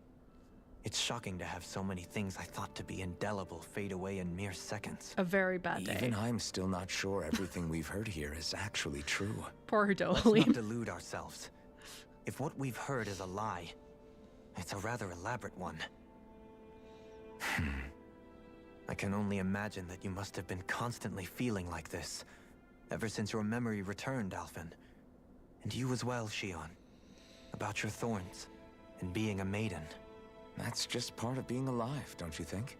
It's shocking to have so many things I thought to be indelible fade away in mere seconds. A very bad day. Even I'm still not sure everything we've heard here is actually true. Poor Let's Dohalim. not delude ourselves. If what we've heard is a lie, it's a rather elaborate one. I can only imagine that you must have been constantly feeling like this, ever since your memory returned, Alphen. And you as well, Shion. About your thorns, and being a maiden. That's just part of being alive, don't you think?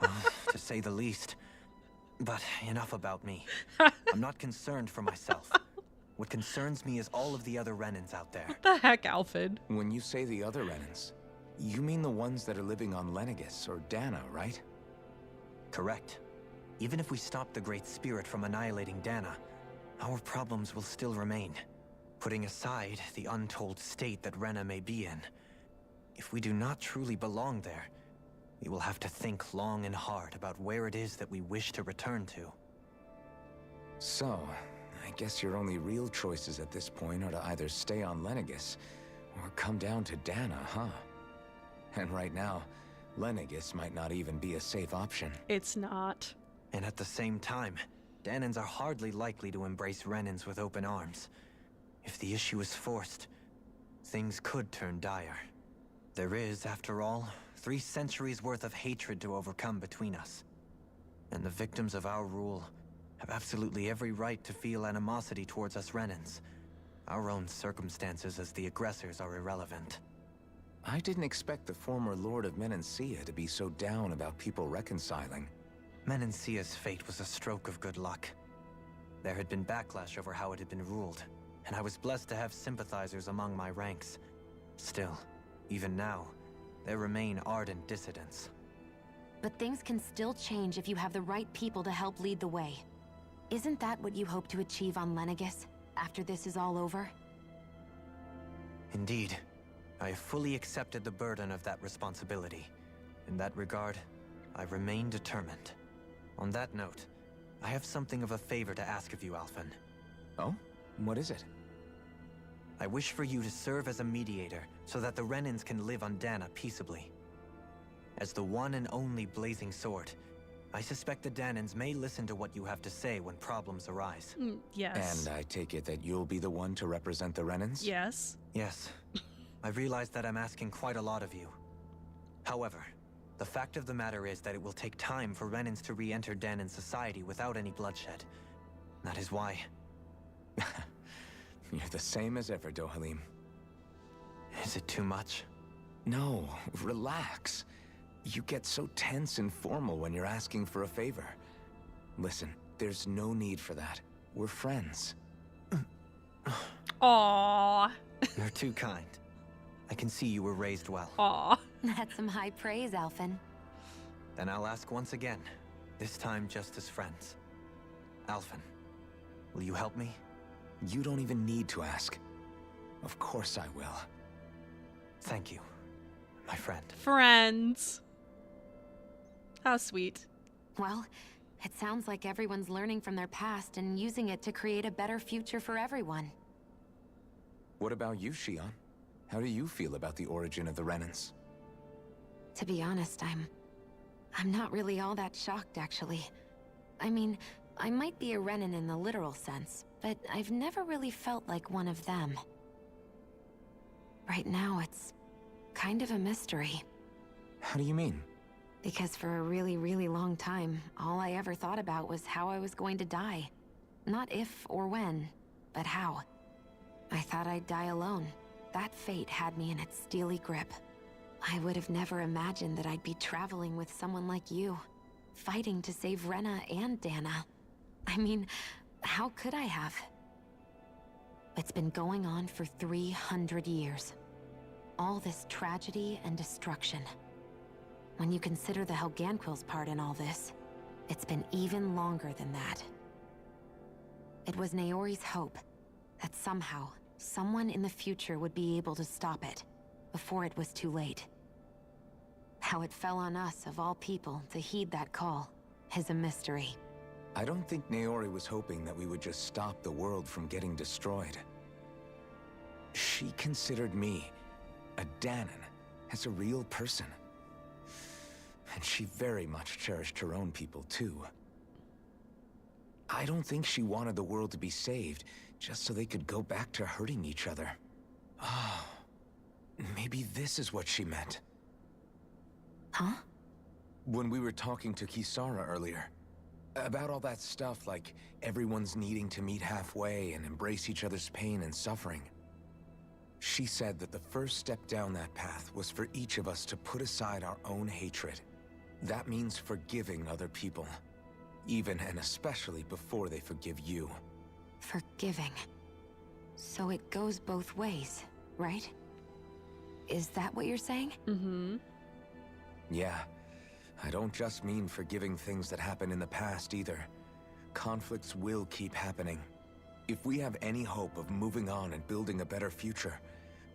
Well, to say the least. But enough about me. I'm not concerned for myself. What concerns me is all of the other Renans out there. What the heck, Alfred? When you say the other Renans, you mean the ones that are living on Lenegis or Dana, right? Correct. Even if we stop the Great Spirit from annihilating Dana, our problems will still remain. Putting aside the untold state that Rena may be in, if we do not truly belong there, we will have to think long and hard about where it is that we wish to return to. So, I guess your only real choices at this point are to either stay on Lenegis or come down to Dana, huh? And right now, Lenegis might not even be a safe option. It's not. And at the same time, Danans are hardly likely to embrace Renans with open arms. If the issue is forced, things could turn dire. There is, after all, 3 centuries worth of hatred to overcome between us. And the victims of our rule have absolutely every right to feel animosity towards us Renans. Our own circumstances as the aggressors are irrelevant. I didn't expect the former Lord of Menancia to be so down about people reconciling. Menancia's fate was a stroke of good luck. There had been backlash over how it had been ruled, and I was blessed to have sympathizers among my ranks. Still, even now, there remain ardent dissidents. But things can still change if you have the right people to help lead the way. Isn't that what you hope to achieve on Lenegis, after this is all over? Indeed. I have fully accepted the burden of that responsibility. In that regard, I remain determined. On that note, I have something of a favor to ask of you, Alphen. Oh? What is it? I wish for you to serve as a mediator so that the Renans can live on Dana peaceably. As the one and only Blazing Sword, I suspect the Danans may listen to what you have to say when problems arise. Yes. And I take it that you'll be the one to represent the Renans? Yes. Yes. I realize that I'm asking quite a lot of you. However, the fact of the matter is that it will take time for Renans to re-enter Danan society without any bloodshed. That is why... You're the same as ever, Dohalim. Is it too much? No, relax. You get so tense and formal when you're asking for a favor. Listen, there's no need for that. We're friends. Aww. You're too kind. I can see you were raised well. Aww. That's some high praise, Alphen. Then I'll ask once again, this time just as friends. Alphen, will you help me? You don't even need to ask. Of course I will. Thank you, my friend. Friends. How sweet. Well, it sounds like everyone's learning from their past and using it to create a better future for everyone. What about you, Shion? How do you feel about the origin of the Renans? To be honest, I'm not really all that shocked, actually. I mean, I might be a Renan in the literal sense, but I've never really felt like one of them. Right now, it's kind of a mystery. How do you mean? Because for a really, really long time, all I ever thought about was how I was going to die. Not if or when, but how. I thought I'd die alone. That fate had me in its steely grip. I would have never imagined that I'd be traveling with someone like you, fighting to save Rena and Dana. I mean, how could I have? It's been going on for 300 years. All this tragedy and destruction. When you consider the Helganquil's part in all this, it's been even longer than that. It was Naori's hope that somehow, someone in the future would be able to stop it, before it was too late. How it fell on us, of all people, to heed that call, is a mystery. I don't think Naori was hoping that we would just stop the world from getting destroyed. She considered me, a Dahnan, as a real person. And she very much cherished her own people, too. I don't think she wanted the world to be saved, just so they could go back to hurting each other. Oh, maybe this is what she meant. Huh? When we were talking to Kisara earlier, about all that stuff like everyone's needing to meet halfway and embrace each other's pain and suffering. She said that the first step down that path was for each of us to put aside our own hatred. That means forgiving other people, even and especially before they forgive you. Forgiving. So it goes both ways, right? Is that what you're saying? Mm-hmm. Yeah. I don't just mean forgiving things that happened in the past either. Conflicts will keep happening. If we have any hope of moving on and building a better future,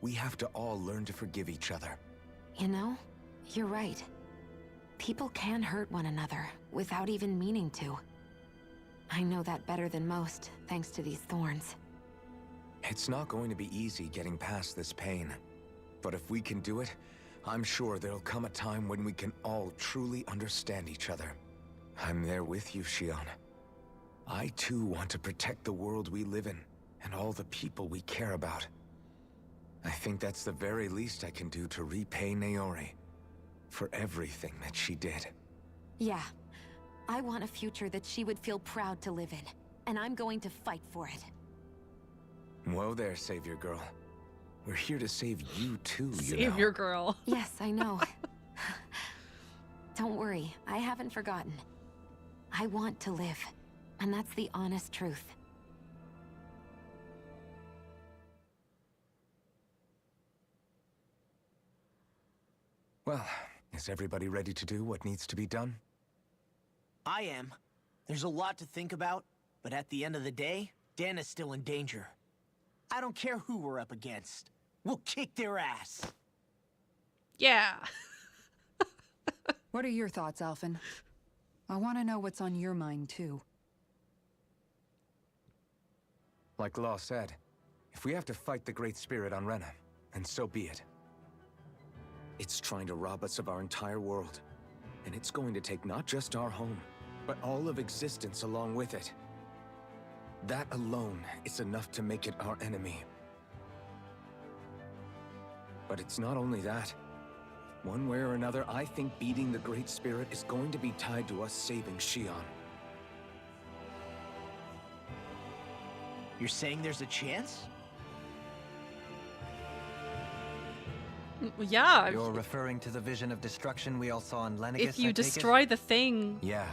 we have to all learn to forgive each other. You know, you're right. People can hurt one another without even meaning to. I know that better than most, thanks to these thorns. It's not going to be easy getting past this pain. But if we can do it, I'm sure there'll come a time when we can all truly understand each other. I'm there with you, Shion. I too want to protect the world we live in, and all the people we care about. I think that's the very least I can do to repay Naori for everything that she did. Yeah. I want a future that she would feel proud to live in, and I'm going to fight for it. Whoa there, Savior Girl. We're here to save you too, you know. Savior Girl. Yes, I know. Don't worry, I haven't forgotten. I want to live, and that's the honest truth. Well, is everybody ready to do what needs to be done? I am. There's a lot to think about, but at the end of the day, Dana's still in danger. I don't care who we're up against. We'll kick their ass. Yeah. What are your thoughts, Alphen? I want to know what's on your mind, too. Like Law said, if we have to fight the Great Spirit on Rena, then so be it. It's trying to rob us of our entire world. And it's going to take not just our home, but all of existence along with it. That alone is enough to make it our enemy. But it's not only that. One way or another, I think beating the Great Spirit is going to be tied to us saving Shion. You're saying there's a chance? Yeah. You're referring to the vision of destruction we all saw in Lenegus, If you I take it? destroy the thing... Yeah.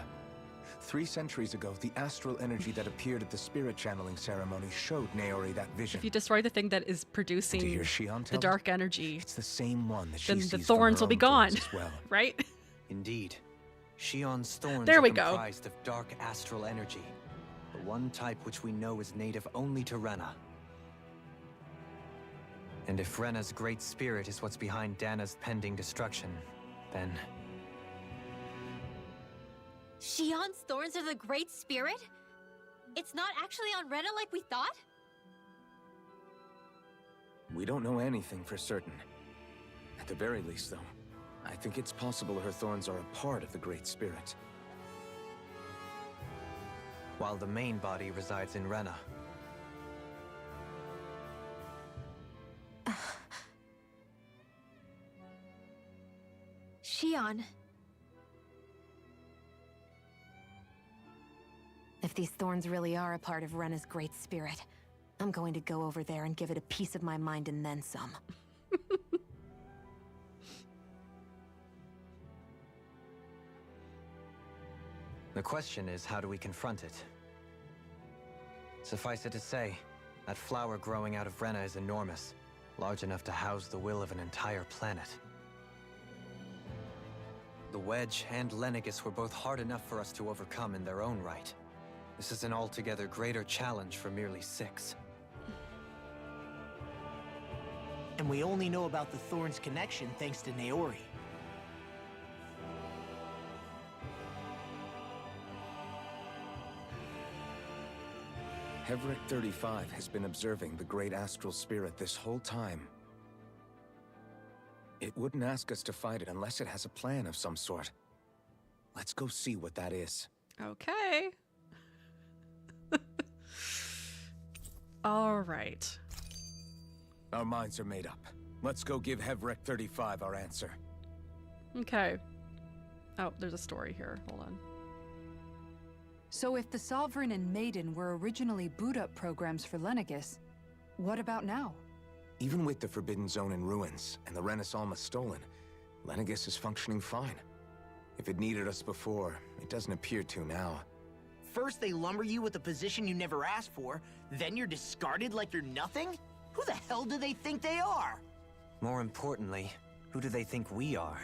3 centuries ago, the astral energy that appeared at the spirit channeling ceremony showed Naori that vision. If you destroy the thing that is producing To hear Shion the tell dark energy, it's the same one that she then sees the from thorns her will be own gone, thorns as well. right? Indeed. Shion's thorns There are we go. comprised of dark astral energy, the one type which we know is native only to Rena. And if Rena's great spirit is what's behind Dana's pending destruction, then... Shion's thorns are the Great Spirit? It's not actually on Rena like we thought? We don't know anything for certain. At the very least, though, I think it's possible her thorns are a part of the Great Spirit. While the main body resides in Rena. Shion, If these thorns really are a part of Rena's great spirit, I'm going to go over there and give it a piece of my mind and then some. The question is, how do we confront it? Suffice it to say, that flower growing out of Rena is enormous, large enough to house the will of an entire planet. The Wedge and Lenegis were both hard enough for us to overcome in their own right. This is an altogether greater challenge for merely 6. And we only know about the Thorn's connection thanks to Naori. Hevric 35 has been observing the great astral spirit this whole time. It wouldn't ask us to fight it unless it has a plan of some sort. Let's go see what that is. Okay. All right. Our minds are made up. Let's go give Hevric 35 our answer. Okay. Oh, there's a story here. Hold on. So if the Sovereign and Maiden were originally boot-up programs for Lenegis, what about now? Even with the Forbidden Zone in ruins and the Renaissance stolen, Lenegis is functioning fine. If it needed us before, it doesn't appear to now. First they lumber you with a position you never asked for, then you're discarded like you're nothing? Who the hell do they think they are? More importantly, who do they think we are?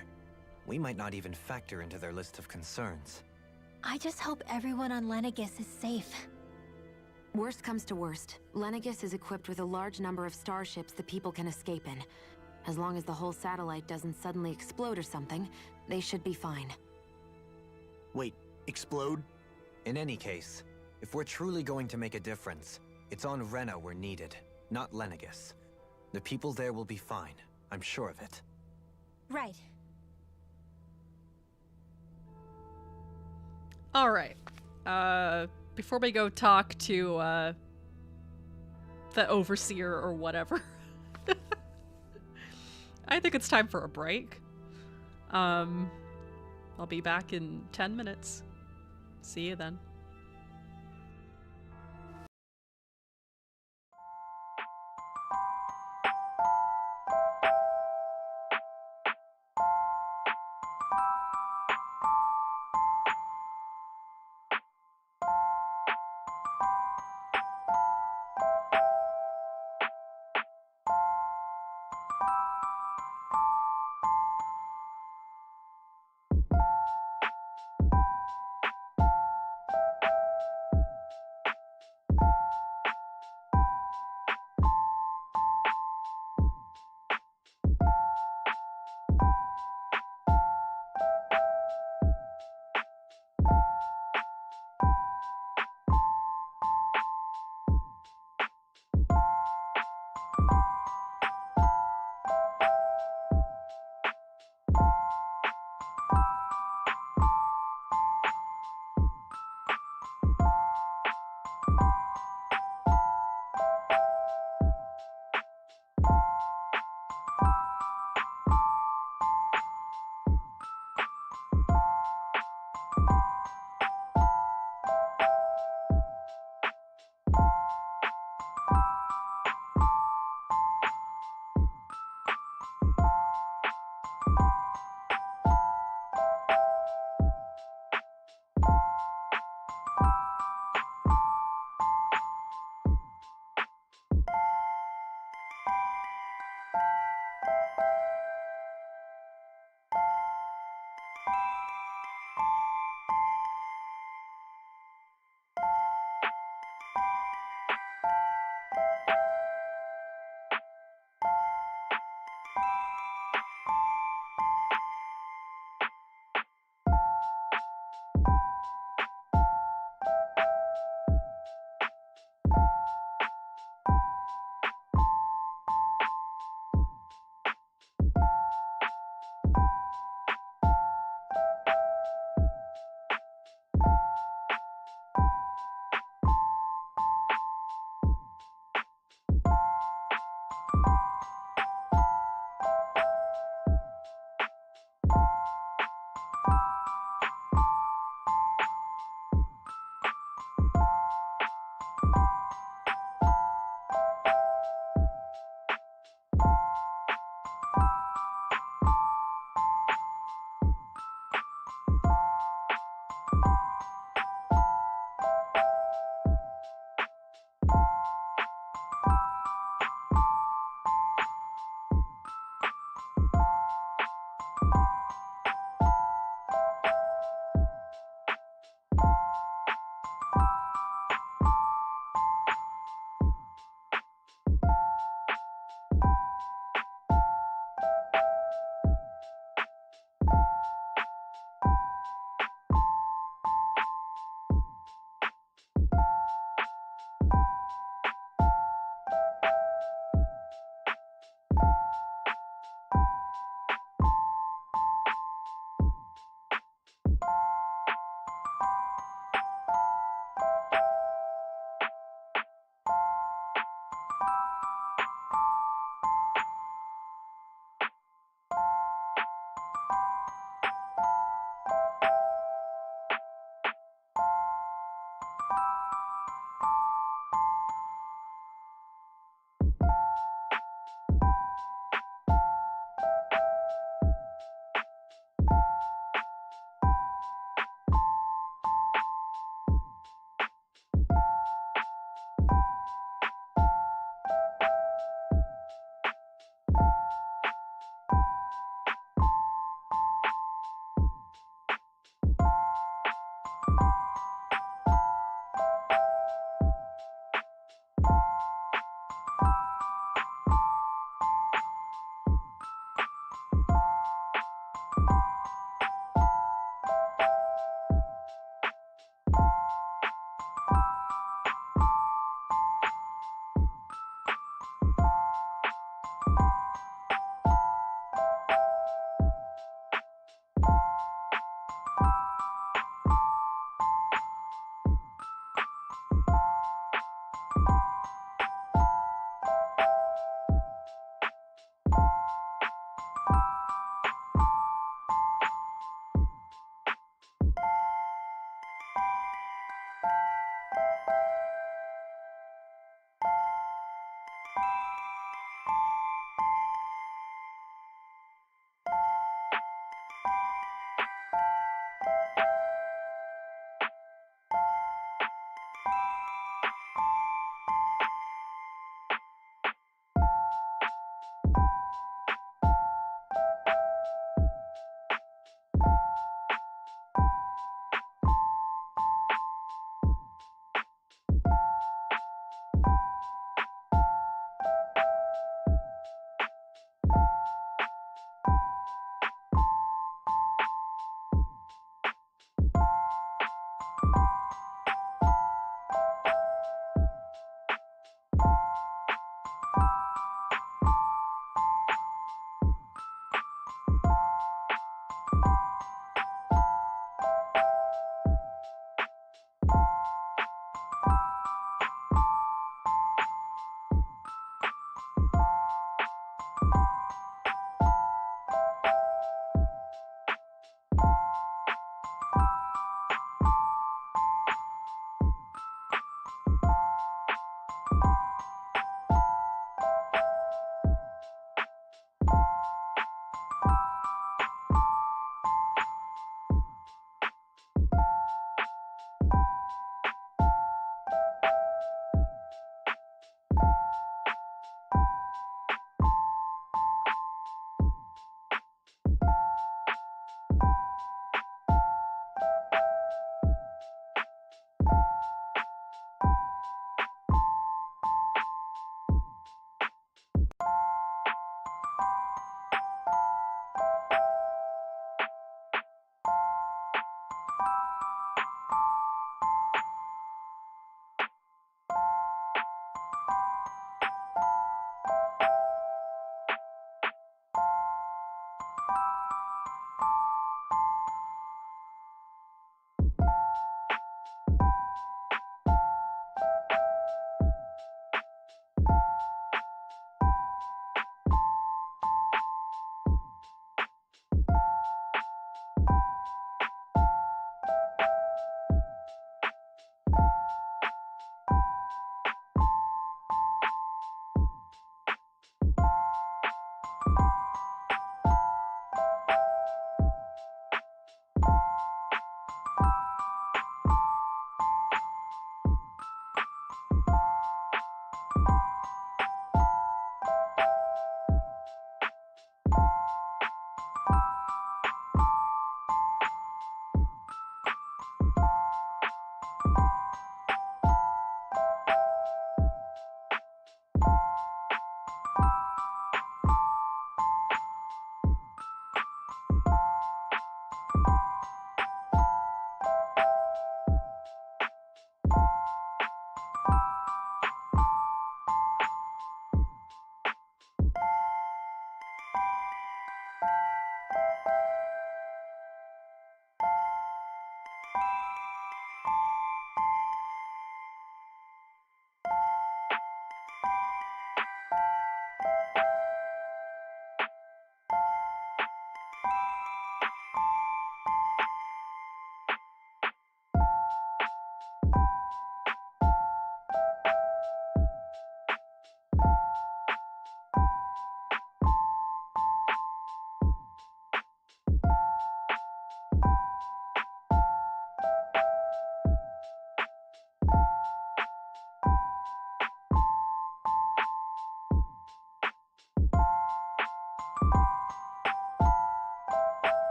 We might not even factor into their list of concerns. I just hope everyone on Lenegis is safe. Worst comes to worst, Lenegis is equipped with a large number of starships the people can escape in. As long as the whole satellite doesn't suddenly explode or something, they should be fine. Wait, explode? In any case, if we're truly going to make a difference, it's on Rena we're needed, not Lenegis. The people there will be fine, I'm sure of it. Right. All right. Before we go talk to the overseer or whatever, I think it's time for a break. I'll be back in 10 minutes. See you then.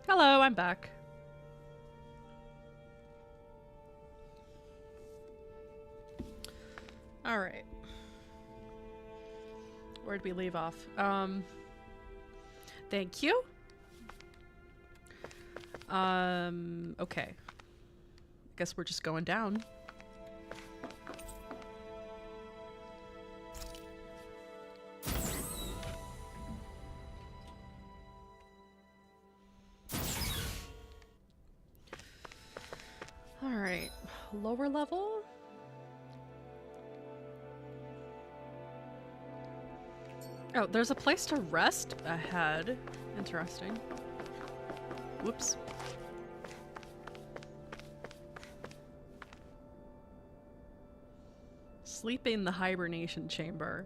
Hello, I'm back. All right. Where'd we leave off? Thank you. Okay. Guess we're just going down. All right. Lower level? Oh, there's a place to rest ahead. Interesting. Whoops. Sleep in the hibernation chamber.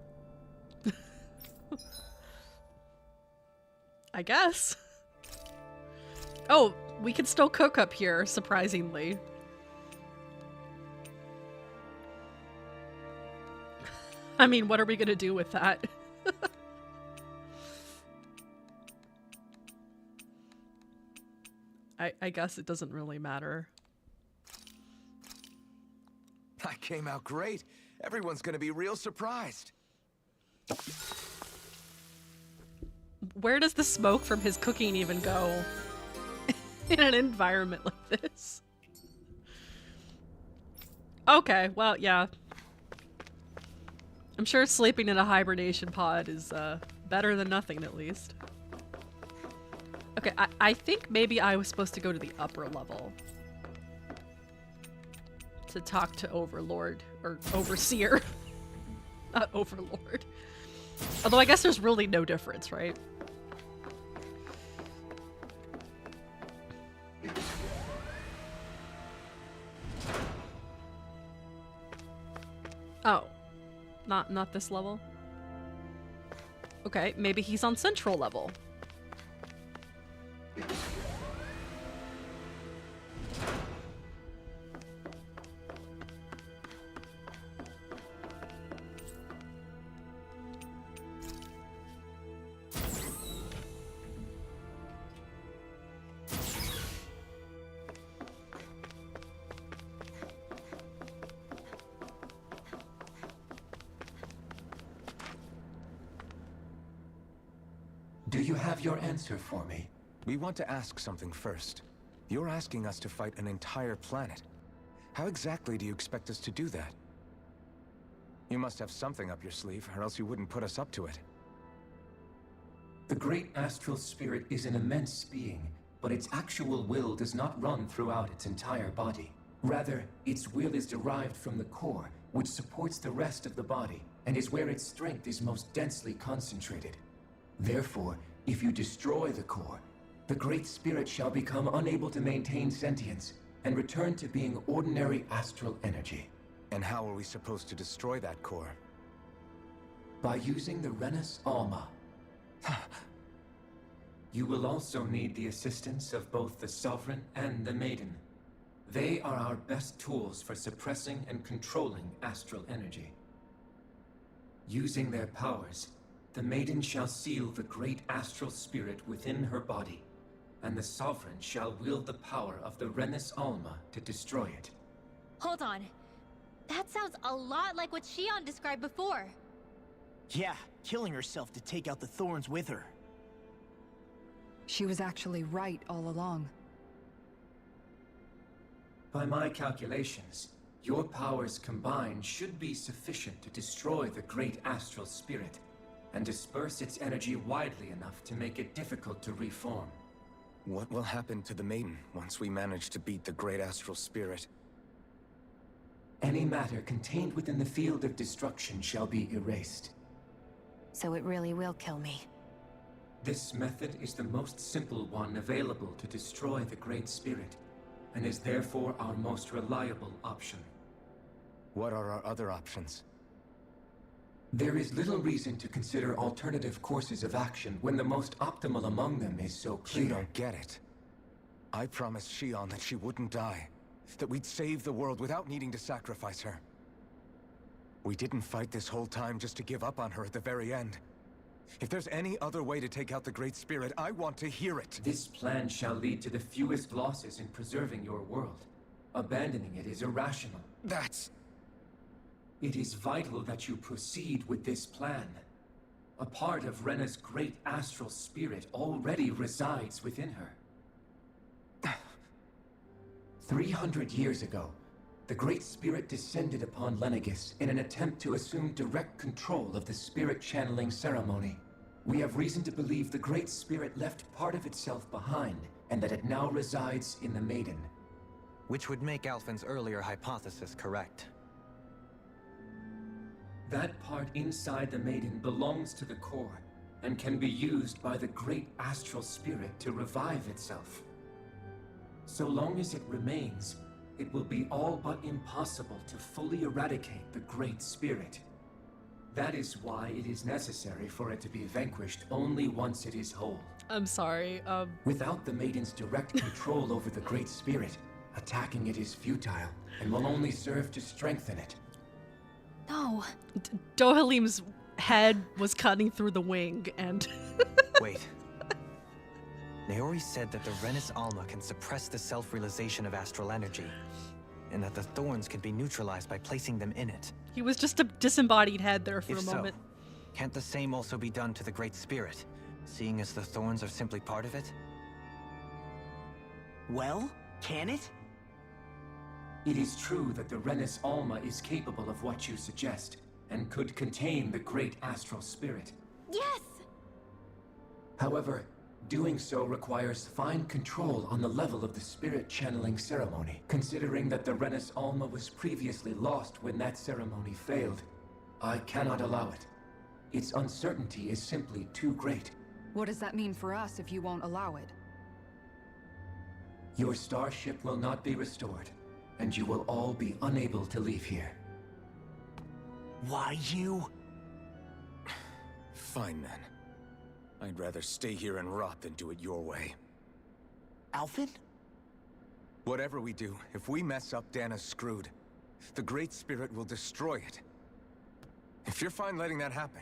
I guess. Oh, we can still cook up here, surprisingly. I mean, what are we gonna do with that? I guess it doesn't really matter. I came out great. Everyone's gonna be real surprised. Where does the smoke from his cooking even go in an environment like this? Okay, well, yeah. I'm sure sleeping in a hibernation pod is better than nothing, at least. Okay, I think maybe I was supposed to go to the upper level to talk to Overlord, or Overseer. Not Overlord. Although I guess there's really no difference, right? Oh. Not this level? Okay, maybe he's on central level. Do you have your answer for me? We want to ask something first. You're asking us to fight an entire planet. How exactly do you expect us to do that? You must have something up your sleeve, or else you wouldn't put us up to it. The great astral spirit is an immense being, but its actual will does not run throughout its entire body. Rather, its will is derived from the core, which supports the rest of the body, and is where its strength is most densely concentrated. Therefore, if you destroy the core, the Great Spirit shall become unable to maintain sentience and return to being ordinary astral energy. And how are we supposed to destroy that core? By using the Renus Alma. You will also need the assistance of both the Sovereign and the Maiden. They are our best tools for suppressing and controlling astral energy. Using their powers, the Maiden shall seal the great astral spirit within her body, and the Sovereign shall wield the power of the Renus Alma to destroy it. Hold on. That sounds a lot like what Shion described before. Yeah, killing herself to take out the thorns with her. She was actually right all along. By my calculations, your powers combined should be sufficient to destroy the great astral spirit and disperse its energy widely enough to make it difficult to reform. What will happen to the Maiden once we manage to beat the great astral spirit? Any matter contained within the field of destruction shall be erased. So it really will kill me. This method is the most simple one available to destroy the Great Spirit, and is therefore our most reliable option. What are our other options? There is little reason to consider alternative courses of action when the most optimal among them is so clear. You don't get it. I promised Shion that she wouldn't die, that we'd save the world without needing to sacrifice her. We didn't fight this whole time just to give up on her at the very end. If there's any other way to take out the Great Spirit, I want to hear it. This plan shall lead to the fewest losses in preserving your world. Abandoning it is irrational. That's... It is vital that you proceed with this plan. A part of Rena's great astral spirit already resides within her. 300 years ago, the Great Spirit descended upon Lenegis in an attempt to assume direct control of the spirit channeling ceremony. We have reason to believe the Great Spirit left part of itself behind, and that it now resides in the Maiden. Which would make Alphen's earlier hypothesis correct. That part inside the Maiden belongs to the core, and can be used by the great astral spirit to revive itself. So long as it remains, it will be all but impossible to fully eradicate the Great Spirit. That is why it is necessary for it to be vanquished only once it is whole. I'm sorry, Without the Maiden's direct control over the Great Spirit, attacking it is futile, and will only serve to strengthen it. No. Dohalim's head was cutting through the wing, and... Wait. Naori said that the Renis Alma can suppress the self-realization of astral energy, and that the thorns can be neutralized by placing them in it. He was just a disembodied head there for If a so, moment. can't the same also be done to the Great Spirit, seeing as the thorns are simply part of it? Well, can it? It is true that the Renis Alma is capable of what you suggest, and could contain the great astral spirit. Yes! However, doing so requires fine control on the level of the spirit channeling ceremony. Considering that the Renis Alma was previously lost when that ceremony failed, I cannot allow it. Its uncertainty is simply too great. What does that mean for us if you won't allow it? Your starship will not be restored, and you will all be unable to leave here. Why you? Fine then. I'd rather stay here and rot than do it your way. Alphen? Whatever we do, if we mess up, Dana's screwed. The Great Spirit will destroy it. If you're fine letting that happen,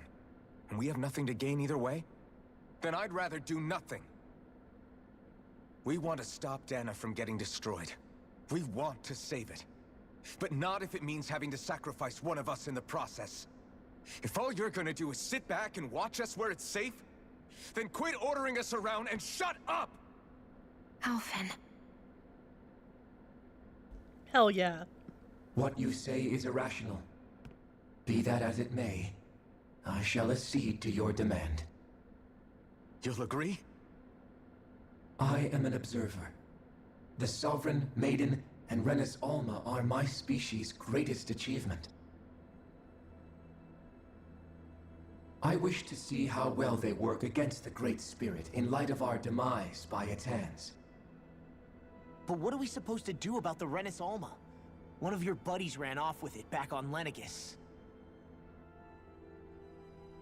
and we have nothing to gain either way, then I'd rather do nothing. We want to stop Dana from getting destroyed. We want to save it. But not if it means having to sacrifice one of us in the process. If all you're gonna do is sit back and watch us where it's safe, then quit ordering us around and shut up! Alphen. Hell yeah. What you say is irrational. Be that as it may, I shall accede to your demand. You'll agree? I am an observer. The Sovereign, Maiden, and Renis Alma are my species' greatest achievement. I wish to see how well they work against the Great Spirit in light of our demise by its hands. But what are we supposed to do about the Renis Alma? One of your buddies ran off with it back on Lenegis.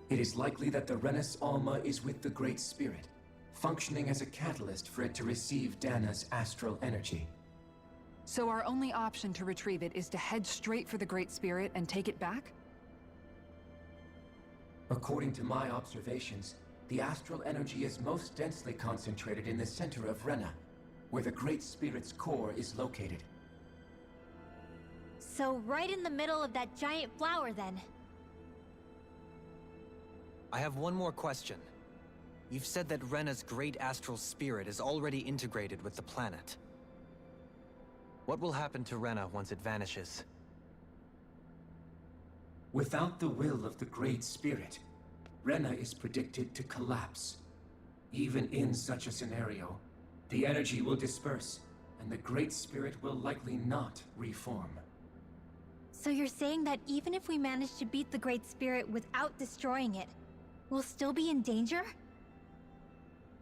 It is likely that the Renis Alma is with the Great Spirit, functioning as a catalyst for it to receive Dana's astral energy. So our only option to retrieve it is to head straight for the Great Spirit and take it back? According to my observations, the astral energy is most densely concentrated in the center of Rena, where the Great Spirit's core is located. So right in the middle of that giant flower, then. I have one more question. You've said that Rena's great astral spirit is already integrated with the planet. What will happen to Rena once it vanishes? Without the will of the Great Spirit, Rena is predicted to collapse. Even in such a scenario, the energy will disperse, and the Great Spirit will likely not reform. So you're saying that even if we manage to beat the Great Spirit without destroying it, we'll still be in danger?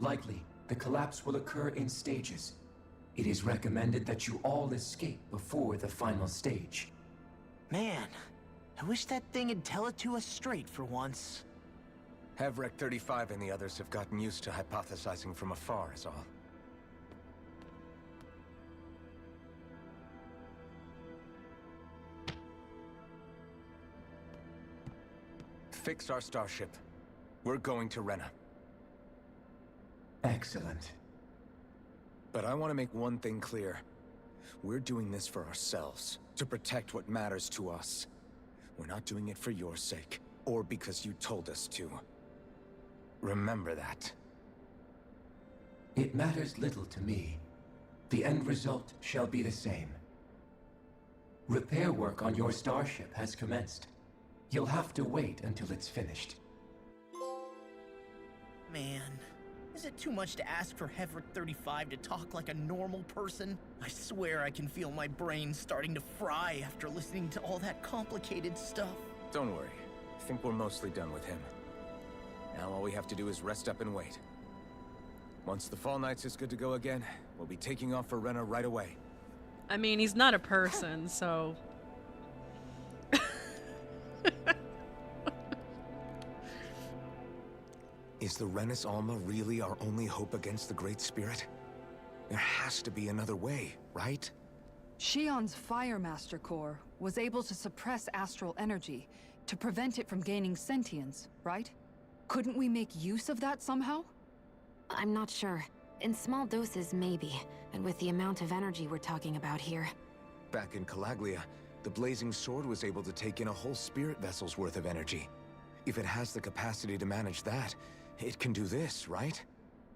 Likely, the collapse will occur in stages. It is recommended that you all escape before the final stage. Man, I wish that thing would tell it to us straight for once. Hevrek 35 and the others have gotten used to hypothesizing from afar is all. Fix our starship. We're going to Rena. Excellent. But I want to make one thing clear. We're doing this for ourselves, to protect what matters to us. We're not doing it for your sake, or because you told us to. Remember that. It matters little to me. The end result shall be the same. Repair work on your starship has commenced. You'll have to wait until it's finished. Man, is it too much to ask for Hevrek 35 to talk like a normal person? I swear I can feel my brain starting to fry after listening to all that complicated stuff. Don't worry. I think we're mostly done with him. Now all we have to do is rest up and wait. Once the Fall Knights is good to go again, we'll be taking off for Rena right away. I mean, he's not a person, so... Is the Renis Alma really our only hope against the Great Spirit? There has to be another way, right? Shion's Fire Master Core was able to suppress astral energy to prevent it from gaining sentience, right? Couldn't we make use of that somehow? I'm not sure. In small doses, maybe. And with the amount of energy we're talking about here. Back in Calaglia, the Blazing Sword was able to take in a whole spirit vessel's worth of energy. If it has the capacity to manage that, it can do this, right?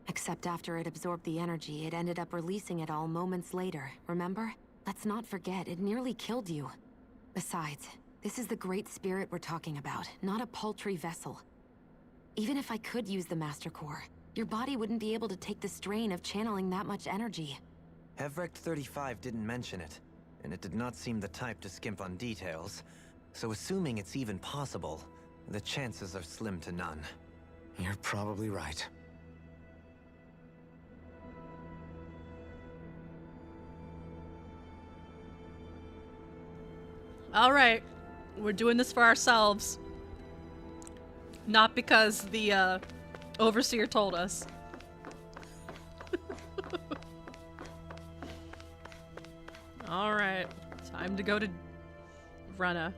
Except after it absorbed the energy, it ended up releasing it all moments later, remember? Let's not forget, it nearly killed you. Besides, this is the Great Spirit we're talking about, not a paltry vessel. Even if I could use the Master Core, your body wouldn't be able to take the strain of channeling that much energy. Hevrecht 35 didn't mention it, and it did not seem the type to skimp on details. So assuming it's even possible, the chances are slim to none. You're probably right. All right, we're doing this for ourselves. Not because the Overseer told us. All right, time to go to Rena.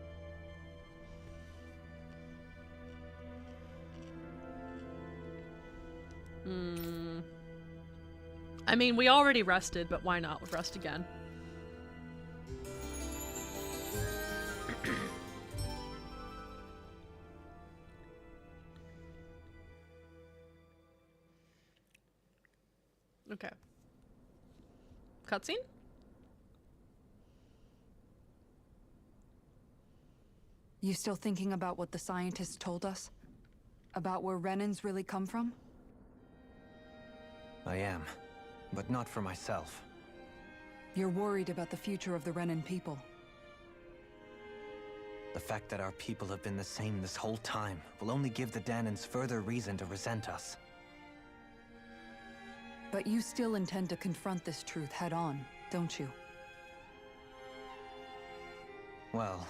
I mean, we already rested, but why not rest again? Okay. Cutscene? You still thinking about what the scientists told us? About where Renans really come from? I am, but not for myself. You're worried about the future of the Renan people. The fact that our people have been the same this whole time will only give the Dahnans further reason to resent us. But you still intend to confront this truth head-on, don't you? Well,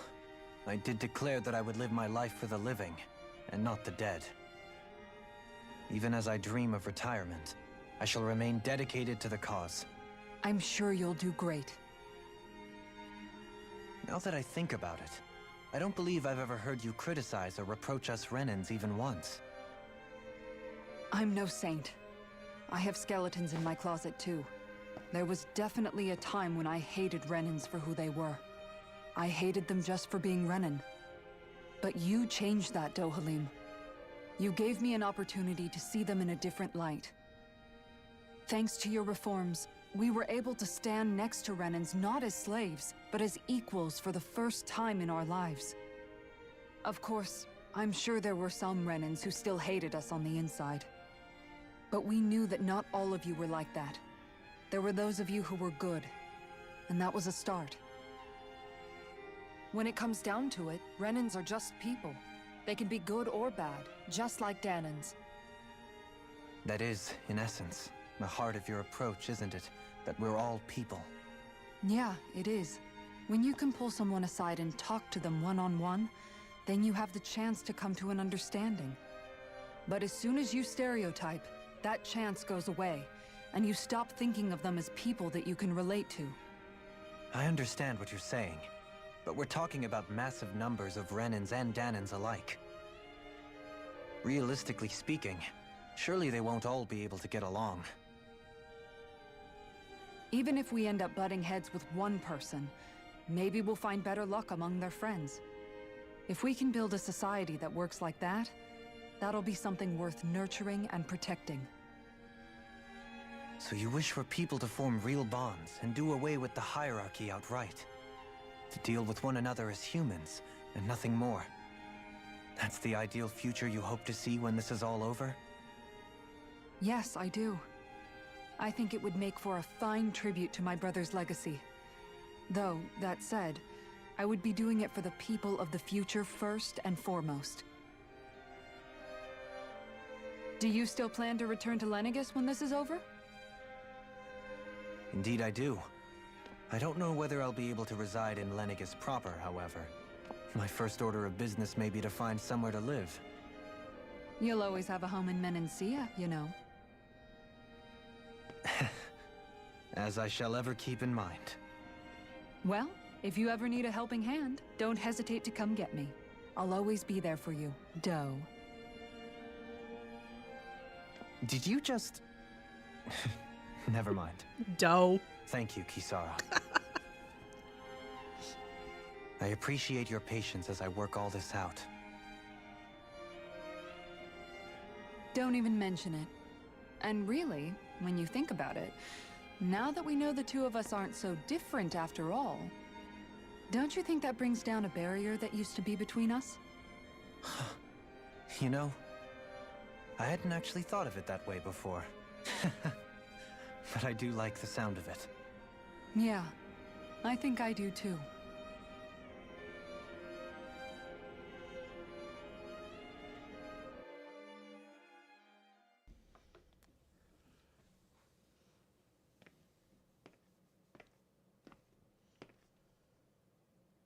I did declare that I would live my life for the living, and not the dead. Even as I dream of retirement, I shall remain dedicated to the cause. I'm sure you'll do great. Now that I think about it, I don't believe I've ever heard you criticize or reproach us Renans even once. I'm no saint. I have skeletons in my closet too. There was definitely a time when I hated Renans for who they were. I hated them just for being Renan. But you changed that, Dohalim. You gave me an opportunity to see them in a different light. Thanks to your reforms, we were able to stand next to Renans not as slaves, but as equals for the first time in our lives. Of course, I'm sure there were some Renans who still hated us on the inside. But we knew that not all of you were like that. There were those of you who were good, and that was a start. When it comes down to it, Renans are just people. They can be good or bad, just like Dahnans. That is, in essence, the heart of your approach, isn't it? That we're all people. Yeah, it is. When you can pull someone aside and talk to them one-on-one, then you have the chance to come to an understanding. But as soon as you stereotype, that chance goes away, and you stop thinking of them as people that you can relate to. I understand what you're saying, but we're talking about massive numbers of Renans and Dahnans alike. Realistically speaking, surely they won't all be able to get along. Even if we end up butting heads with one person, maybe we'll find better luck among their friends. If we can build a society that works like that, that'll be something worth nurturing and protecting. So you wish for people to form real bonds and do away with the hierarchy outright? To deal with one another as humans, and nothing more? That's the ideal future you hope to see when this is all over? Yes, I do. I think it would make for a fine tribute to my brother's legacy. Though, that said, I would be doing it for the people of the future first and foremost. Do you still plan to return to Lenegis when this is over? Indeed I do. I don't know whether I'll be able to reside in Lenegis proper, however. My first order of business may be to find somewhere to live. You'll always have a home in Menancia, you know. As I shall ever keep in mind. Well, if you ever need a helping hand, don't hesitate to come get me. I'll always be there for you, Doe. Did you just... Never mind. Doe. Thank you, Kisara. I appreciate your patience as I work all this out. Don't even mention it. And really, when you think about it, now that we know the two of us aren't so different after all, don't you think that brings down a barrier that used to be between us? You know, I hadn't actually thought of it that way before. But I do like the sound of it. Yeah, I think I do too.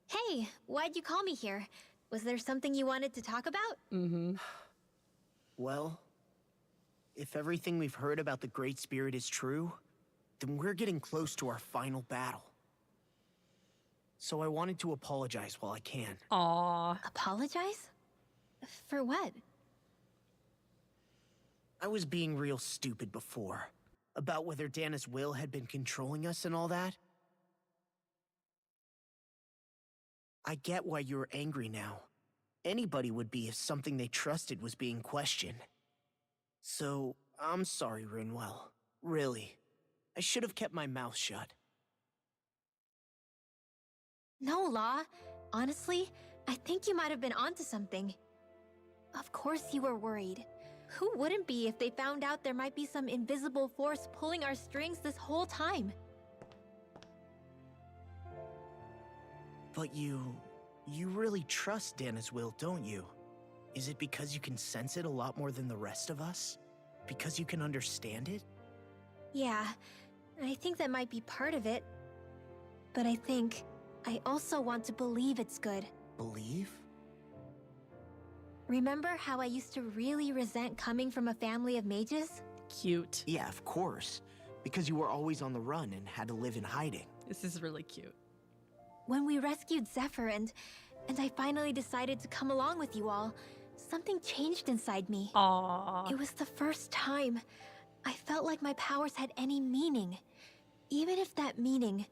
Hey, why'd you call me here? Was there something you wanted to talk about? Mm-hmm. Well, if everything we've heard about the Great Spirit is true, then we're getting close to our final battle. So I wanted to apologize while I can. Aww. Apologize? For what? I was being real stupid before. About whether Dana's will had been controlling us and all that. I get why you're angry now. Anybody would be if something they trusted was being questioned. So, I'm sorry, Rinwell. Really. I should have kept my mouth shut. No, Law. Honestly, I think you might have been onto something. Of course you were worried. Who wouldn't be if they found out there might be some invisible force pulling our strings this whole time? But you really trust Dana's will, don't you? Is it because you can sense it a lot more than the rest of us? Because you can understand it? Yeah, I think that might be part of it. But I think I also want to believe it's good. Believe? Remember how I used to really resent coming from a family of mages? Cute. Yeah, of course. Because you were always on the run and had to live in hiding. This is really cute. When we rescued Zephyr and I finally decided to come along with you all, something changed inside me. Aww. It was the first time I felt like my powers had any meaning. Even if that meaning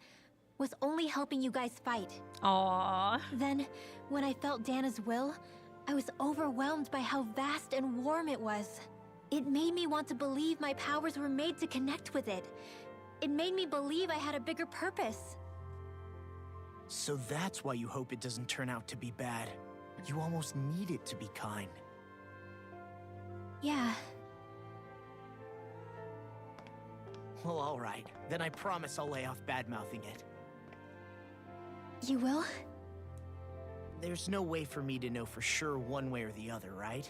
was only helping you guys fight. Aww. Then, when I felt Dana's will, I was overwhelmed by how vast and warm it was. It made me want to believe my powers were made to connect with it. It made me believe I had a bigger purpose. So that's why you hope it doesn't turn out to be bad. You almost need it to be kind. Yeah. Well, alright. Then I promise I'll lay off bad-mouthing it. You will? There's no way for me to know for sure one way or the other, right?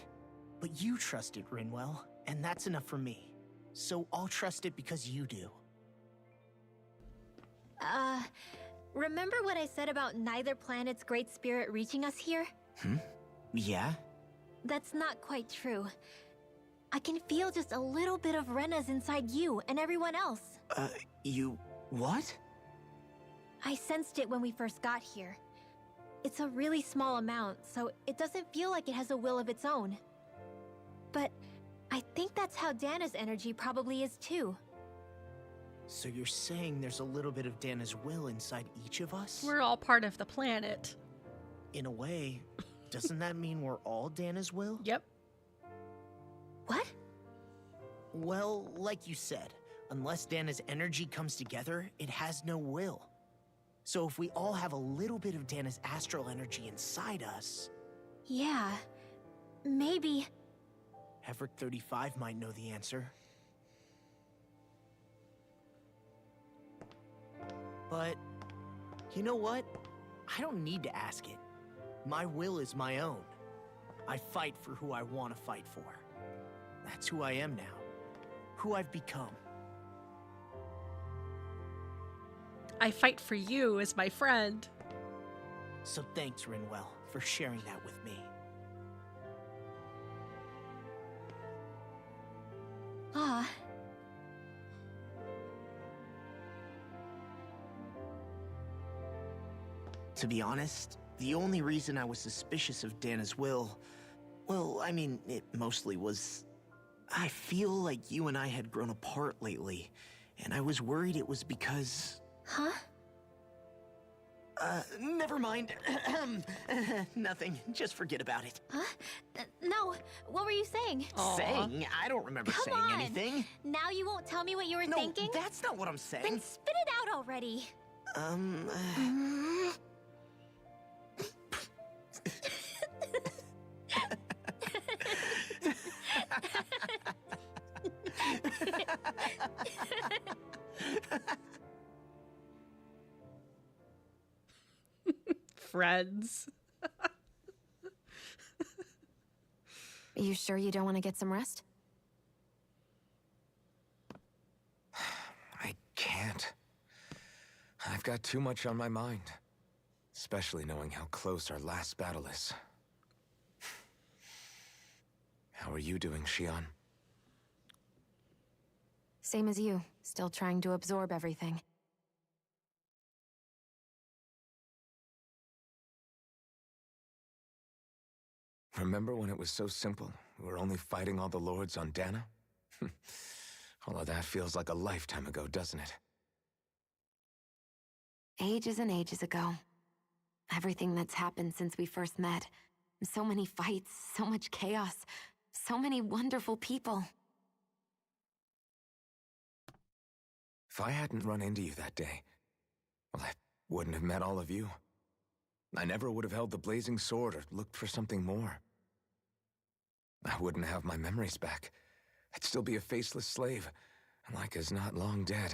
But you trust it, Rinwell, and that's enough for me. So I'll trust it because you do. Remember what I said about neither planet's great spirit reaching us here? Yeah? That's not quite true. I can feel just a little bit of Rena's inside you and everyone else. You... what? I sensed it when we first got here. It's a really small amount, so it doesn't feel like it has a will of its own. But I think that's how Dana's energy probably is too. So you're saying there's a little bit of Dana's will inside each of us? We're all part of the planet. In a way, doesn't that mean we're all Dana's will? Yep. What? Well, like you said, unless Dana's energy comes together, it has no will. So if we all have a little bit of Dana's astral energy inside us... Yeah, maybe... Heverick 35 might know the answer. But, you know what? I don't need to ask it. My will is my own. I fight for who I want to fight for. That's who I am now. Who I've become. I fight for you as my friend. So thanks, Rinwell, for sharing that with me. Ah. To be honest, the only reason I was suspicious of Dana's will... Well, I mean, it mostly was... I feel like you and I had grown apart lately, and I was worried it was because... Huh? Never mind. Nothing. Just forget about it. Huh? No, what were you saying? Saying? I don't remember Come saying on. anything. Now you won't tell me what you were No, thinking? that's not what I'm saying. Then spit it out already. Friends. You sure you don't want to get some rest? I can't. I've got too much on my mind. Especially knowing how close our last battle is. How are you doing, Xion? Same as you, still trying to absorb everything. Remember when it was so simple? We were only fighting all the lords on Dana? All of that feels like a lifetime ago, doesn't it? Ages and ages ago. Everything that's happened since we first met. So many fights, so much chaos, so many wonderful people. If I hadn't run into you that day, well, I wouldn't have met all of you. I never would have held the blazing sword or looked for something more. I wouldn't have my memories back. I'd still be a faceless slave, like as not long dead.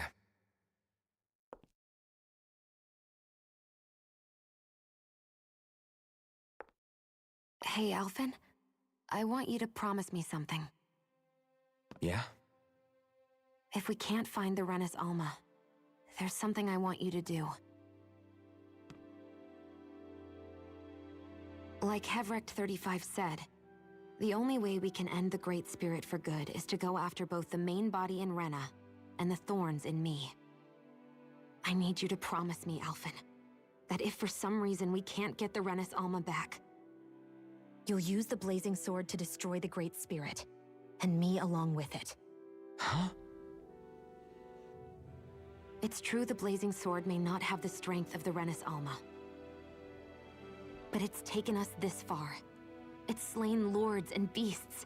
Hey, Alphen. I want you to promise me something. Yeah? If we can't find the Renis Alma, there's something I want you to do. Like Hevrecht 35 said, the only way we can end the Great Spirit for good is to go after both the main body in Rena and the thorns in me. I need you to promise me, Alphen, that if for some reason we can't get the Renis Alma back, you'll use the Blazing Sword to destroy the Great Spirit, and me along with it. Huh? It's true the Blazing Sword may not have the strength of the Renis Alma. But it's taken us this far. It's slain lords and beasts.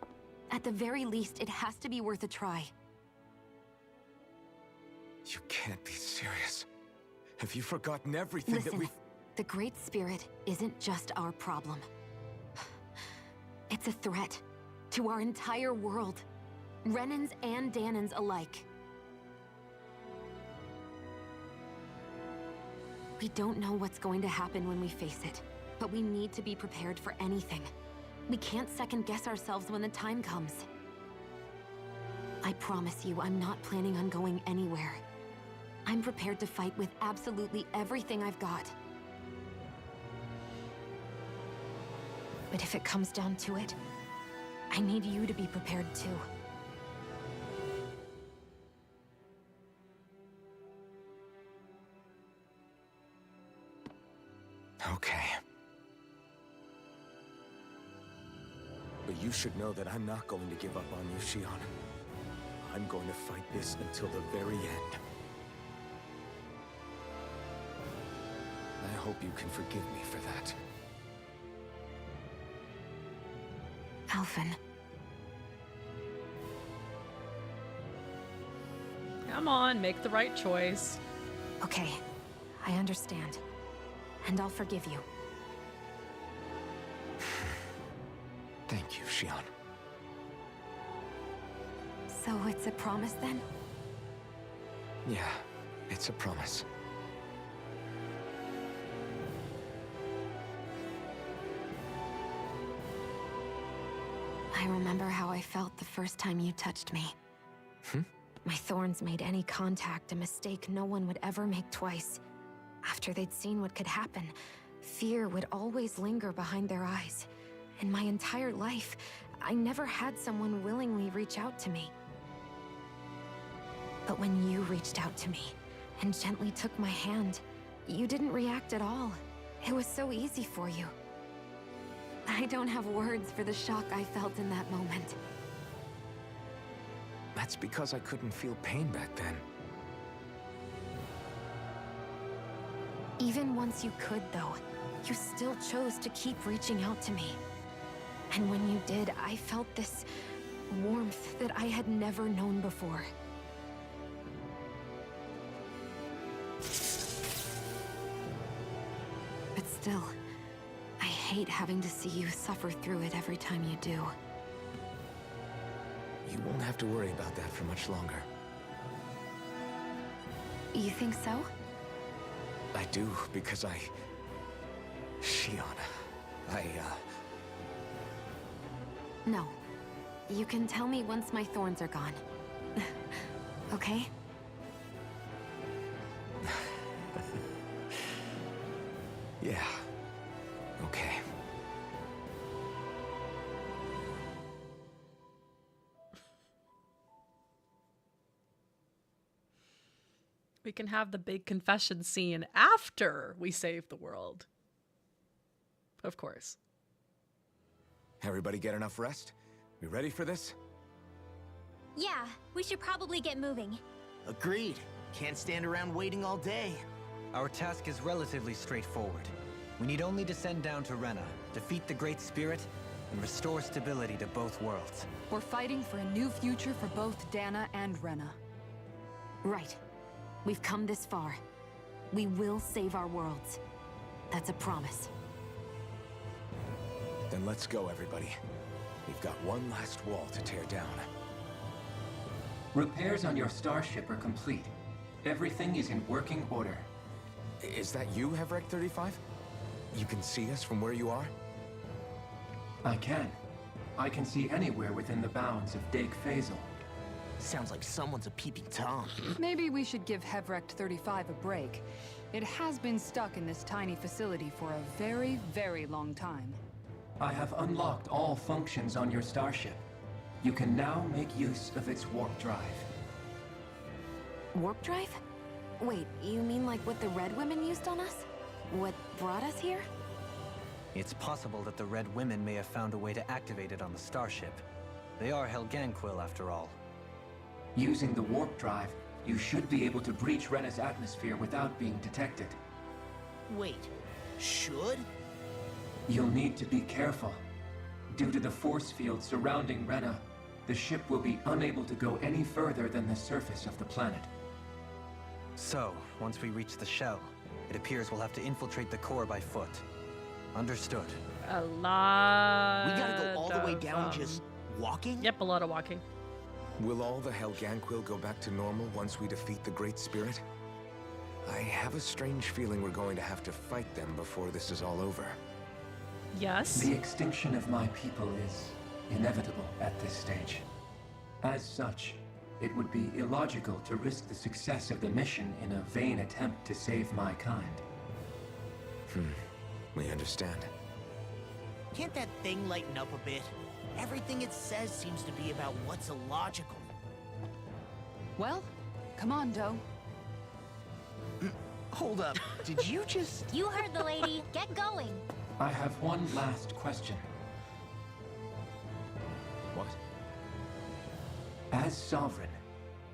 At the very least, it has to be worth a try. You can't be serious. Have you forgotten everything Listen, that we've... the Great Spirit isn't just our problem. It's a threat to our entire world. Renans and Danans alike. We don't know what's going to happen when we face it, but we need to be prepared for anything. We can't second-guess ourselves when the time comes. I promise you, I'm not planning on going anywhere. I'm prepared to fight with absolutely everything I've got. But if it comes down to it, I need you to be prepared too. Okay. But you should know that I'm not going to give up on you, Xion. I'm going to fight this until the very end. I hope you can forgive me for that. Alphen. Come on, make the right choice. Okay, I understand. And I'll forgive you. Thank you, Xion. So it's a promise then? Yeah, it's a promise. I remember how I felt the first time you touched me. My thorns made any contact a mistake no one would ever make twice. After they'd seen what could happen, fear would always linger behind their eyes. In my entire life, I never had someone willingly reach out to me. But when you reached out to me and gently took my hand, you didn't react at all. It was so easy for you. I don't have words for the shock I felt in that moment. That's because I couldn't feel pain back then. Even once you could, though, you still chose to keep reaching out to me. And when you did, I felt this warmth that I had never known before. But still, I hate having to see you suffer through it every time you do. You won't have to worry about that for much longer. You think so? I do, because Shion, No. You can tell me once my thorns are gone. Okay? Yeah. Okay. We can have the big confession scene after we save the world. Of course. Everybody get enough rest? We ready for this? Yeah, we should probably get moving. Agreed. Can't stand around waiting all day. Our task is relatively straightforward. We need only descend down to Rena, defeat the Great Spirit, and restore stability to both worlds. We're fighting for a new future for both Dana and Rena. Right. We've come this far. We will save our worlds. That's a promise. Then let's go, everybody. We've got one last wall to tear down. Repairs on your starship are complete. Everything is in working order. Is that you, Hevrek 35? You can see us from where you are? I can. I can see anywhere within the bounds of Dake Faisal. Sounds like someone's a peeping Tom. Maybe we should give Hevrek 35 a break. It has been stuck in this tiny facility for a very, very long time. I have unlocked all functions on your starship. You can now make use of its warp drive. Warp drive? Wait, you mean like what the Red Women used on us? What brought us here? It's possible that the Red Women may have found a way to activate it on the starship. They are Helganquil, after all. Using the warp drive, you should be able to breach Rena's atmosphere without being detected. Wait, should? You'll need to be careful. Due to the force field surrounding Rena, the ship will be unable to go any further than the surface of the planet. So, once we reach the shell, it appears we'll have to infiltrate the core by foot. Understood. A lot. We gotta go all the way of, down just walking? Yep, a lot of walking. Will all the Helganquil go back to normal once we defeat the Great Spirit? I have a strange feeling we're going to have to fight them before this is all over. Yes. The extinction of my people is inevitable at this stage. As such, it would be illogical to risk the success of the mission in a vain attempt to save my kind. We understand. Can't that thing lighten up a bit? Everything it says seems to be about what's illogical. Well, come on, Doe. Hold up, did you just... You heard the lady. Get going. I have one last question. What? As Sovereign,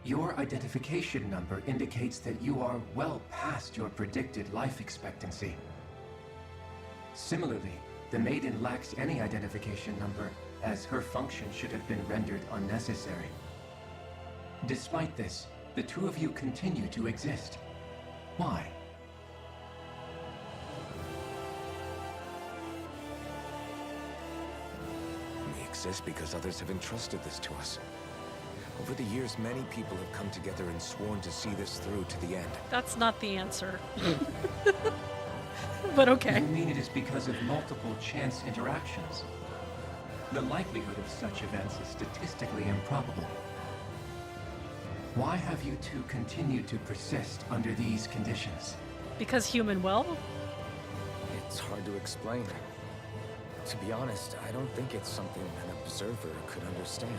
your identification number indicates that you are well past your predicted life expectancy. Similarly, the Maiden lacks any identification number, as her function should have been rendered unnecessary. Despite this, the two of you continue to exist. Why? We exist because others have entrusted this to us. Over the years, many people have come together and sworn to see this through to the end. That's not the answer. But okay. You mean it is because of multiple chance interactions? The likelihood of such events is statistically improbable. Why have you two continued to persist under these conditions? Because human will? It's hard to explain. To be honest, I don't think it's something an observer could understand.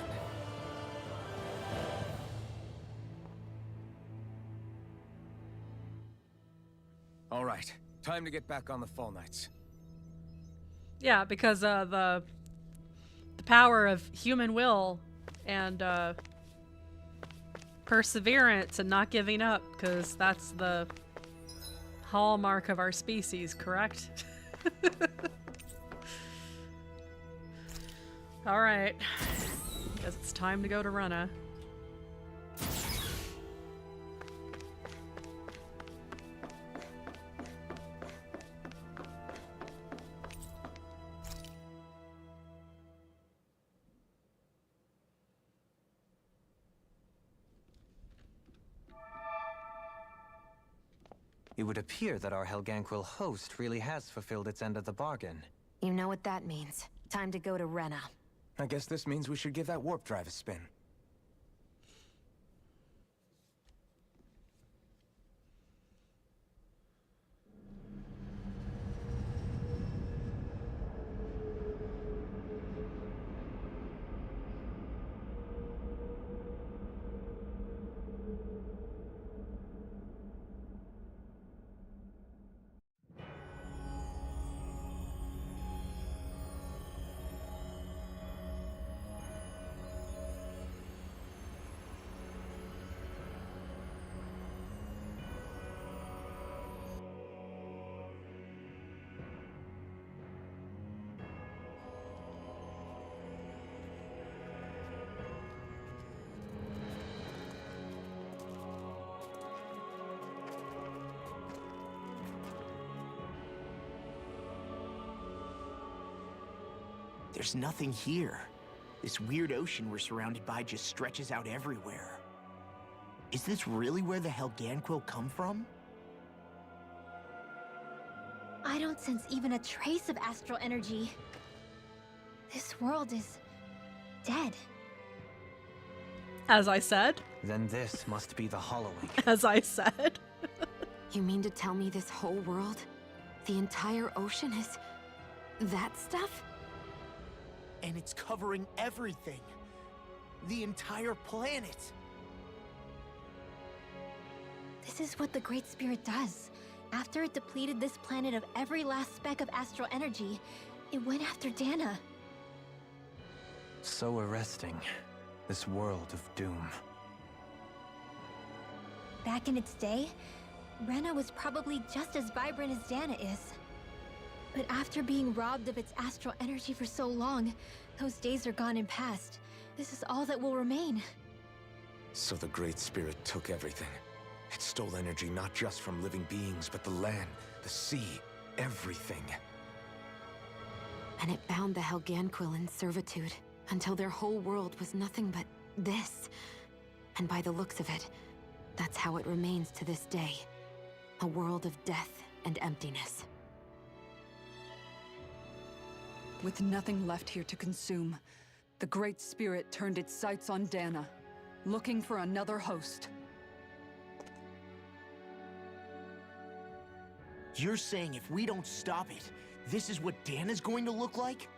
All right, time to get back on the Fall Knights. Yeah, because the power of human will and Perseverance and not giving up, because that's the hallmark of our species, correct? Alright. Guess it's time to go to Rena. It would appear that our Helganquil host really has fulfilled its end of the bargain. You know what that means. Time to go to Rena. I guess this means we should give that warp drive a spin. There's nothing here. This weird ocean we're surrounded by just stretches out everywhere. Is this really where the Helganquil come from? I don't sense even a trace of astral energy. This world is dead. As I said. Then this must be the Hollowing. As I said. You mean to tell me this whole world, the entire ocean is that stuff? And it's covering everything. The entire planet. This is what the Great Spirit does. After it depleted this planet of every last speck of astral energy, it went after Dana. So arresting. This world of doom. Back in its day, Rena was probably just as vibrant as Dana is. But after being robbed of its astral energy for so long, those days are gone and past. This is all that will remain. So the Great Spirit took everything. It stole energy not just from living beings, but the land, the sea, everything. And it bound the Helganquil in servitude, until their whole world was nothing but this. And by the looks of it, that's how it remains to this day. A world of death and emptiness. With nothing left here to consume, the Great Spirit turned its sights on Dana, looking for another host. You're saying if we don't stop it, this is what Dana's going to look like?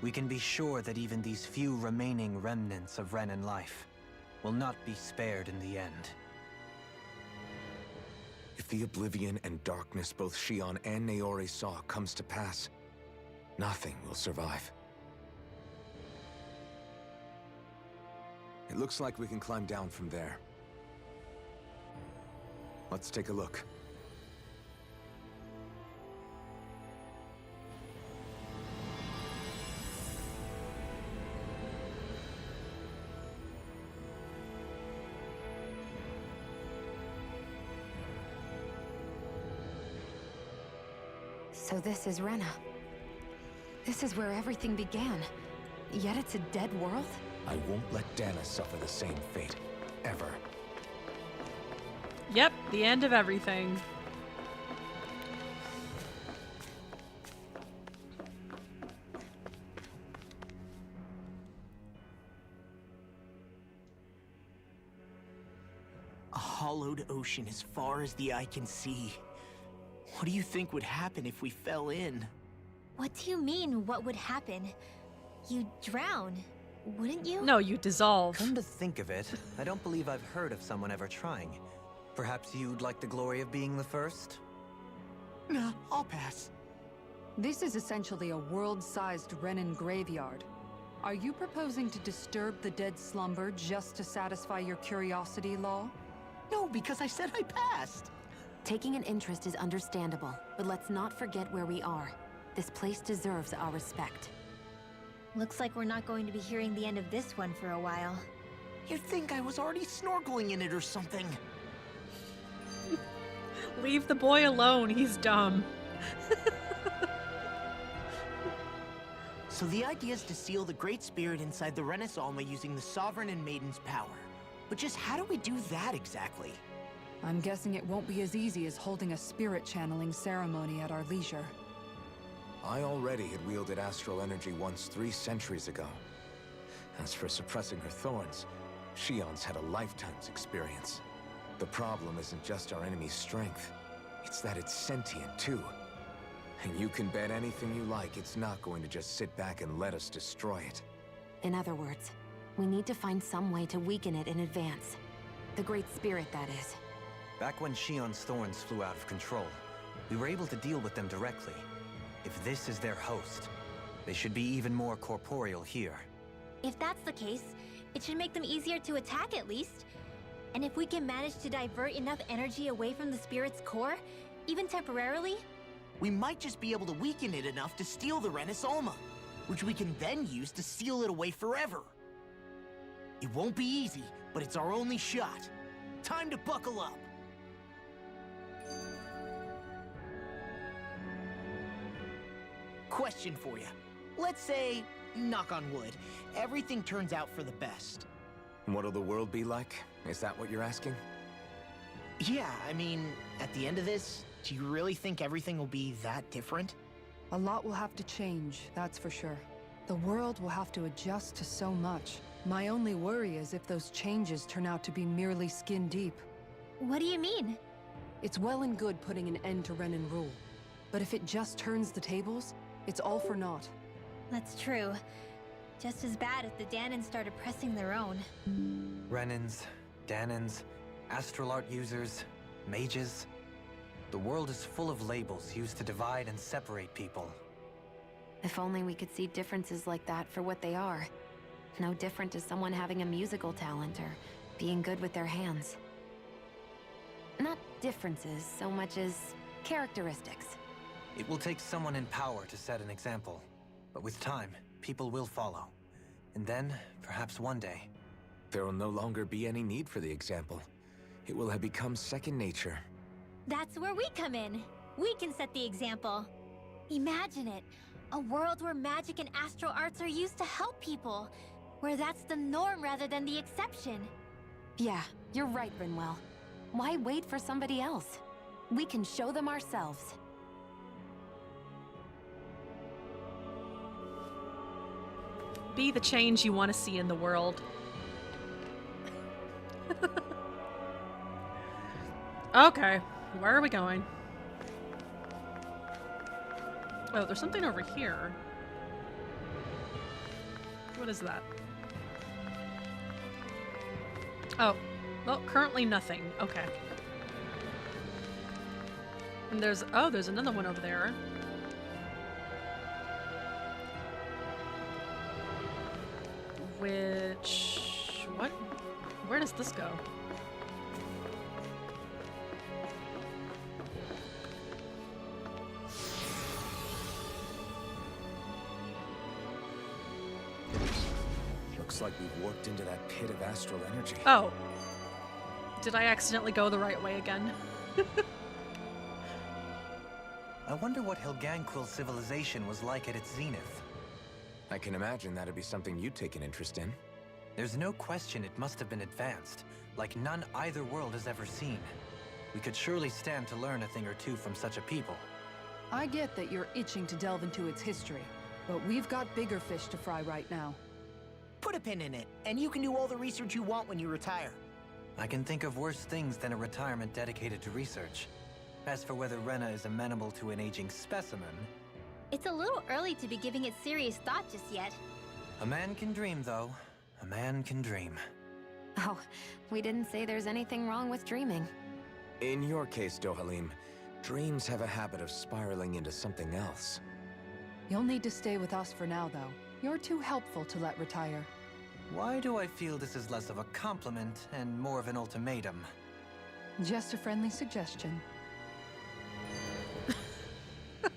We can be sure that even these few remaining remnants of Renan life will not be spared in the end. If the oblivion and darkness both Shion and Naori saw comes to pass, nothing will survive. It looks like we can climb down from there. Let's take a look. So this is Rena. This is where everything began. Yet it's a dead world? I won't let Dana suffer the same fate. Ever. Yep, the end of everything. A hollowed ocean as far as the eye can see. What do you think would happen if we fell in? What do you mean, what would happen? You'd drown, wouldn't you? No, you dissolve. Come to think of it, I don't believe I've heard of someone ever trying. Perhaps you'd like the glory of being the first? Nah, I'll pass. This is essentially a world-sized Renan graveyard. Are you proposing to disturb the dead slumber just to satisfy your curiosity, Law? No, because I said I passed. Taking an interest is understandable, but let's not forget where we are. This place deserves our respect. Looks like we're not going to be hearing the end of this one for a while. You'd think I was already snorkeling in it or something. Leave the boy alone, he's dumb. So the idea is to seal the Great Spirit inside the Renis Alma using the Sovereign and Maiden's power. But just how do we do that exactly? I'm guessing it won't be as easy as holding a spirit channeling ceremony at our leisure. I already had wielded astral energy once 3 centuries ago. As for suppressing her thorns, Shion's had a lifetime's experience. The problem isn't just our enemy's strength, it's that it's sentient too. And you can bet anything you like it's not going to just sit back and let us destroy it. In other words, we need to find some way to weaken it in advance. The Great Spirit, that is. Back when Shion's thorns flew out of control, we were able to deal with them directly. If this is their host, they should be even more corporeal here. If that's the case, it should make them easier to attack at least. And if we can manage to divert enough energy away from the spirit's core, even temporarily, we might just be able to weaken it enough to steal the Renis Alma, which we can then use to seal it away forever. It won't be easy, but it's our only shot. Time to buckle up. Question for you. Let's say, knock on wood, everything turns out for the best. What'll the world be like? Is that what you're asking? Yeah, I mean, at the end of this, do you really think everything will be that different? A lot will have to change, that's for sure. The world will have to adjust to so much. My only worry is if those changes turn out to be merely skin deep. What do you mean? It's well and good putting an end to Renin rule. But if it just turns the tables, it's all for naught. That's true. Just as bad if the Danans started pressing their own. Renins, Danans, astral art users, mages. The world is full of labels used to divide and separate people. If only we could see differences like that for what they are. No different to someone having a musical talent or being good with their hands. Not differences so much as characteristics. It will take someone in power to set an example. But with time, people will follow. And then, perhaps one day... there will no longer be any need for the example. It will have become second nature. That's where we come in. We can set the example. Imagine it. A world where magic and astral arts are used to help people. Where that's the norm rather than the exception. Yeah, you're right, Rinwell. Why wait for somebody else? We can show them ourselves. Be the change you want to see in the world. Okay, where are we going? Oh, there's something over here. What is that? Oh, well, currently nothing. Okay. And there's another one over there. What? Where does this go? Looks like we've warped into that pit of astral energy. Oh. Did I accidentally go the right way again? I wonder what Helganquil civilization was like at its zenith. I can imagine that'd be something you'd take an interest in. There's no question it must have been advanced, like none either world has ever seen. We could surely stand to learn a thing or two from such a people. I get that you're itching to delve into its history, but we've got bigger fish to fry right now. Put a pin in it, and you can do all the research you want when you retire. I can think of worse things than a retirement dedicated to research. As for whether Rena is amenable to an aging specimen... It's a little early to be giving it serious thought just yet. A man can dream, though. A man can dream. Oh, we didn't say there's anything wrong with dreaming. In your case, Dohalim, dreams have a habit of spiraling into something else. You'll need to stay with us for now, though. You're too helpful to let retire. Why do I feel this is less of a compliment and more of an ultimatum? Just a friendly suggestion.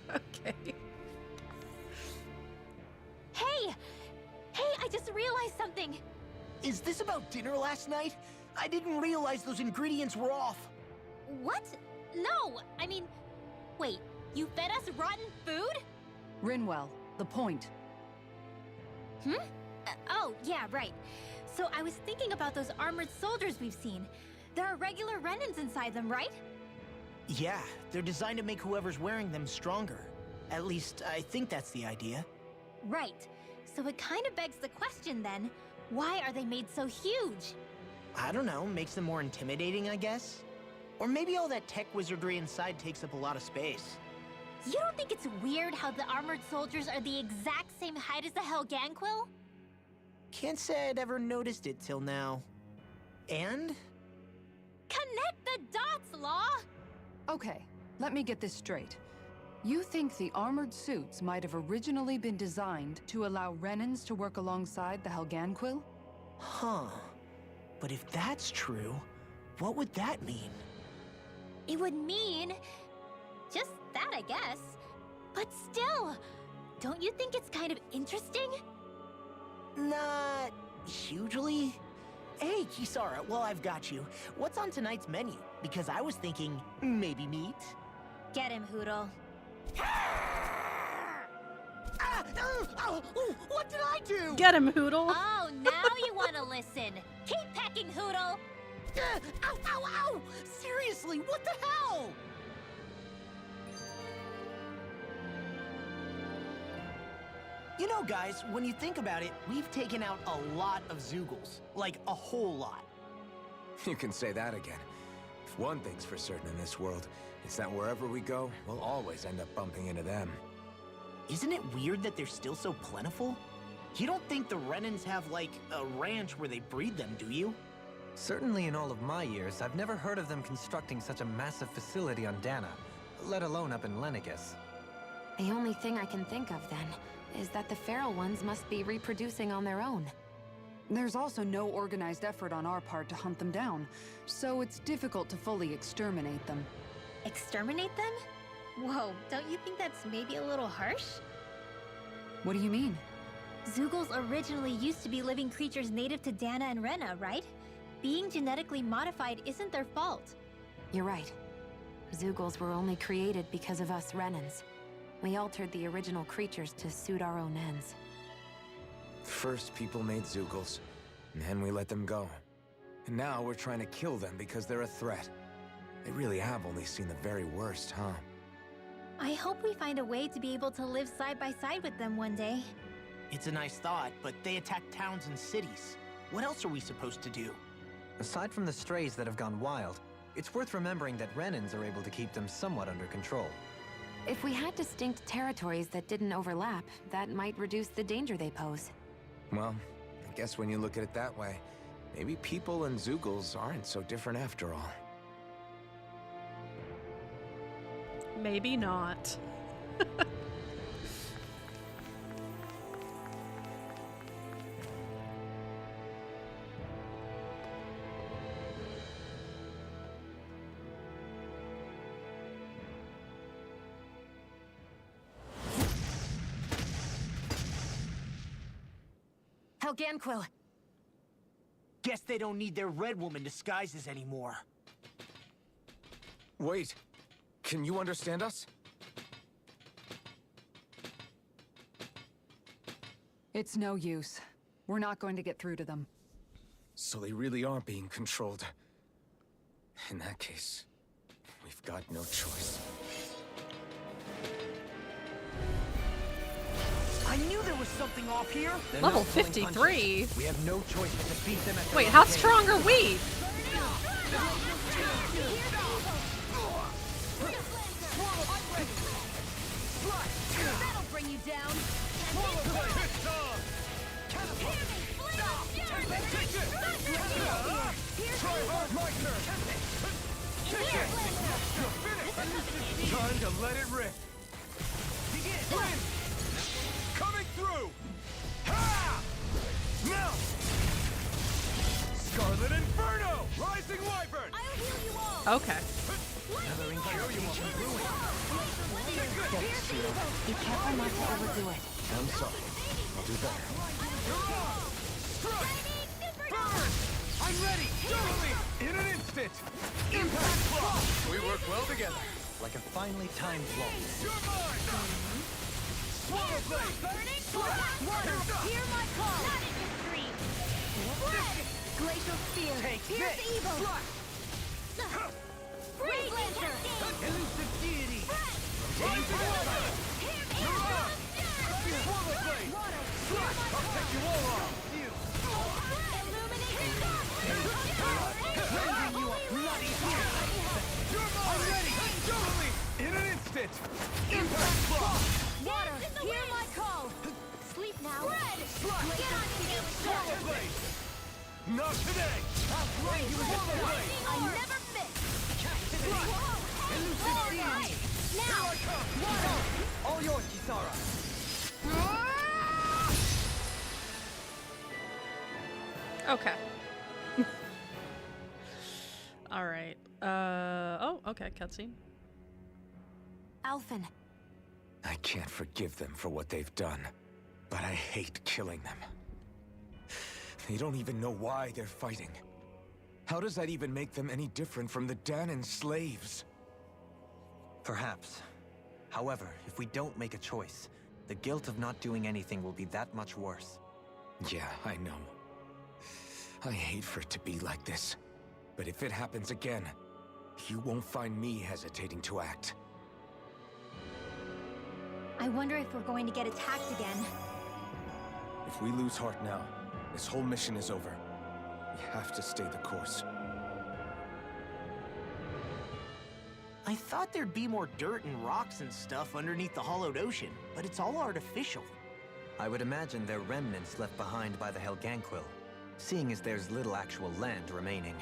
Okay. Hey! Hey, I just realized something! Is this about dinner last night? I didn't realize those ingredients were off. What? No! I mean, wait, you fed us rotten food? Rinwell, the point. Oh, yeah, right. So I was thinking about those armored soldiers we've seen. There are regular Renans inside them, right? Yeah, they're designed to make whoever's wearing them stronger. At least, I think that's the idea. Right. So it kind of begs the question then, why are they made so huge? I don't know, makes them more intimidating, I guess? Or maybe all that tech wizardry inside takes up a lot of space. You don't think it's weird how the armored soldiers are the exact same height as the Helganquil? Can't say I'd ever noticed it till now. And? Connect the dots, Law! Okay, let me get this straight. You think the armored suits might have originally been designed to allow Renans to work alongside the Helganquil? Huh. But if that's true, what would that mean? It would mean... just that, I guess. But still, don't you think it's kind of interesting? Not hugely. Hey, Kisara, while I've got you, what's on tonight's menu? Because I was thinking, maybe meat? Get him, Hootle. What did I do? Get him, Hootle. Oh, now you want to listen. Keep pecking, Hootle. Ow, ow, ow! Seriously, what the hell? You know, guys, when you think about it, we've taken out a lot of Zeugles. Like, a whole lot. You can say that again. If one thing's for certain in this world, it's that wherever we go, we'll always end up bumping into them. Isn't it weird that they're still so plentiful? You don't think the Renans have, like, a ranch where they breed them, do you? Certainly in all of my years, I've never heard of them constructing such a massive facility on Dana, let alone up in Lenegis. The only thing I can think of, then, is that the feral ones must be reproducing on their own. There's also no organized effort on our part to hunt them down, so it's difficult to fully exterminate them. Exterminate them? Whoa, don't you think that's maybe a little harsh? What do you mean? Zeugles originally used to be living creatures native to Dana and Rena, right? Being genetically modified isn't their fault. You're right. Zeugles were only created because of us Renans. We altered the original creatures to suit our own ends. First, people made Zeugles, and then we let them go. And now we're trying to kill them because they're a threat. They really have only seen the very worst, huh? I hope we find a way to be able to live side by side with them one day. It's a nice thought, but they attack towns and cities. What else are we supposed to do? Aside from the strays that have gone wild, it's worth remembering that Renans are able to keep them somewhat under control. If we had distinct territories that didn't overlap, that might reduce the danger they pose. Well, I guess when you look at it that way, maybe people and Zeugles aren't so different after all. Maybe not. Helganquil! Guess they don't need their Red Woman disguises anymore. Wait, can you understand us? It's no use. We're not going to get through to them. So they really are being controlled. In that case, we've got no choice. I knew there was something off here. Level 53? We have no choice but to beat them at Wait, how strong are we? That'll bring you down. Try hard, my turn. You're finished. Time to let it rip. Begin. Coming through. Now! Scarlet Inferno! Rising Wyvern! I'll heal you all! Okay. Another incarnation of ruin. Be careful not to overdo it. I'm sorry. I'll do better. Strike! Burn! I'm ready! Totally! In an instant! Impact block! We work well together. Like a finely timed blow. You're mine! Swallow blade! Burning water! Hear my call! Not in your dream! Red! Glacial spear! Take Here's this! evil! Freeze Lancer! Elusive deity! Rising Wyvern! Swallow blade! Strike! I'll take you all on! Illuminating Rendering you a bloody hero! You're mine! I'm ready! Totally! In an instant! Impact block! water! Hear my call! Sleep now! Red! Get on your Swallow blade! Not today! I'll bring you Swallow blade! I never miss! Elusive deity! Now! Water! All yours, Kisara! Okay. All right. Oh, okay, cutscene. Alphen. I can't forgive them for what they've done, but I hate killing them. They don't even know why they're fighting. How does that even make them any different from the Dahnan slaves? Perhaps. However, if we don't make a choice, the guilt of not doing anything will be that much worse. Yeah, I know. I hate for it to be like this. But if it happens again, you won't find me hesitating to act. I wonder if we're going to get attacked again. If we lose heart now, this whole mission is over. We have to stay the course. I thought there'd be more dirt and rocks and stuff underneath the hollowed ocean, but it's all artificial. I would imagine they're remnants left behind by the Helganquil, seeing as there's little actual land remaining.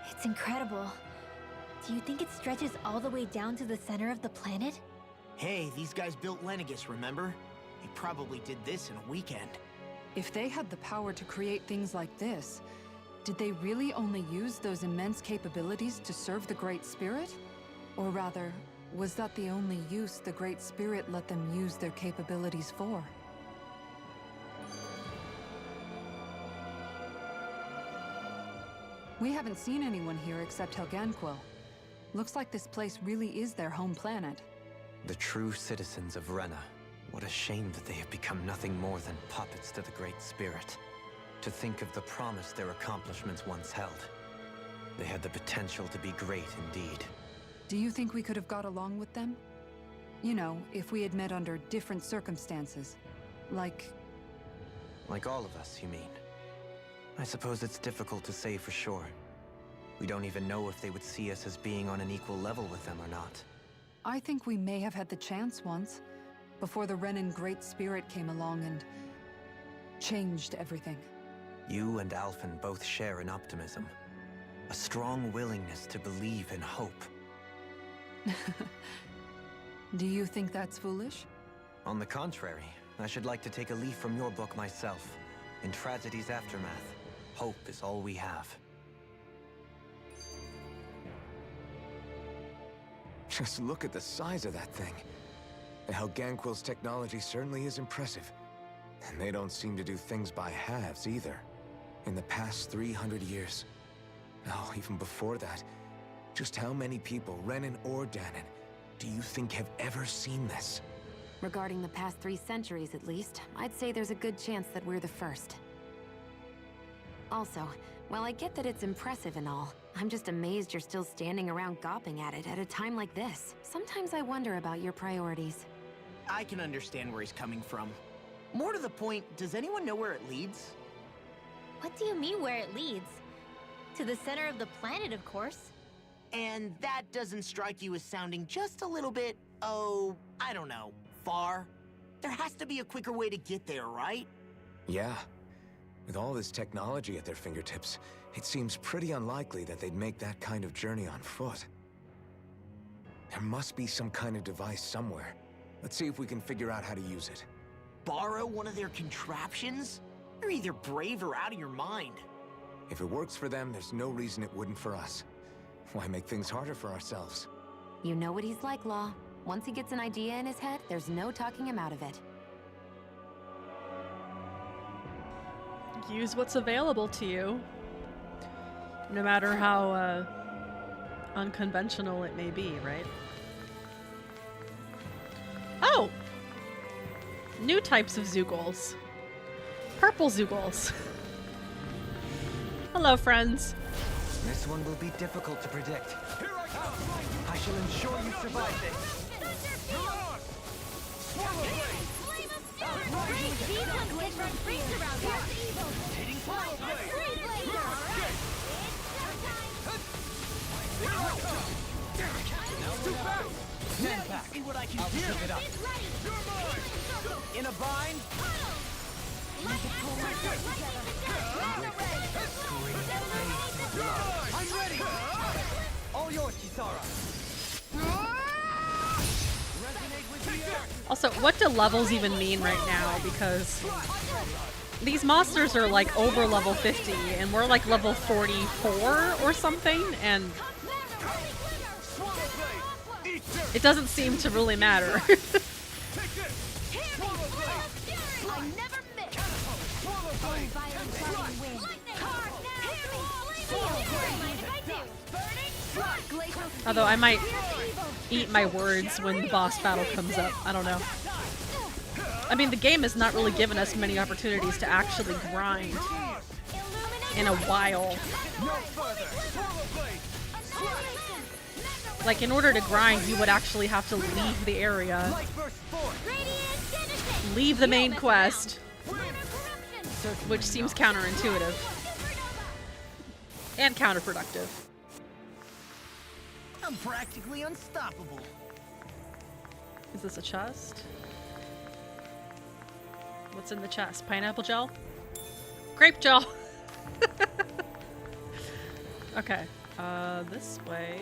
It's incredible. Do you think it stretches all the way down to the center of the planet? Hey, these guys built Lenegis, remember? They probably did this in a weekend. If they had the power to create things like this, did they really only use those immense capabilities to serve the Great Spirit? Or rather, was that the only use the Great Spirit let them use their capabilities for? We haven't seen anyone here except Helganquil. Looks like this place really is their home planet. The true citizens of Rena. What a shame that they have become nothing more than puppets to the Great Spirit. To think of the promise their accomplishments once held. They had the potential to be great indeed. Do you think we could have got along with them? You know, if we had met under different circumstances. Like all of us, you mean? I suppose it's difficult to say for sure. We don't even know if they would see us as being on an equal level with them or not. I think we may have had the chance once, before the Renan Great Spirit came along and changed everything. You and Alphen both share an optimism. A strong willingness to believe in hope. Do you think that's foolish? On the contrary, I should like to take a leaf from your book myself. In Tragedy's Aftermath, hope is all we have. Just look at the size of that thing. The Helganquil's technology certainly is impressive. And they don't seem to do things by halves either. In the past 300 years. Oh, even before that. Just how many people, Renan or Dahnan, do you think have ever seen this? Regarding the past 3 centuries at least, I'd say there's a good chance that we're the first. Also, while I get that it's impressive and all, I'm just amazed you're still standing around gawping at it at a time like this. Sometimes I wonder about your priorities. I can understand where he's coming from. More to the point, does anyone know where it leads? What do you mean where it leads? To the center of the planet, of course. And that doesn't strike you as sounding just a little bit, oh, I don't know, far? There has to be a quicker way to get there, right? Yeah. With all this technology at their fingertips, it seems pretty unlikely that they'd make that kind of journey on foot. There must be some kind of device somewhere. Let's see if we can figure out how to use it. Borrow one of their contraptions? You're either brave or out of your mind. If it works for them, there's no reason it wouldn't for us. Why make things harder for ourselves? You know what he's like, Law. Once he gets an idea in his head, there's no talking him out of it. Use what's available to you, no matter how unconventional it may be, right? Oh! New types of Zeugles. Purple Zeugles. Hello, friends. This one will be difficult to predict. I shall ensure you survive this. Stand back. See what I can do. It up. In a bind. I'm ready. All yours, Kisara. Also, what do levels even mean right now? Because these monsters are like over level 50 and we're like level 44 or something, and it doesn't seem to really matter. Although I might eat my words when the boss battle comes up. I don't know. I mean, the game has not really given us many opportunities to actually grind in a while. Like, in order to grind, you would actually have to leave the area. Leave the main quest. Which seems counterintuitive. And counterproductive. I'm practically unstoppable. Is this a chest? What's in the chest? Pineapple gel? Grape gel! Okay. This way.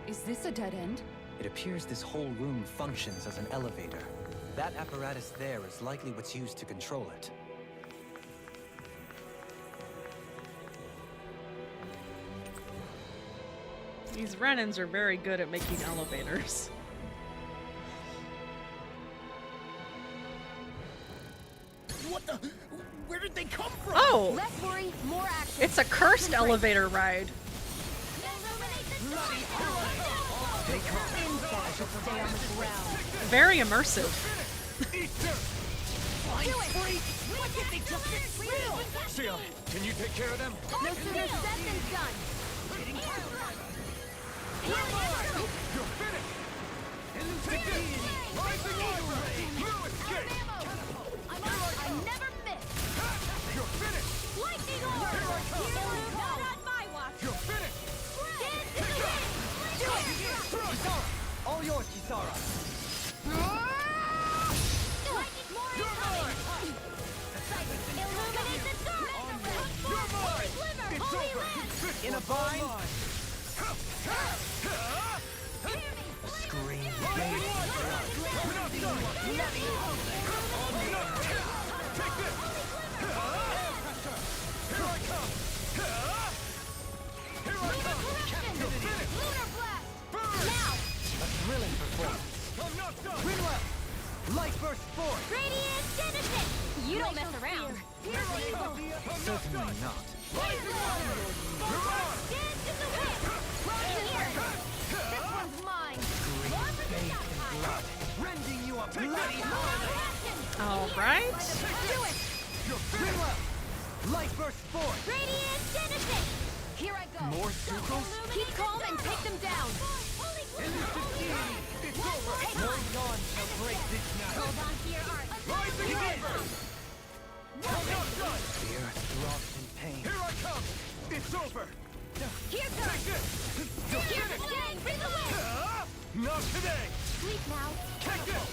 Is this a dead end? It appears this whole room functions as an elevator. That apparatus there is likely what's used to control it. These Renans are very good at making elevators. What the? Where did they come from? Oh! Less worry, more action. It's a cursed elevator ride. Very immersive. Sia, can you take care of them? No sooner said than done. You're finished! Rising Eagle! You escape! I never miss. You're finished! Lightning orb. Here I come! Not on my watch. You're finished! Do it. Kisara! All yours, Kisara! Illuminate the dark. You're mine! It's over! In a bind. A scream. A thrilling performance. Rinwell! Light burst forth! Radiant Genesis! You don't mess around. Here's evil. Certainly not. Dance in the wind. Right here. This one's mine. Blood, rending you a bloody hole! All right. Do it. Rinwell! Light burst forth! Radiant Genesis! Here I go. More circles? Keep calm and take them down. No dawn shall break this night. Hold on to your art. Rising Eagle! I'm not done! The earth throbs in pain. Here I come! It's over! Here goes. Here's the chain. Bring the wind. Not today! Sleep now. Take this!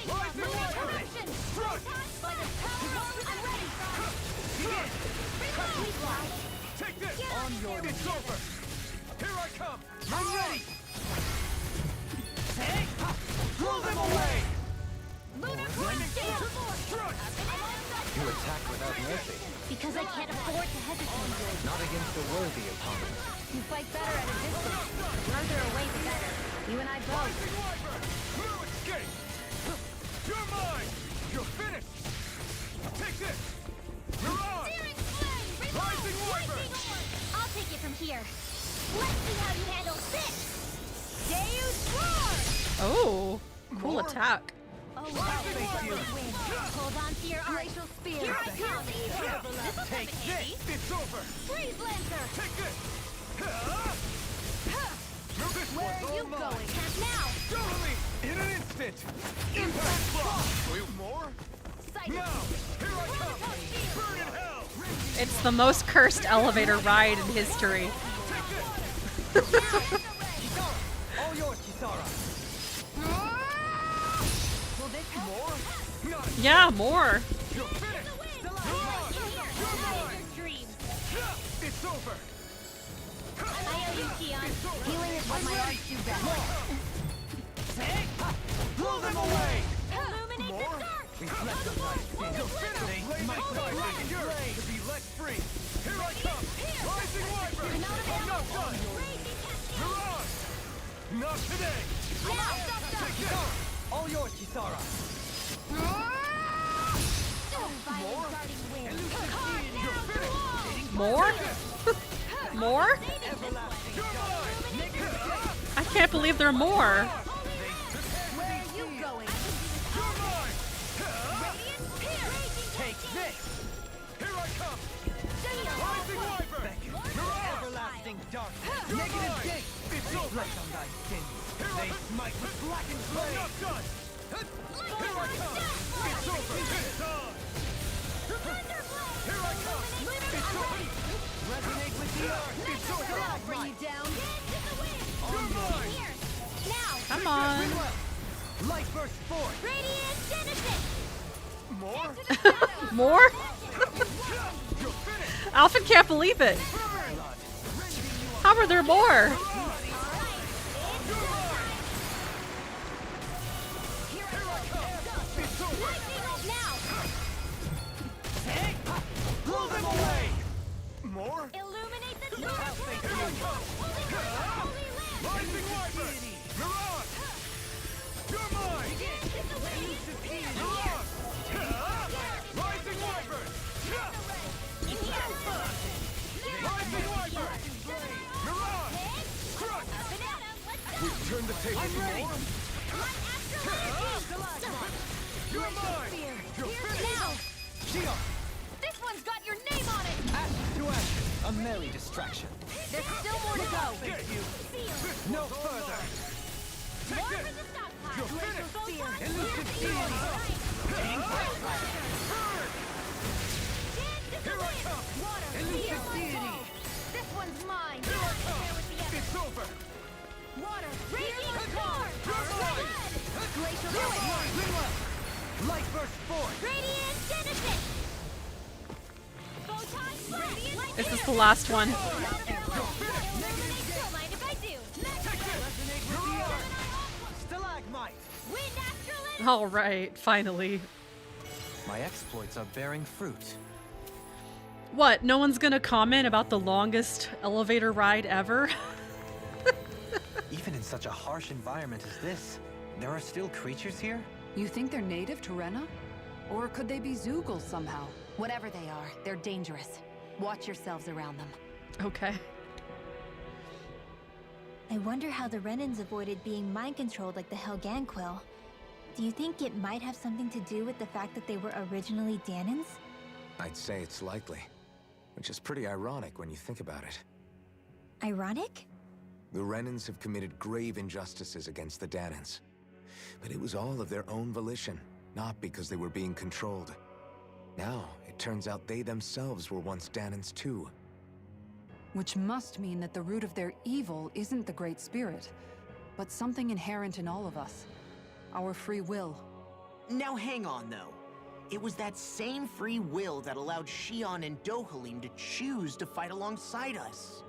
Rising Correction. Strike! By the power of... I'm ready. Sleep now. Take this! It's over! Here I come! I'm ready! attack without mercy. Because I can't afford to hesitate. Not against a worthy opponent. You fight better at a distance. Further away, the better. You and I both. No escape! You're mine! You're finished! Take this! Mirage! Searing flame! Rising Wyvern! I'll take it from here. Let's see how you handle this! Deus Roar! Oh, cool attack. Oh, win. Hold on to your arc. Glacial spear. Here I come. This'll come in handy. It's over! Freeze Lancer! Take this! Where are you going? Now! Follow me! In an instant! Impact block! More? Now! Here I come! Burn in hell! It's the most cursed elevator ride in history. All yours, Kisara. Will this help? Yeah, more. You're finished! It's over! I owe you, Keon. Healing is what my arts do best. Blow them away! Illuminate the dark! Reflect on my skin. You're finished! They might die in yours to be let free! Here I come! Rising Wyvern! I'm not done! Mirage! Not today! Take this! All yours, Kisara. More? More? I can't believe there are more. Where are you going? Take this! Here I come! Rising Wyvern! Everlasting darkness! Negative gate! It's over! Reflect on thy sins! They smite with blackened I'm blade! not done! Here I come! It's over! It's on! Here I come! It's over! Resonate with the earth! It's over! I'll bring you down. You're mine! Now! Come on. Light burst forth! Radiant Genesis! More? More? Alphen can't believe it. How are there more? Blow them away! More? Illuminate the dark! Rising Wyvern! Mirage! You're mine! Mirage! Rising Wyvern! Rising Wyvern! Mirage! Crush! We've turned the table. I'm ready! You're mine! You're finished! Shion! This one's got your name on it! Ashes to ashes! A merry distraction. There's still more to go! Thank you! No further! More for the stockpile! You're finished! Elusive deity! Here I come! Elusive deity! This one's mine! Here I come! It's over! Water! Radiant Core! Glacial Rinwell! Light burst forth! Radiant Genesis! Photon Blast! This is the last one. Don't mind if I do! Resonate with the earth! Stalagmite! Wind Astral All right, finally. My exploits are bearing fruit. What? No one's gonna comment about the longest elevator ride ever? Even in such a harsh environment as this, there are still creatures here? You think they're native to Rena? Or could they be Zeugles somehow? Whatever they are, they're dangerous. Watch yourselves around them. Okay. I wonder how the Renans avoided being mind-controlled like the Helganquil. Do you think it might have something to do with the fact that they were originally Danans? I'd say it's likely. Which is pretty ironic when you think about it. Ironic? The Renans have committed grave injustices against the Danans. But it was all of their own volition, not because they were being controlled. Now, it turns out they themselves were once Danans too. Which must mean that the root of their evil isn't the Great Spirit, but something inherent in all of us. Our free will. Now hang on, though. It was that same free will that allowed Shion and Dohalim to choose to fight alongside us.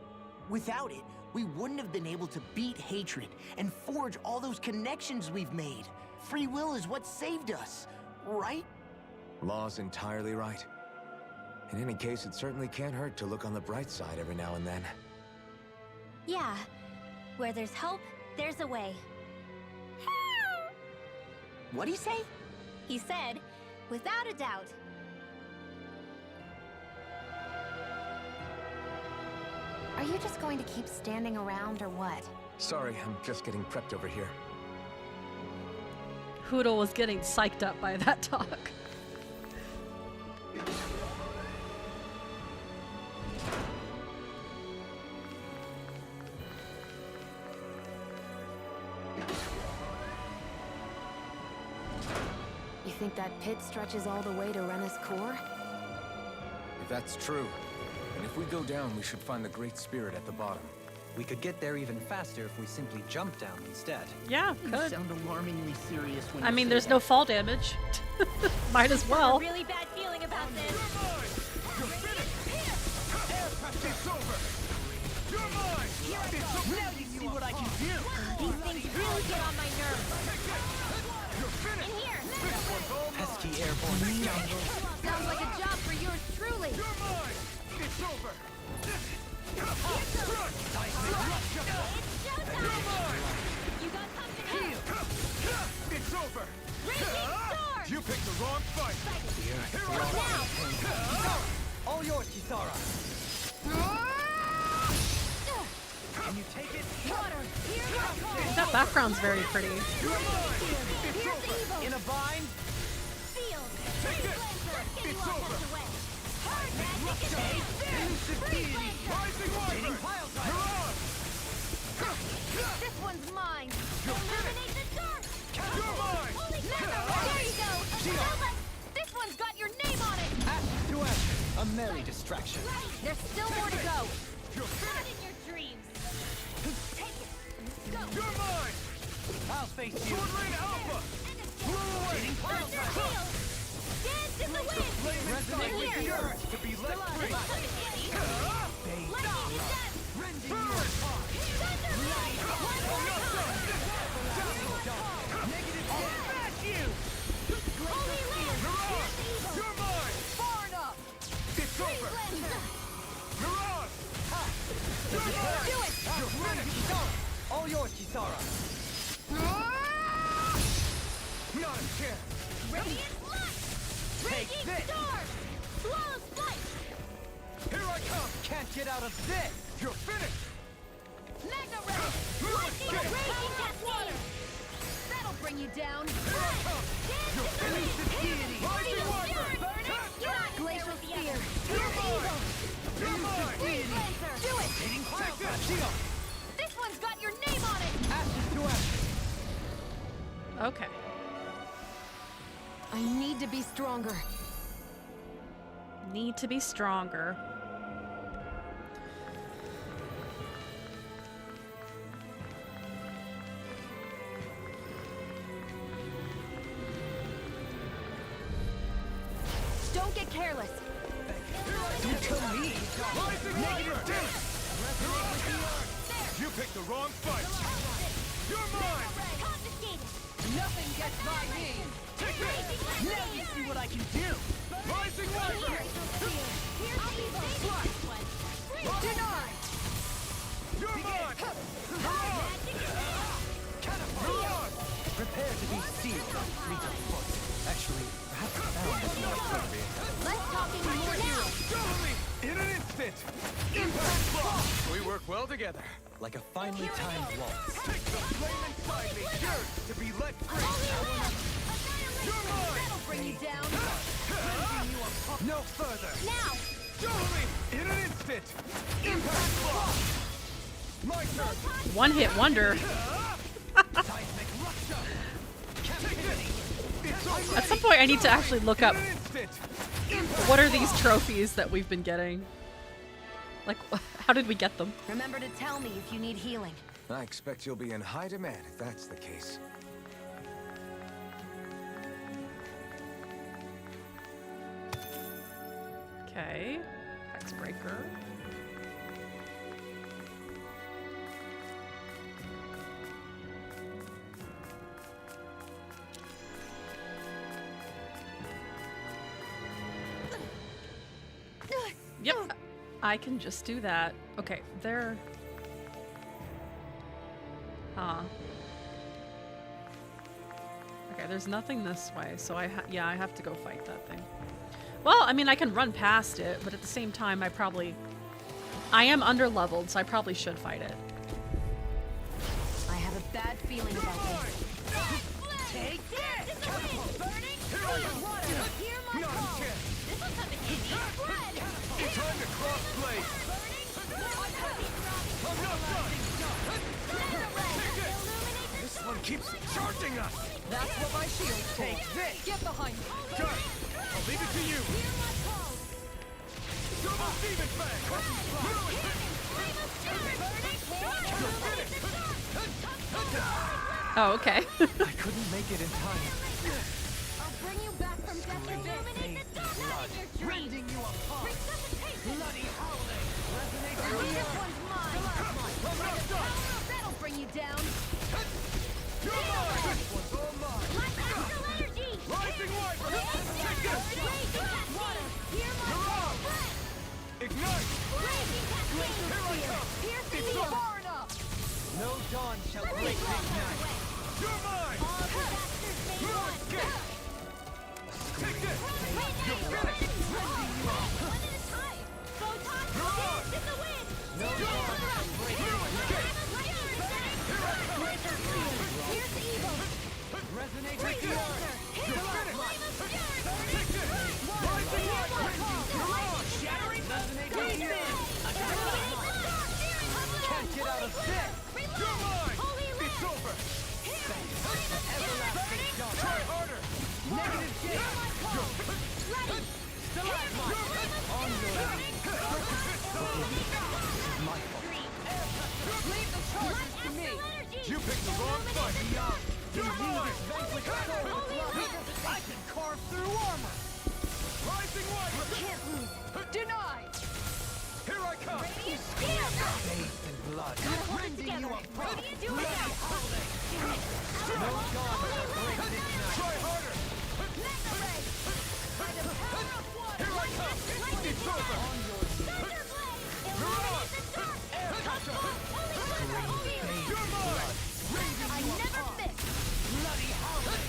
Without it, we wouldn't have been able to beat hatred and forge all those connections we've made. Free will is what saved us, right? Law's entirely right. In any case, it certainly can't hurt to look on the bright side every now and then. Yeah. Where there's hope, there's a way. What'd he say? He said, without a doubt. Are you just going to keep standing around or what? Sorry, I'm just getting prepped over here. Hootle was getting psyched up by that talk. You think that pit stretches all the way to Rena's core? If that's true, and if we go down, we should find the Great Spirit at the bottom. We could get there even faster if we simply jump down instead. Yeah, You could. sound alarmingly serious when I you mean, say there's that. no fall damage. Might as well. A really bad feeling about this. It's over! You're mine! Now you see what I can do! These things really get on my nerves. You're finished! In here. Pesky airborne scoundrel. Sounds like a job for yours truly. You're mine! It's over! It's showtime. You got company. It's over! Raging storm. You picked the wrong fight! Here I come! All yours, Kisara! Can you take it? Water. Here I come. That background's very pretty. Here's evil. In a bind? Field. Freeze Lancer. Getting all tucked away. Hard magic is Freeze Lancer. Rising Wyvern! You're on! This one's mine. Illuminate the dark. You're mine! Holy mackerel. There you go. Nova, this one's got your name on it. Ashes to ashes. A merry distraction. There's still more to go. You're Not finished! in your dreams. Take it. Go. You're mine! I'll face you. Sword Rain Alpha! Blow away! Thunder Heal. Dance in the wind. Resonate In with the here. earth to be let free! Lightning is death. Burn! Thunder Blade. One more time. Back you! Holy Land. Here's evil. You're mine! Far enough. It's over! Lancer. You're on! Do it. You're finished! All yours, Kisara! Not a chance! Radiant light. Take Raging this. storm. Flawless flight. Here I come! Can't get out of this! You're finished! Mega Ray. Lightning raging cascade. That'll bring you down. Dance in the wind. Rising Wyvern! Burning strike. Glacial spear. You're mine! You're mine! Freeze Lancer. Do it. Take this! This one's got your name on it. Ashes to ashes! Okay. I need to be stronger. Need to be stronger. Don't get careless. Don't kill me! Rising Wyvern! You picked the wrong fight! You're mine! Confiscated. Nothing gets by me! Take this! Now you see what I can do! Rising Wyvern! Here's evil. Denied! You're mine! You're on! Prepare to be sealed on fleet of foot. Actually, perhaps bound is more appropriate. Let's talk in more now. Show me! In an instant! Impact block! We work well together. Like a finely timed waltz. Take the flame inside me! Yours to be let free! You're mine! That'll bring you down. No further! Now. Show me! In an instant! Impact block! My turn! One hit wonder. Seismic rupture! Captivity! It's over! At some point, I need to actually look up In an instant! what are these trophies that we've been getting. Like, how did we get them? Remember to tell me if you need healing. I expect you'll be in high demand if that's the case. Okay. Hexbreaker. Yep. I can just do that. Okay, there. Huh. Okay, there's nothing this way, so I have to go fight that thing. Well, I mean, I can run past it, but at the same time, I am under-leveled, so I probably should fight it. I have a bad feeling about this. Take this! Burning water! Hear my call! This will come in handy. Spread! Time to cross blade! I'm not done! This one keeps charging us! That's what my shield Take this! Get behind me! Got it! I'll leave it to you! Double Demon Fang! You're finished! Oh, okay. I couldn't make it in time. I'll bring you back from death. Illuminate the dark out in your dreams. Rending you apart. Resuscitation. Bloody howling. Resonate the this one's mine. That'll bring you down. You're mine! This one's all mine! My astral energy. Rising Wyvern! Take this! Water. Hear my call. Ignite! Raging cascade. Here I come! Pierce the It's heel. far enough. No dawn shall break the night! You're mine! All the bastards may No run. escape! Take this! You're finished! One at a time. Photon dance in the wind. No dawn shall break the night! Here's the evil. Resonate with the earth! You're finished! Take this! Rising Wyvern! Shattering! Resonate with the earth! Can't get out of this! You're mine! It's over! Everlasting dawn! Try harder! Negative J! Ready. On your my fault. Leave the charges to me! You picked the wrong fight! You're mine! I can carve through armor! Rising Wyvern! Can't lose. Denied! Here I come! Radiant spear. Faith and blood! Gotta hold it together. Radiant do it now. No dawn shall break this night! Try harder! Mega ray. By the power of water. Here I come! It's over! Thunder blade. Illuminate the dark. You're mine! I never fix. Bloody howling!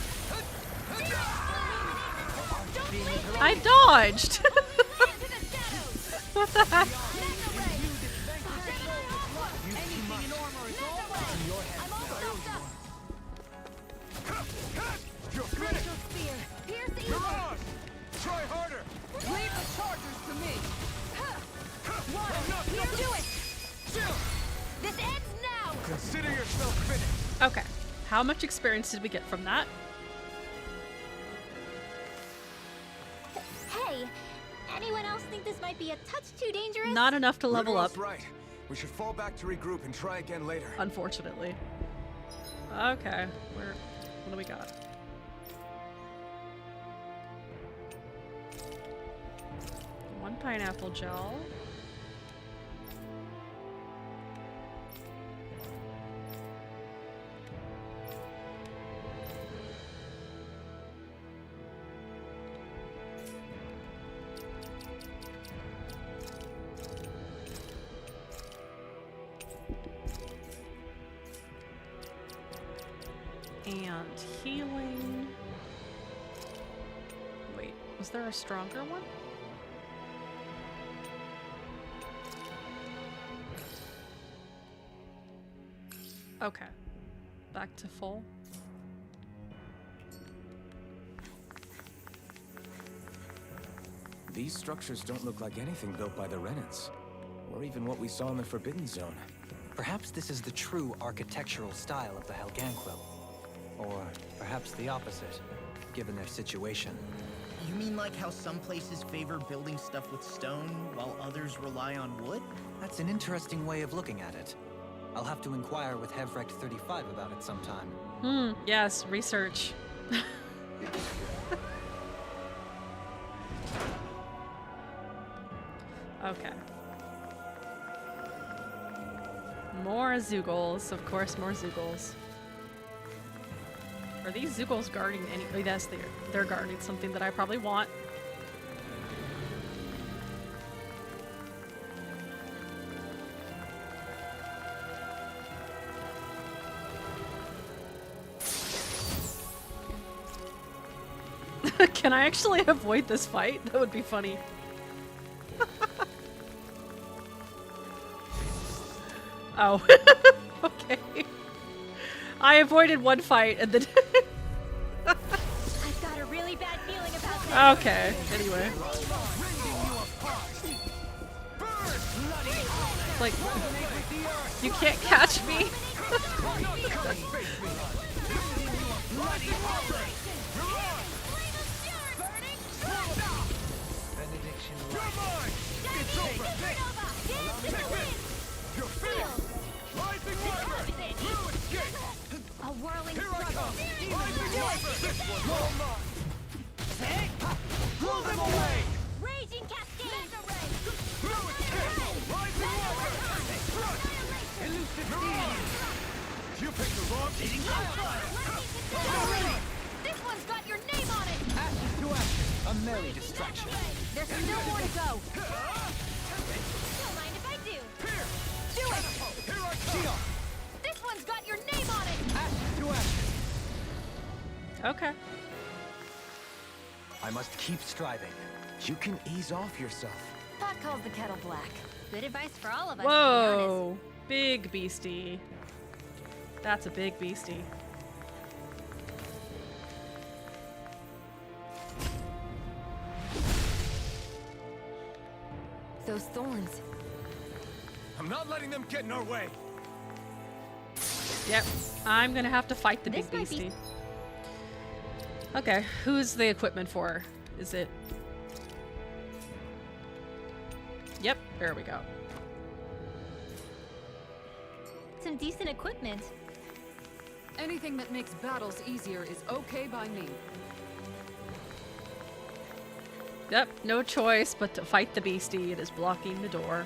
Don't blink. I dodged. Into the shadows. What the heck? Mega ray. Anything in armor is all mine. I'm all soaked up. You're finished! Glacial spear. Here's the You're evil. on! Try harder! Leave the chargers to me! Water. Here, do it. Still! This ends now. Consider yourself finished! Okay. How much experience did we get from that? Hey, anyone else think this might be a touch too dangerous? Not enough to level up, Literal's right. We should fall back to regroup and try again later. unfortunately. Okay. What do we got? One pineapple gel. And healing. Wait, was there a stronger one? Okay. Back to full. These structures don't look like anything built by the Renans, or even what we saw in the Forbidden Zone. Perhaps this is the true architectural style of the Helganquil. Or perhaps the opposite, given their situation. You mean like how some places favor building stuff with stone, while others rely on wood? That's an interesting way of looking at it. I'll have to inquire with Hevrecht 35 about it sometime. Yes, research. Okay. More Zeugles, of course, more Zeugles. Are these Zeugles guarding any? Oh, yes, they're guarding something that I probably want. Can I actually avoid this fight? That would be funny. Oh. Okay. I avoided one fight and then... I've got a really bad feeling about this. Okay, anyway. Like, you can't catch me. A whirling struggle. Blow them away! Raging cascade. You picked the wrong This one's got your name on it! Ashes to ashes. A merry distraction. There's still more to go. Don't mind if I do. Do it! Shield. This one's got your name on it! Ashes to ashes. Okay. I must keep striving. You can ease off yourself. Pot calls the kettle black. Good advice for all of us. Whoa. Big beastie. That's a big beastie. Those thorns. I'm not letting them get in our way. Yep. I'm gonna have to fight the This big might be- beastie. Okay, who's the equipment for? Is it... Yep, there we go. Some decent equipment. Anything that makes battles easier is okay by me. Yep, no choice but to fight the beastie. It is blocking the door.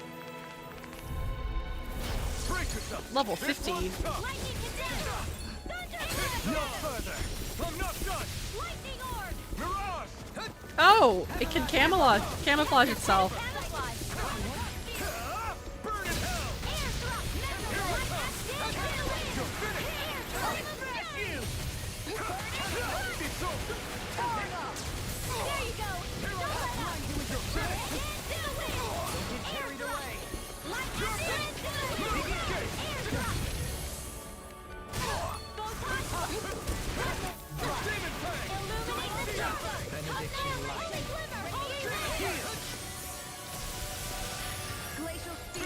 Level 50. No further. I'm not done. Mirage. Oh, it can camouflage itself.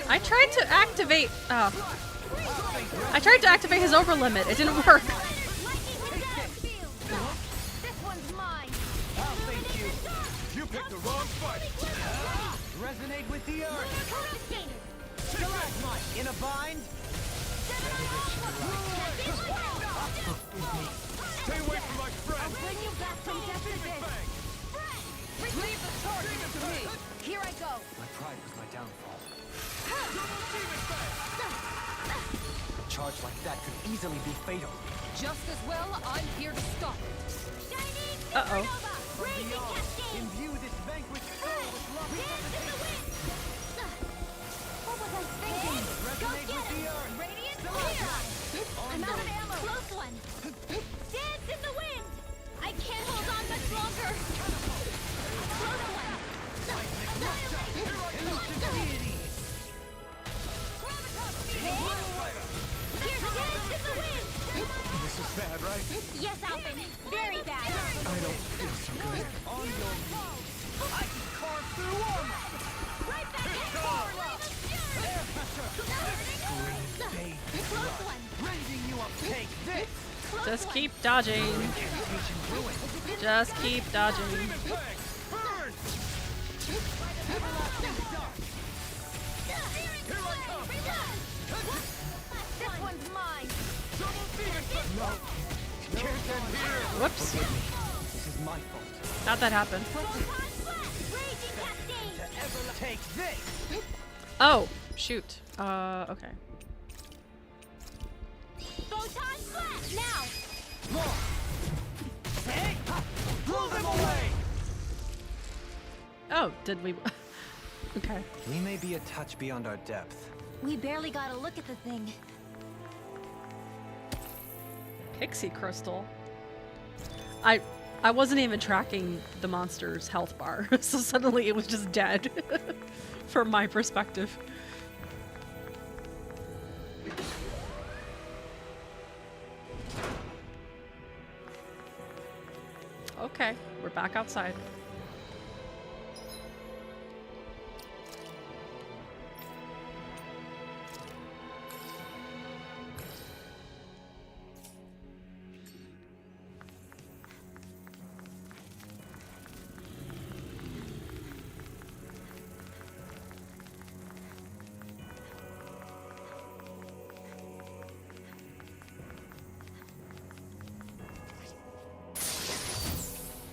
I tried to activate. I tried to activate his over limit. It didn't work. This one's mine! I'll thank you. You picked the wrong fight. Resonate with the earth. Stalagmite in a bind. Stay away from my friend. I'll bring you back from death to this! Leave the target to me! Here I go! My pride was my downfall. A charge like that could easily be fatal. Just as well, I'm here to stop it. Uh-oh. Imbue this vanquished soul with love and lamentation. What was I thinking? Go get him! Radiant here! I'm out of ammo. Close one. Dance in the wind! I can't hold on much longer. Close one. Here's dance in the wind! This is bad, right? Yes, Alvin. Very bad. I don't feel so good. On your knees. I can carve through armor. Right back at Carlo! Air pressure. Green bay Close one. rending you up. Take this. Just keep dodging. Incantation ruin. Just keep dodging. Everlasting dark. This one's mine! No. Can't end here. Whoops. This is my fault. How'd that happen? Take this. Oh, shoot. Okay. Photon blast! Now! More. Hey! Blow them away. Oh, did we? Okay. We may be a touch beyond our depth. We barely got a look at the thing. Pixie crystal. I wasn't even tracking the monster's health bar, so suddenly it was just dead from my perspective. Okay, we're back outside.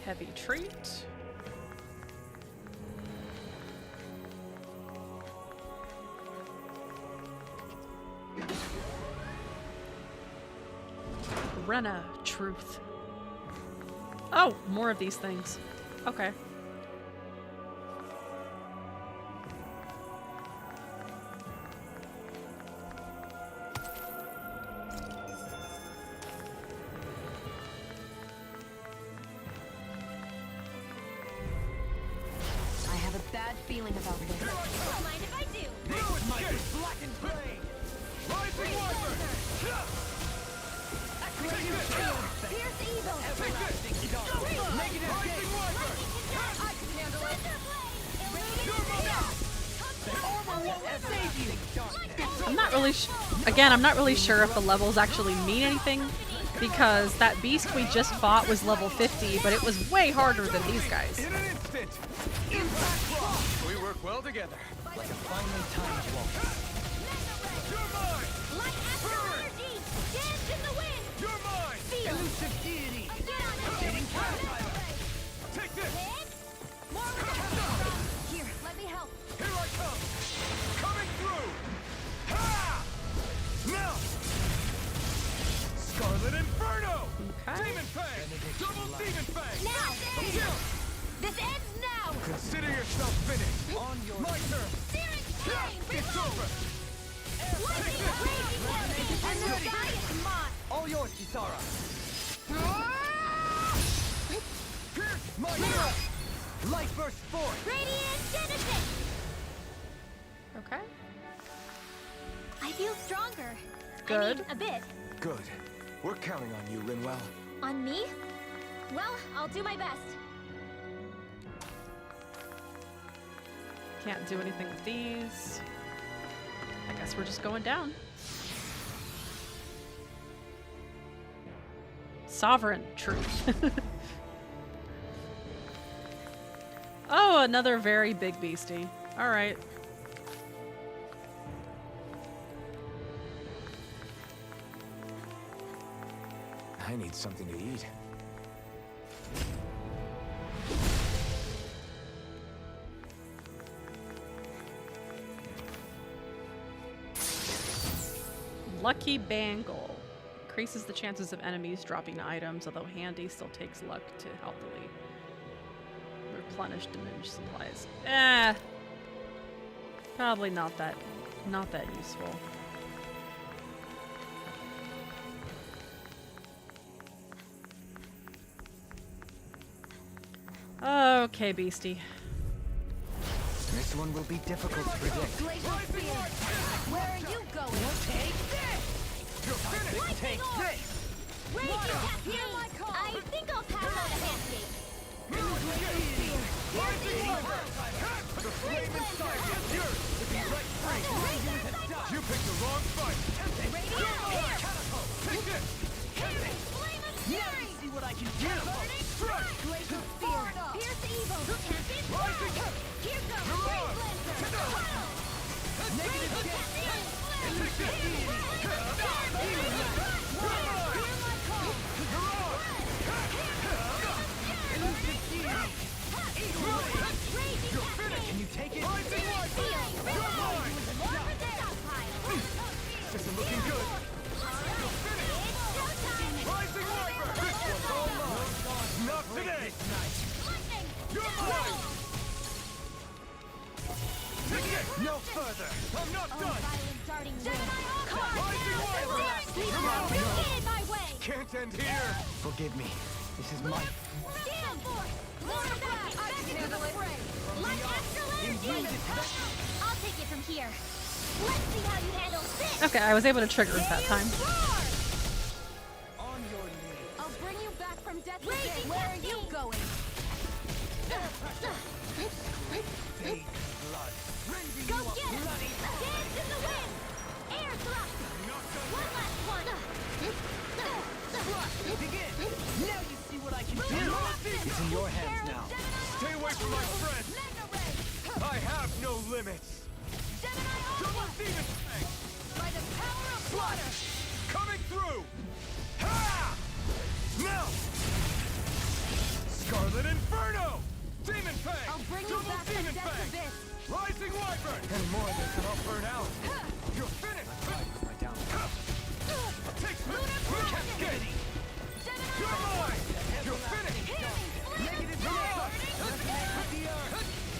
Heavy treat. Rena, truth. Oh, more of these things. Okay. Feeling about this. Don't mind if I do. Black and gray. Rising Wyvern. Fierce evil. Everlasting dark. Negative Rising Wyvern. I can handle it. The armor won't save you. I'm not really again, I'm not really sure if the levels actually mean anything, because that beast we just fought was level 50, but it was way harder than these guys. In an instant. Impact rock. We work well together. Like a finely timed waltz. You're mine. Like astral energy. Dance in the wind. You're mine. Feel. Elusive deity. Getting Take this. More here, let me help. Here I come. Coming through. Ha! Now. Scarlet Inferno. Okay. Demon Fang. Double Demon Fang. Now. Kill. This ends now. Consider yourself finished. On your my turn. Searing flame. It's over. Lightning raging heaven. And the sky is mine. All yours, Kisara. Pierce my ear. Light burst forth. Radiant Genesis. Okay. I feel stronger. Good. I mean, a bit. Good. We're counting on you, Rinwell. On me? Well, I'll do my best. Can't do anything with these. I guess we're just going down. Sovereign truth. Oh, another very big beastie. All right. I need something to eat. Lucky Bangle. Increases the chances of enemies dropping items, although handy, still takes luck to healthily replenish diminished supplies. Probably not that useful. Okay, beastie. This one will be difficult to predict. Where are you going? Take this! You're finished! Take this! Raging Cascade! I think I'll pass on a handshake. The flame inside is yours to be let free! You picked the wrong fight! Take this! Flame of Fury! See what I can do! Strike! Glacial Spear! Pierce evil! Tempest Rising! Here goes! Great Lancer! Negative Can you take it? Rising Wyvern! You're mine! This is looking good! You're finished! Rising Wyvern! This one's all mine! Not today! You're mine! Take it! No further! I'm not done! Rising Wyvern! Can't end here! Forgive me. This is my... I'll take it from here. Let's see how you handle this. Okay, I was able to trigger it that time. On your knees. I'll bring you back from death. Where are you going? Go get him! Dance in the wind! Air thrust! One last one! Begin! Now you see what I can do! It's in your hands now. Stay away from my friend! I have no limits! Double Demon Fang! By the power of water! Coming through! Ha! Now! Scarlet Inferno! Demon Fang! I'll bring you Double back from Demon death's Fang! abyss! Rising Wyvern! And more of this and I'll burn out! You're finished! My downfall. Take me! Cascade! You're mine! You're finished! Negative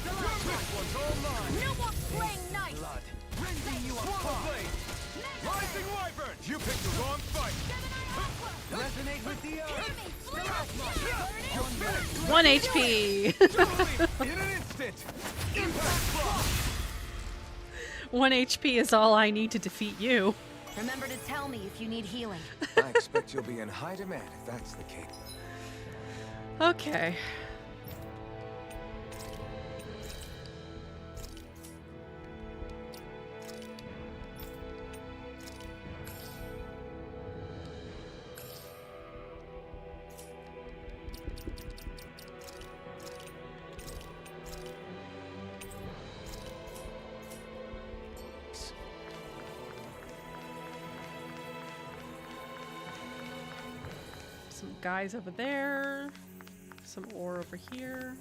This one's all mine! No more playing nice! Blood. Rending you apart! Rising Wyvern! You picked the wrong fight! Resonate with the earth! You're finished! 1 HP. In an instant! Impact block! 1 HP is all I need to defeat you. Remember to tell me if you need healing. I expect you'll be in high demand if that's the case. Okay. Some guys over there. Some ore over here.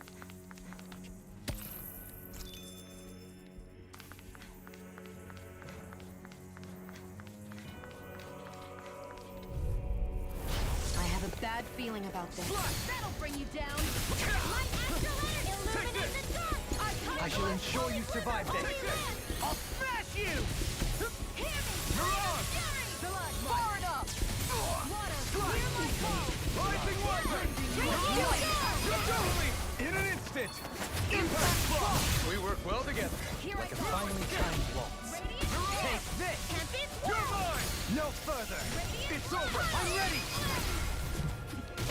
I have a bad feeling about this. That'll bring you down! Light astral energy! Illuminate the dark! I shall ensure you survive this. I'll smash you! Hear me! Stalagmite! Forward up! Water, clear my call! Rising Wyvern! In an instant! Impact block! We work well together. Like a finely timed waltz. Take this! You're mine! No further! It's over! I'm ready!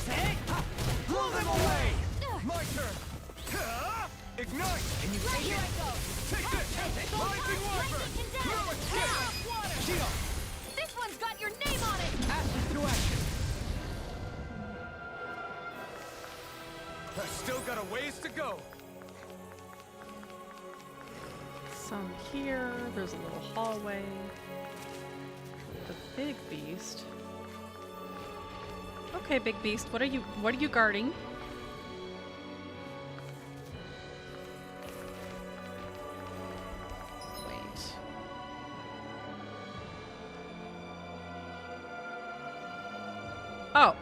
Hey! Blow them away! My turn! Ignite! And you take Here it! I go! Take this! Rising Wyvern! Throw it! Shield! This one's got your name on it! Ashes to action! I've still got a ways to go. Some here. There's a little hallway. The big beast. Okay, big beast. What are you guarding? Wait. Oh.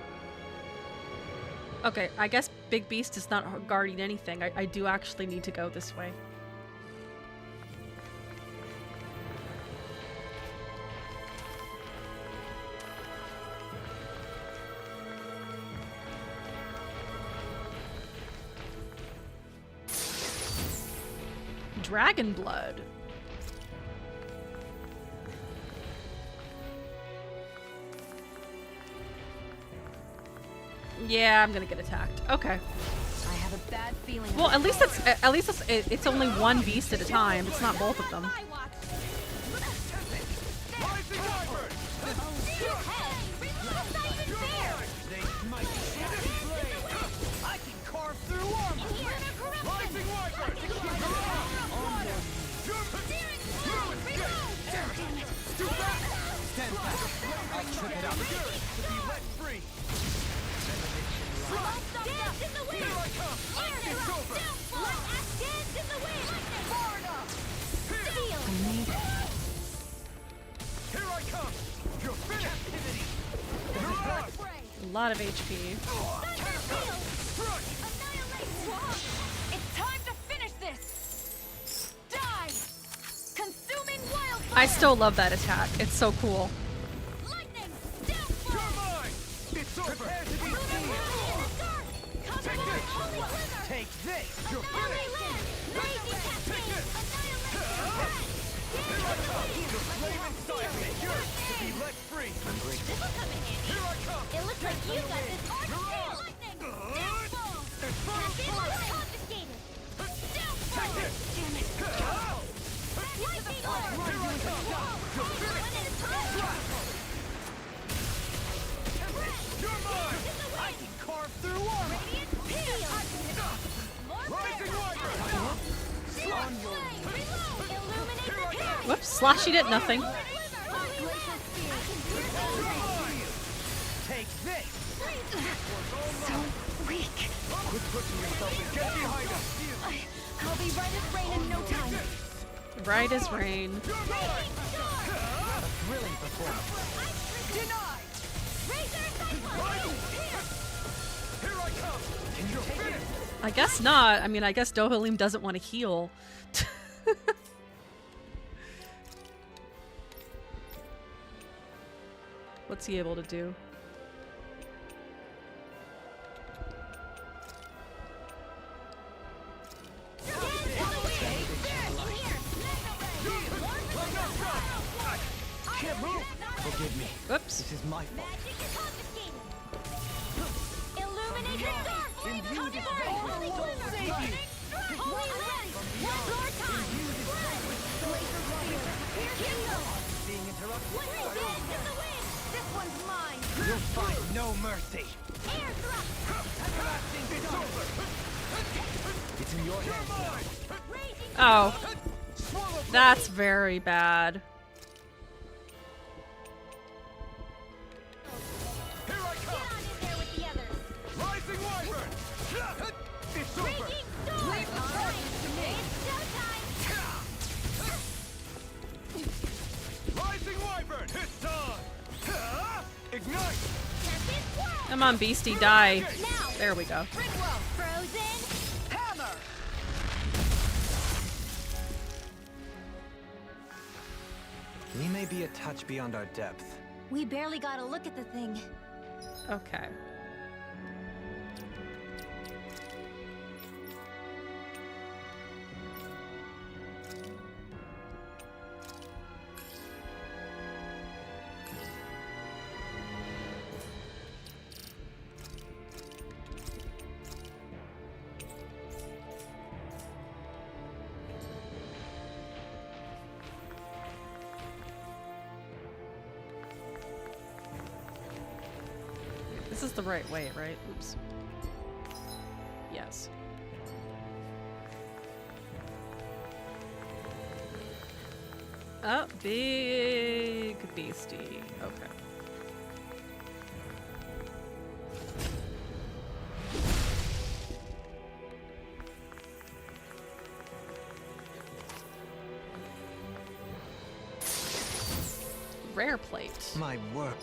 Okay, I guess Big Beast is not guarding anything. I do actually need to go this way. Dragon blood. Yeah, I'm gonna get attacked. Okay. I have a bad feeling. Well, at least it's only one beast at a time. It's not both of them. I can carve through armor! Rising Wyvern! Too fast! Stand back! I trip it up! To be let free! Dance in the wind! Here I come! It's over! Dance in the wind! Forward up! Steel! Here I come! You're finished! Captivity! A lot of HP. It's time to finish this! Die! Consuming wildfire! I still love that attack. It's so cool. Lightning! Downfall! You're mine! It's over! Prepare to be seen! this! You're finished! Raging Cascade! Here I come! The flame inside me! Yours to be let free! This'll come in handy. Here I come! It looks like you got this arc too! Lightning! Downfall! Cascade was confiscated! Downfall! Damn it! Lightning orb! Here I come! When it is time! You're mine! I can carve through armor! Radiant Peel! Rising Wyvern! On your Illuminate the pit! Whoops, Slashy did nothing. Take this! So weak. Quit pushing yourself and get behind us! I'll be right as rain in no time. Right as rain. You're mine! A thrilling performance. Denied! Razor Cyclone! Here I come! And you're finished! I guess not. I mean, I guess Dohalim doesn't want to heal. What's he able to do? Can't move! Forgive me. Whoops. This is my fault. Illuminate your dark! Imbue this veil with Holy light. Glimmer! Save you! Holy Light! One more time! Laser Spear! Here Being interrupted. What is this in the wind? This one's mine! You'll find no mercy. Air thrust! Everlasting it's over. It's in your hands now. Raging Oh. That's very bad. Here I come! Get on in there with the others! Rising Wyvern! It's over! Raging Storm! Leave the charges to me! It's showtime! Rising Wyvern! It's time! Ignite! Cascade Swirl! Come on, Beastie, die. Now! There we go. Bridwell! Frozen! Hammer! We may be a touch beyond our depth. We barely got a look at the thing. Okay. This is the right way, right? Oops. Yes. Oh, big beastie. Okay. Rare plate. My word.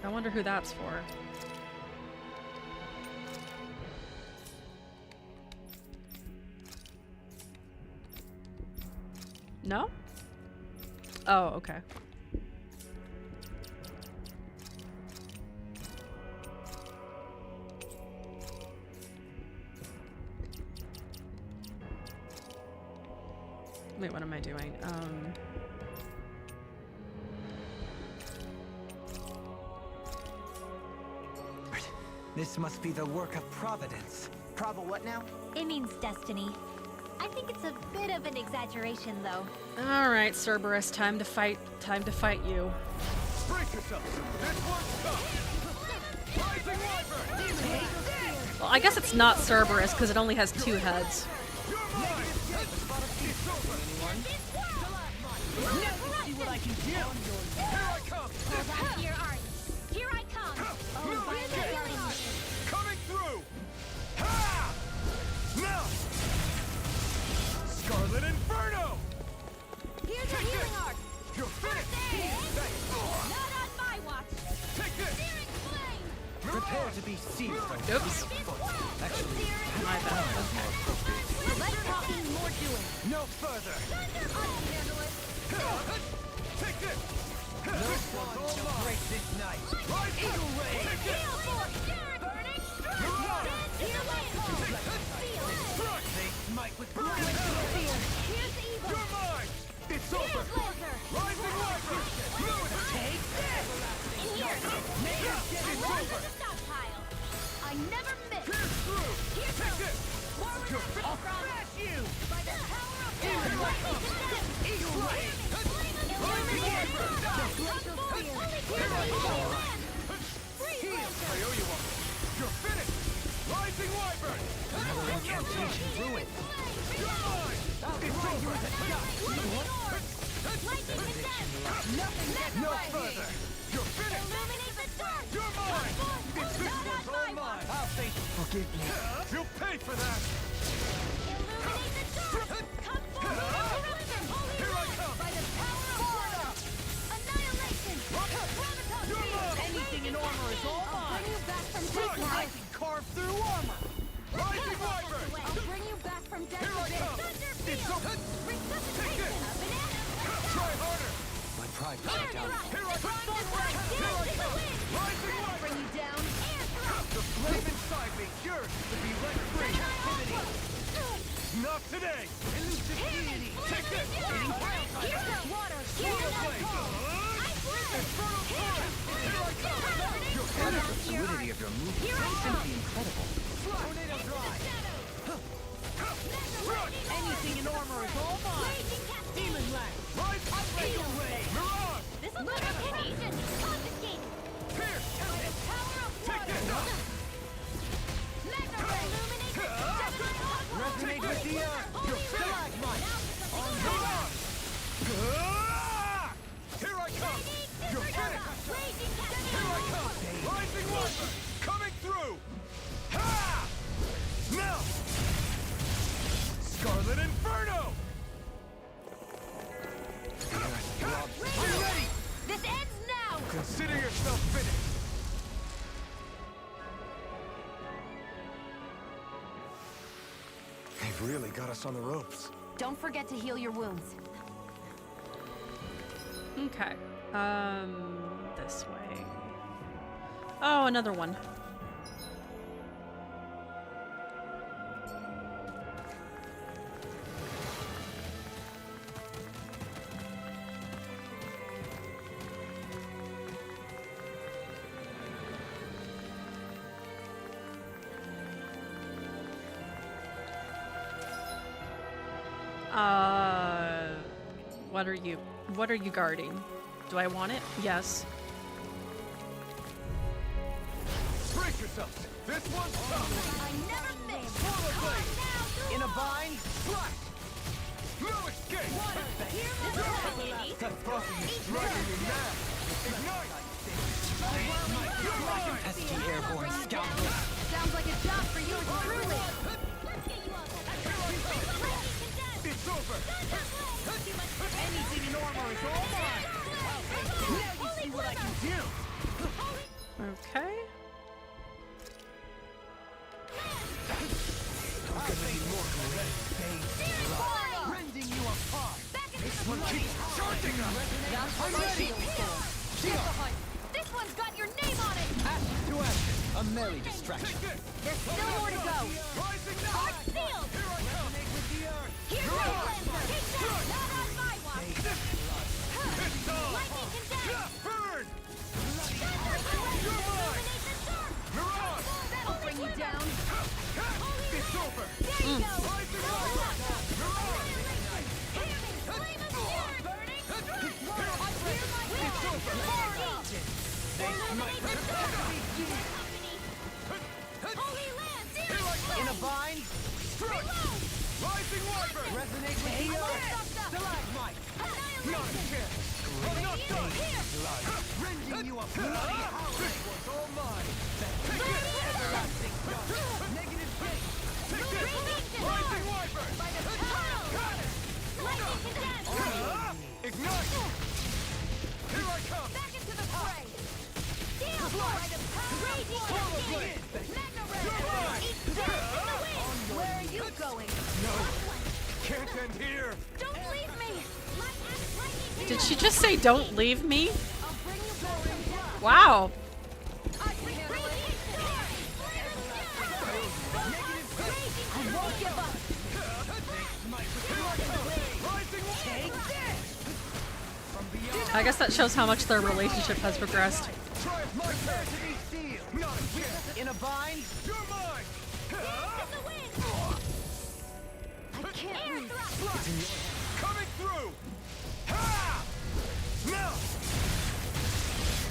I wonder who that's for. No? Oh, okay. Wait, what am I doing? This must be the work of Providence. Prova what now? It means destiny. I think it's a bit of an exaggeration, though. All right, Cerberus, time to fight. Time to fight you. Brace yourself! This one's tough! Rising Wyvern! Well, I guess it's not Cerberus because it only has 2 heads. You're mine! It's over! Let me see what I can do! Here I come! Hold on to your art. Here I come! No Violet escape! Guardian Mission. Coming through! Ha! Now! Scarlet Inferno! Here's a healing arc! You're finished! Thanks! Not on my watch! Take this! Searing Flame! Prepare to be seized. Oops. Actually, My bad. Less talking, more doing. no further. I can handle it. Take this! No one shall break this night. Eagle Ray! Hail Force! Burning Strike! Dance in the wind! Seal! you! By the power of Demon Lightning! Eagle Ray! I owe you one. You're finished! Rising Wyvern! Another incantation ruined! You're mine! It's over! No further! You're finished! You're mine! This one's all mine! I'll face it. Forgive me. You'll pay for that! Here I come! By the power of water! Annihilation! You're mine! Anything in armor is all mine! Bring you back from Look, death. I can carve through armor! Rising Wyvern! I'll bring you back from death. Here I come! It's over! Take it! Try harder! My pride got down. Here I come! Rising Wyvern! Bring you down! The flame inside me yearns to be let free! Captivity! Not today! Elusive deity! Take this! Water! Infernal torrent! Here I come! You're The fluidity of your movement is simply incredible. Tornado Drive! Anything in armor is all mine! Demon Land! Rise! Eagle Ray! Mirage! This is location! Confiscated! Here! Power of Take this! Mega Ray! Resonate with the earth! Your stalagmite! Mirage! Here I come! You're finished! Here I come! Rising Wyvern! Coming through! Ha! Now! Scarlet Inferno! Are you ready? This ends now! Consider yourself finished! They've really got us on the ropes. Don't forget to heal your wounds. Okay. This way. Oh, another one. What are you guarding? Do I want it? Yes. Brace yourselves! This one's tough! I never miss! Portal blade! In a bind, flash! No escape! That frothing is driving me mad! Ignite! Pesky airborne scoundrel. Sounds like a job for you truly! It's over! Anything in armor is all mine! Now you see what I can do! Okay. Rending you apart! This one keeps charging us! I'm ready! This one's got your name on it! Ashes to ashes! A merry distraction! There's still more to go! Rising Heart sealed! Here I come! With the earth! Here's my Lancer! Take that! Not on my watch! It's on! Lightning condemned! Burn! Illuminate the storm! Mirage! That'll bring you down! It's over! There you go! Rising Roll it up! Mirage! Flame of the earth! Burning! It's over! Illuminate the storm! Holy Lance! In a bind, Reload! Rising Wyvern! resonate with the earth! Stalagmite! Not a chance! I'm not done! Rending you a bloody howling! This one's all mine! Everlasting dust! Negative gate! Take this! Rising Wyvern! By the power! Got it! Lightning condemned! Ignite! Here I come! Back into the fray! Steel by the power! Raging Portal Cascade! blade! Magna You're mine! Ray! Eat death in the wind! Where are you going? No! Can't end here! Don't leave me! Lightning Did she just say don't leave me? I'll bring you back from death! Wow. I won't give up! Rising I guess that shows how much their relationship has progressed. Triumph my path to be sealed! Not a chance! In a bind, You're mine! It's in your hands. Coming through! Ha! Now!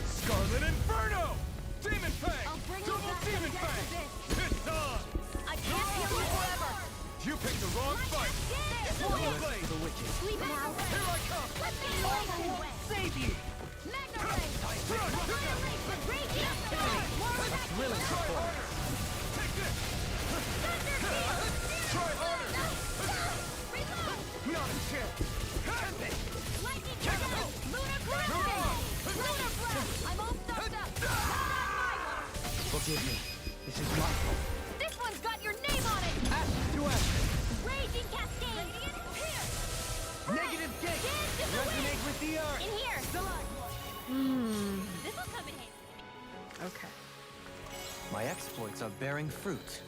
Scarlet Inferno! Demon Fang! I'll bring you Double back Demon from death Fang! abyss. It's on! I can't heal you forever. You picked the wrong fight! Roller Blade! The witches. Sleep now. Here I come! Let me save you. Magna Ray. Thrilling performance! Take this! Try harder! Not a chance! Lightning Dragon. Lunar Blast. Lunar Blast. I'm all stuffed up. Forgive me. This is my fault. This one's got your name on it. Ash to ash. Raging Cascade. Here. Negative gate. Resonate with the earth. In here. Hmm. This'll come in handy. Okay. My exploits are bearing fruit.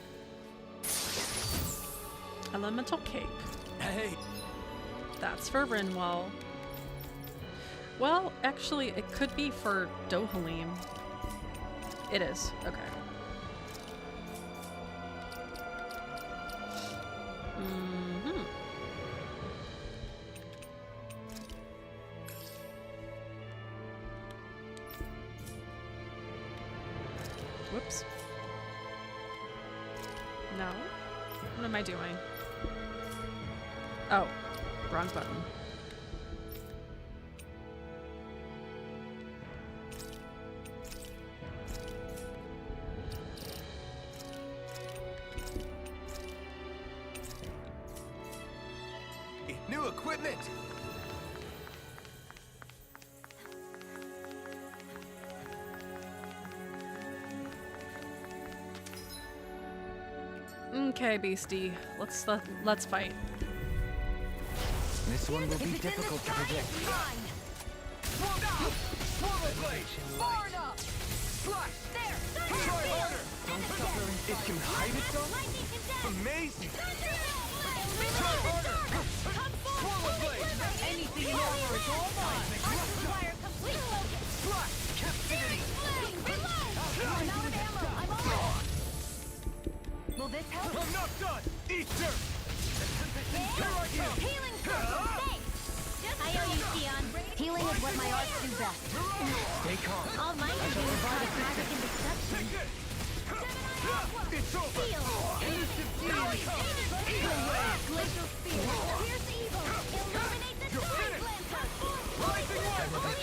Elemental Cape. Hey! That's for Rinwell. Well, actually, it could be for Dohalim. It is. Okay. Mm-hmm. Whoops. No. What am I doing? Oh, wrong button. New equipment! Okay, Beastie. Let's fight. This one will be difficult to predict. Swallow Blade! Far enough. Slash! There. Try harder! It can hide itself? Amazing! Try harder! Swallow Blade! Anything in armor is all mine. I require complete focus. Slash! Captivity. Reload. I'm out of ammo. I'm on. Will this help? I'm not done! Eat dirt! Here I go! Healing circle. Thanks. I owe you, Sion. Healing is what my arts do best. Stay calm. All mine can do is cause magic and destruction. It's over! Heal. Elusive fury. Glacial spear. Pierce evil. Illuminate the sky. Rising Wyvern!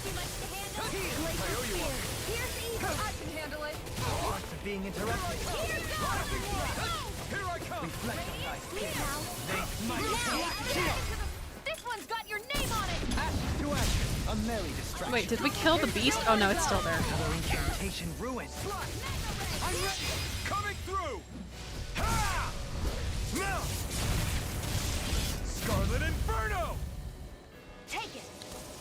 Too much to handle. Glacial spear. Pierce evil. I can handle it. Hearts are being interrupted. Here goes. Here I come! Reflect on thy Sleep skin. now. They smite. This one's got your name on it. Ash to ash. A merry distraction. Wait, did we kill the beast? Oh no, it's still there. Another incantation ruined. I'm ready! Coming through! Ha! Now! Scarlet Inferno! Take it.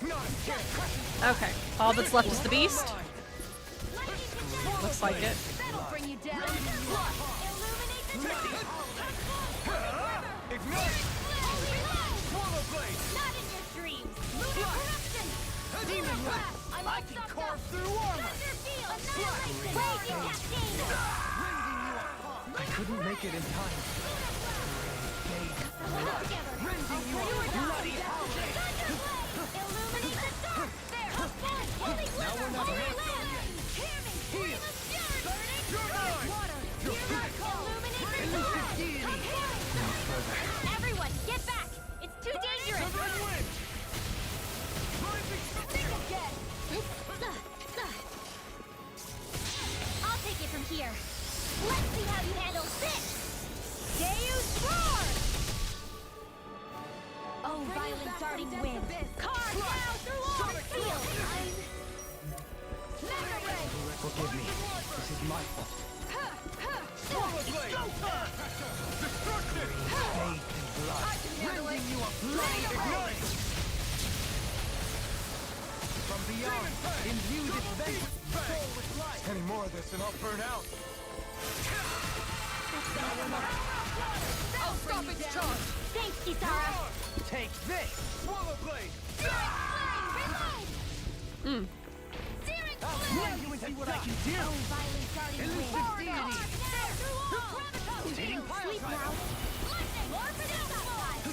Not a chance! Okay, all that's left is the beast. Looks like it. That'll bring you down. Illuminate the sky. Ignite! Swallow Blade! Not in your dreams. Lunar corruption. Demon blast. I'm all can stuffed carve up. through armor! Thunder field. Annihilation. Raging cascade. I couldn't make it in time. Come together. Rending you a bloody howling. Thunder blade. Illuminate the dark. There. Holy Now we're not Holy half done land. yet. Hear me. Stream of fury. Burning You're mine. water. Miracle. Illuminate the dark. Come here. Everyone, get back. It's too dangerous. Win! Think again. I'll take it from here. Let's see how you handle this. Deus Roar! Oh, violent darting wind. Carve down through all steel. Mega Ray. Forgive me. This is my fault. Swallow Blade! Destruction! Bathed in blood. I can handle it. You a bloody Ignite! from beyond. Imbue this vengeance soul with life. Any more of this and I'll burn out. I'll stop its charge. Thanks, Kisara. Take this. Swallow Blade! Searing flame. Reload. Searing flame. You and see what I can do. Oh, violent darting wind. Elusive deity. There, through all. Sleep now. Lightning. More for this side.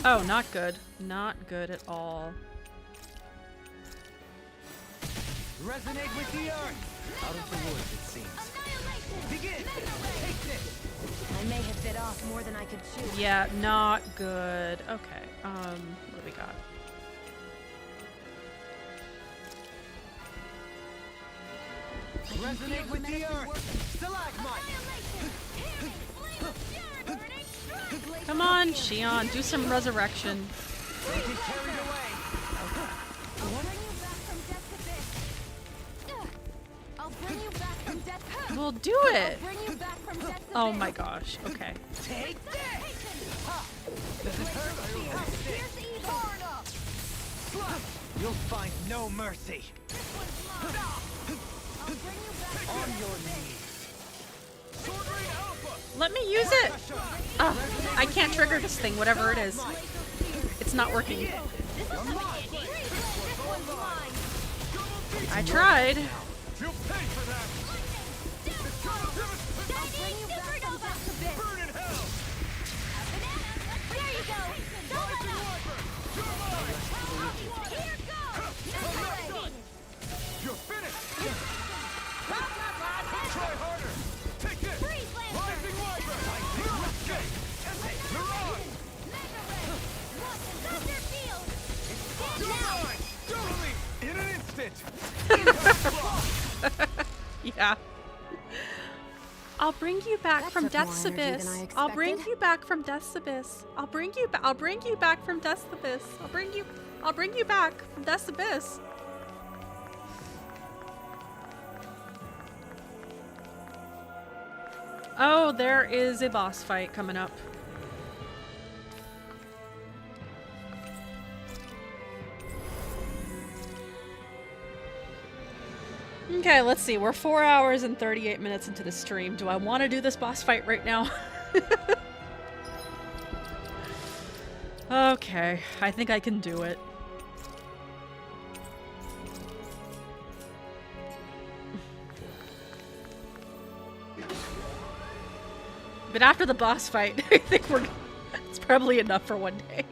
Oh, not good. Not good at all. Resonate with the earth! Out of the woods, it seems. Begin! Take this! I may have bit off more than I could chew. Yeah, not good. Okay, what do we got? Resonate with the earth! Stalagmite! Come on, Xion, do some resurrection. Don't get carried away! I'll bring you back from death. We'll do it! Bring you back from death. Oh my gosh, okay. Take this! You'll find no mercy. On your knees. Let me use it! Oh, I can't trigger this thing, whatever it is. It's not working. I tried. You'll pay for that! Burn in hell! There you go. You're finished! Try harder! Take this! Rising Wyvern! New escape! Mirage! Totally! In an instant! Yeah. I'll bring you back from took more Death's energy than Abyss. I I'll bring expected. you back from Death's Abyss. I'll bring you back from Death's Abyss. I'll bring you back from Death's Abyss. Oh, there is a boss fight coming up. Okay, let's see. We're 4 hours and 38 minutes into the stream. Do I want to do this boss fight right now? Okay, I think I can do it. But after the boss fight, I think it's probably enough for one day.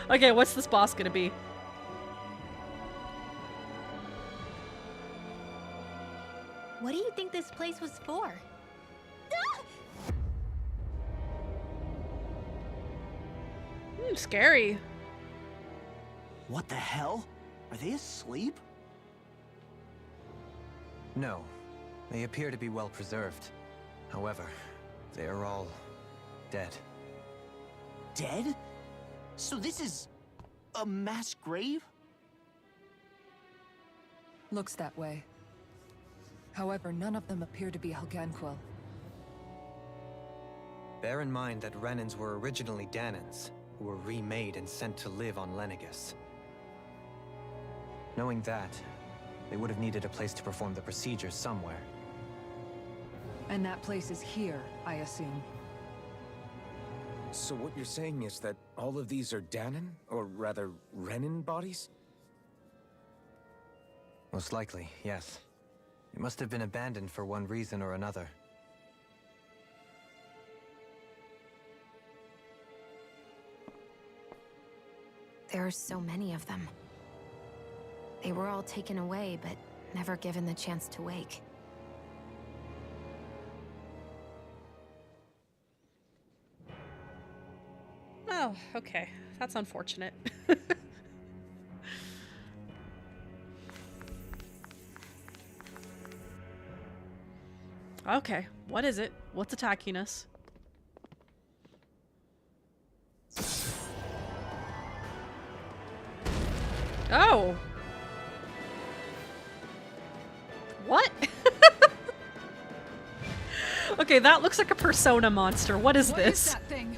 Okay, what's this boss gonna be? What do you think this place was for? Scary. What the hell? Are they asleep? No, they appear to be well preserved. However, they are all dead. Dead? So this is a mass grave? Looks that way. However, none of them appear to be Helganquil. Bear in mind that Renans were originally Danans, who were remade and sent to live on Lenegus. Knowing that, they would have needed a place to perform the procedures somewhere. And that place is here, I assume. So what you're saying is that all of these are Danan, or rather, Renan bodies? Most likely, yes. It must have been abandoned for one reason or another. There are so many of them. They were all taken away, but never given the chance to wake. Oh, okay. That's unfortunate. Okay, what is it? What's attacking us? Oh! What? Okay, that looks like a Persona monster. What is this? That thing?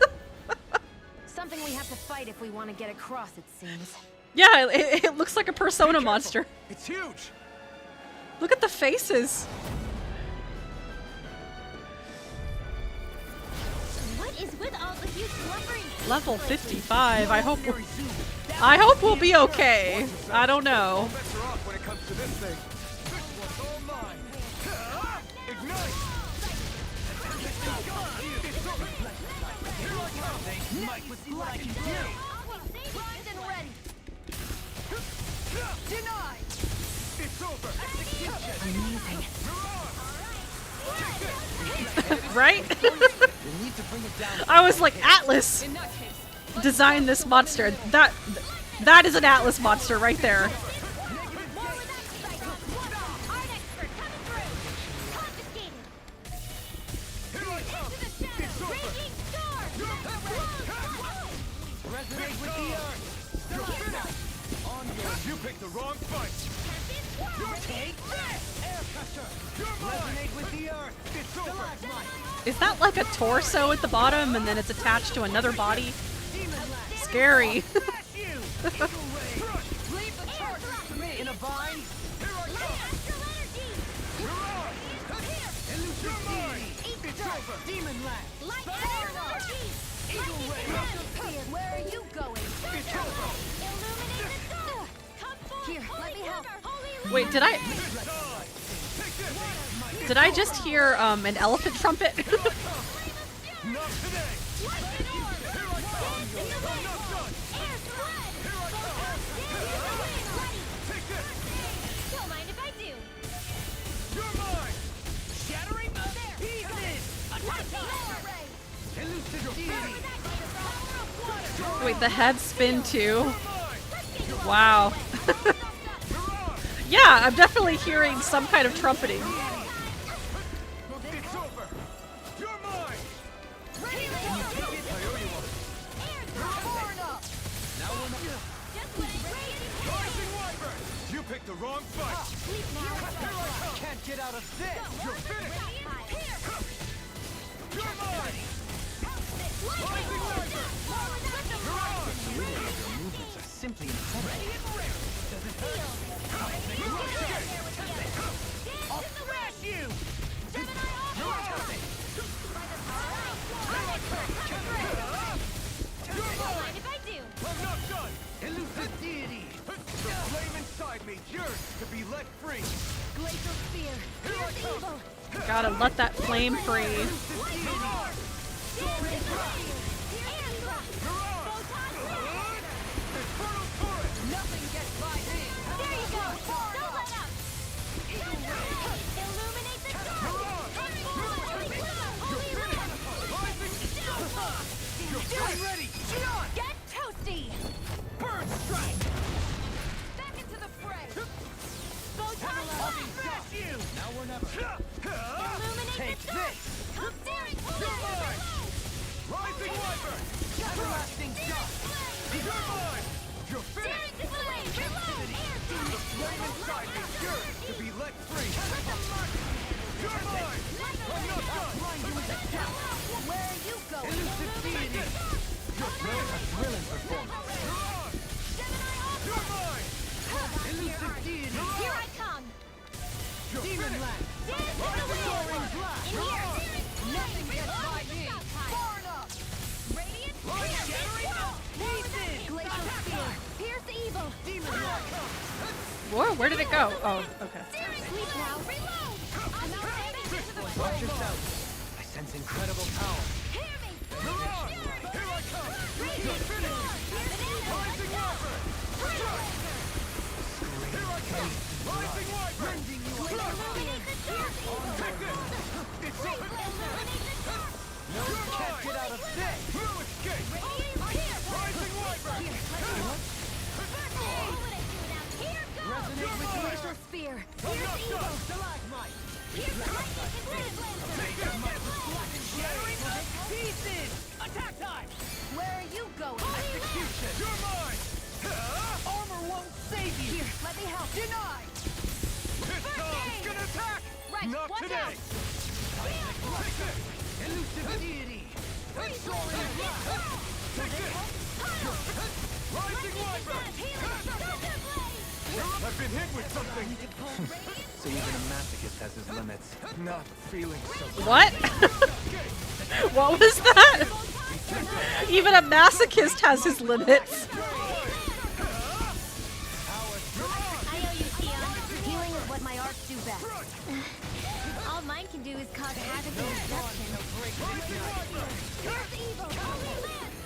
Something we have to fight if we want to get across, it seems. Yeah, it looks like a Persona monster. It's huge! Look at the faces. What is with all the huge lumbering? Level 55. I hope we'll be okay. I don't know. Bets are off when it comes to this thing. This one's all mine. Ignite! like with what I can do. Primed and ready. Denied! It's over! Amazing. Right? I was like, Atlas designed this monster. That is an Atlas monster right there. Resonate with the earth! You picked the wrong fight! Take this! Air pressure! Resonate with the earth! It's over! Is that like a torso at the bottom and then it's attached to another body? Scary. Leave the charge to me in a vine. Here I come! It's over. Demon Land. Eagle Ray. Where are you going? It's over! Here, let me help. Wait, did I just hear an elephant trumpet? Not today! Don't mind if I do. You're mine! Shattering pieces. Attack ray. Elusive deity. Wait, the head spin too? Wow. Yeah, I'm definitely hearing some kind of trumpeting. It's over! You're mine! I owe you one. Now we're not. Rising Wyvern! You picked the wrong fight! Can't get out of this. You're finished! You're mine! Rising Wyvern! Your movements are simply incredible. I'll smash you! I'm not done! Elusive deity! The flame inside me yearns to be let free! Glacial spear. Here I come! Gotta let that flame free. Nothing gets by me! There you go. Don't let up. Illuminate the dark. I'm ready! Shion! Get toasty. Burn strike! Back into the fray. I'll smash you! Now we're never. Illuminate Take the dark. this! Come daring. You're mine! Rising Wyvern! Everlasting dust! You're mine! You're Daring finished! to flame. Reload. The flame inside me yearns to be let free! You're mine! I'm not done! Where are you going? Elusive deity! You're finished! A thrilling performance. You're mine! Elusive deity! Here I come. Demon Land! Soaring blast! Nothing gets by me! Far enough! Radiant. Pieces! Glacial spear. Pierce evil. Demon Land! Whoa, where did it go? Oh, okay. Sweep now. Reload. I'm not taking it to the Watch yourself! I sense incredible power. Hear me. Here I come! You're finished! Rising Wyvern! Here I come! Rising Wyvern! Illuminate the dark. Take this! It's over! No one can't get out of this! No escape! Rising Wyvern! Resonate with Glacial spear. I'm not done! stalagmite! Shattering Pieces! Attack time! Where are you going? Execution! You're mine! Armor won't save you! Here, let me help. Denied! This dog's gonna attack! Right, Not watch today! out. Take this! Elusive deity! Soaring blast! Take this! Rising Wyvern! I've been hit with something! So even a masochist has his limits. Not feeling so good. What? What was that? Even a masochist has his limits. I owe you, Tion. Healing is what my arts do best. All mine can do is cause havoc and destruction. Here's evil.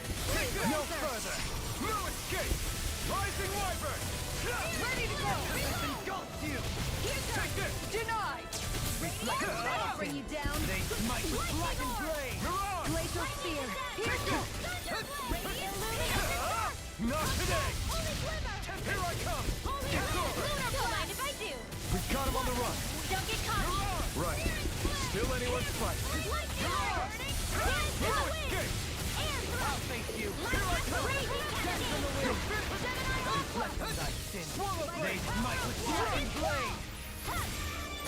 No further! No escape! Rising Wyvern! Ready to go! This engulfs you! Take this! Denied! That'll bring you down. They smite with blackened blade! Mirage! Glacial Spear. Here's your Not today! Here I come! It's over! Don't mind if I do. We've got him on the run! Don't get caught. Right. Still anyone's fight. No escape! I'll face you! Here I come! Death from the wind! Reflect thy sin! They smite with blackened blade!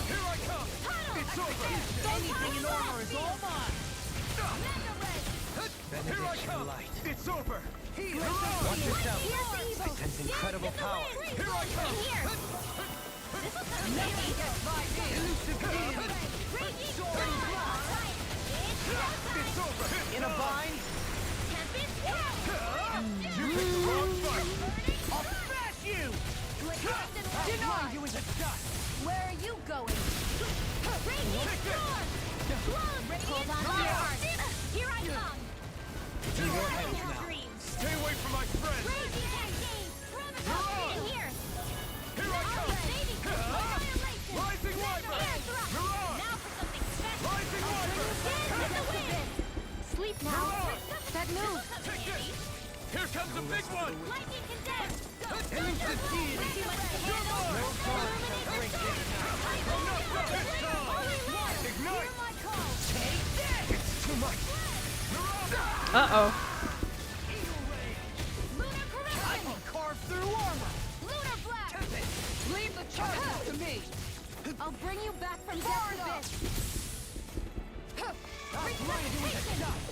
Here I come! It's over! Anything in armor is all mine. Here I come! It's over! Watch yourself. I sense incredible power. Here I come! Nothing gets by me. Elusive deity. Soaring blast. It's over! In a bind. You picked the wrong fight! I'll smash you. Denied. You into dust! Where are you going? Take this! Hold on to your heart. Here I come. It's in your hands now. Stay away from my friends! Here. Here I come! Rising Wyvern! Mirage! Now for something special. Rising Wyvern! Sleep now. That move! Take this! Here comes the big one! Lightning condensed. Elusive deity! Ignite! Take this. It's too much! Uh-oh. I can carve through armor. Lunar blast. Leave the charges to me. I'll bring you back from death abyss. I'll grind you into dust!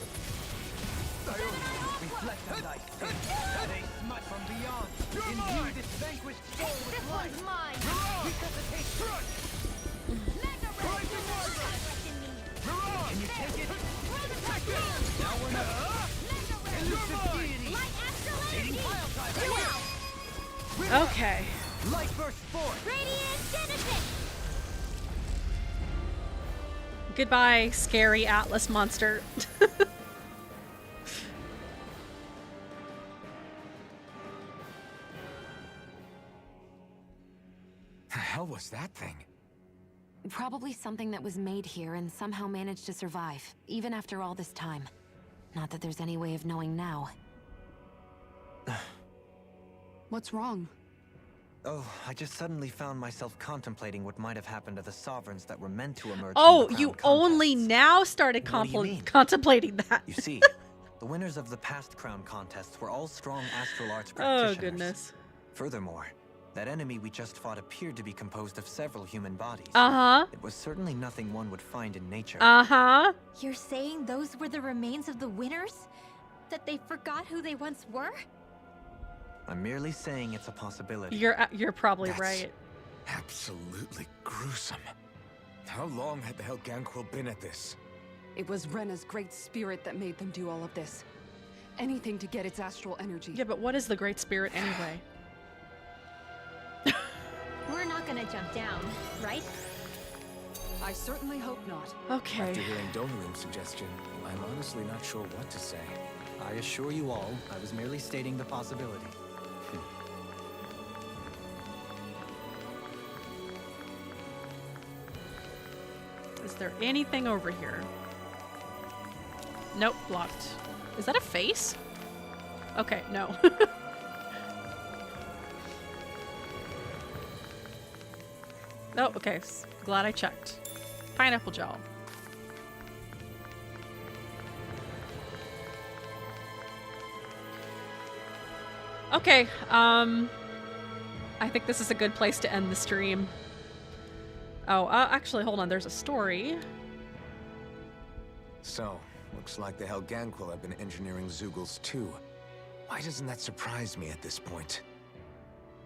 Reflect on thy sin! They smite from beyond! Imbue this vanquished soul with This light! one's mine. Resuscitate strike! Mega Rising Wyvern! Mirage! Can you take it? Take this! Now we're not! Elusive deity! Light astral energy. Now! Okay. Light burst forth! Radiant Genesis. Goodbye, scary Atlas monster. The hell was that thing? Probably something that was made here and somehow managed to survive, even after all this time. Not that there's any way of knowing now. What's wrong? Oh, I just suddenly found myself contemplating what might have happened to the sovereigns that were meant to emerge Oh, from the you crown only contests. now started What do you mean? contemplating that. You see, the winners of the past crown contests were all strong astral arts Oh, practitioners. goodness. Furthermore, that enemy we just fought appeared to be composed of several human bodies. Uh-huh. It was certainly nothing one would find in nature. Uh-huh. You're saying those were the remains of the winners? That they forgot who they once were? I'm merely saying it's a possibility. You're probably That's right. absolutely gruesome. How long had the Helganquil been at this? It was Rena's great spirit that made them do all of this. Anything to get its astral energy. Yeah, but what is the Great Spirit anyway? We're not gonna jump down, right? I certainly hope not. Okay. After hearing Dohulung's suggestion, I'm honestly not sure what to say. I assure you all, I was merely stating the possibility. Is there anything over here? Nope, blocked. Is that a face? Okay, no. Oh, okay. Glad I checked. Pineapple jaw. Okay, I think this is a good place to end the stream. Oh, actually, hold on. There's a story. So, looks like the Helganquil have been engineering Zeugles too. Why doesn't that surprise me at this point?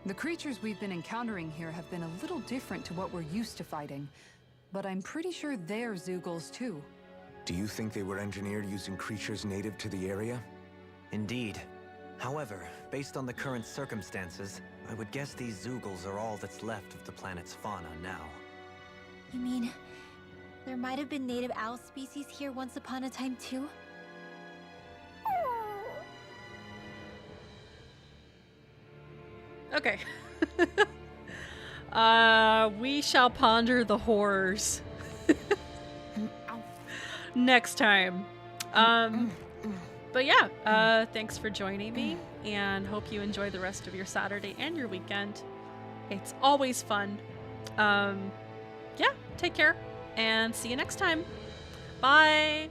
The creatures we've been encountering here have been a little different to what we're used to fighting. But I'm pretty sure they're Zeugles too. Do you think they were engineered using creatures native to the area? Indeed. However, based on the current circumstances, I would guess these Zeugles are all that's left of the planet's fauna now. You mean, there might have been native owl species here once upon a time too? Okay. We shall ponder the horrors next time. But yeah, thanks for joining me, and hope you enjoy the rest of your Saturday and your weekend. It's always fun. Yeah, take care, and see you next time. Bye!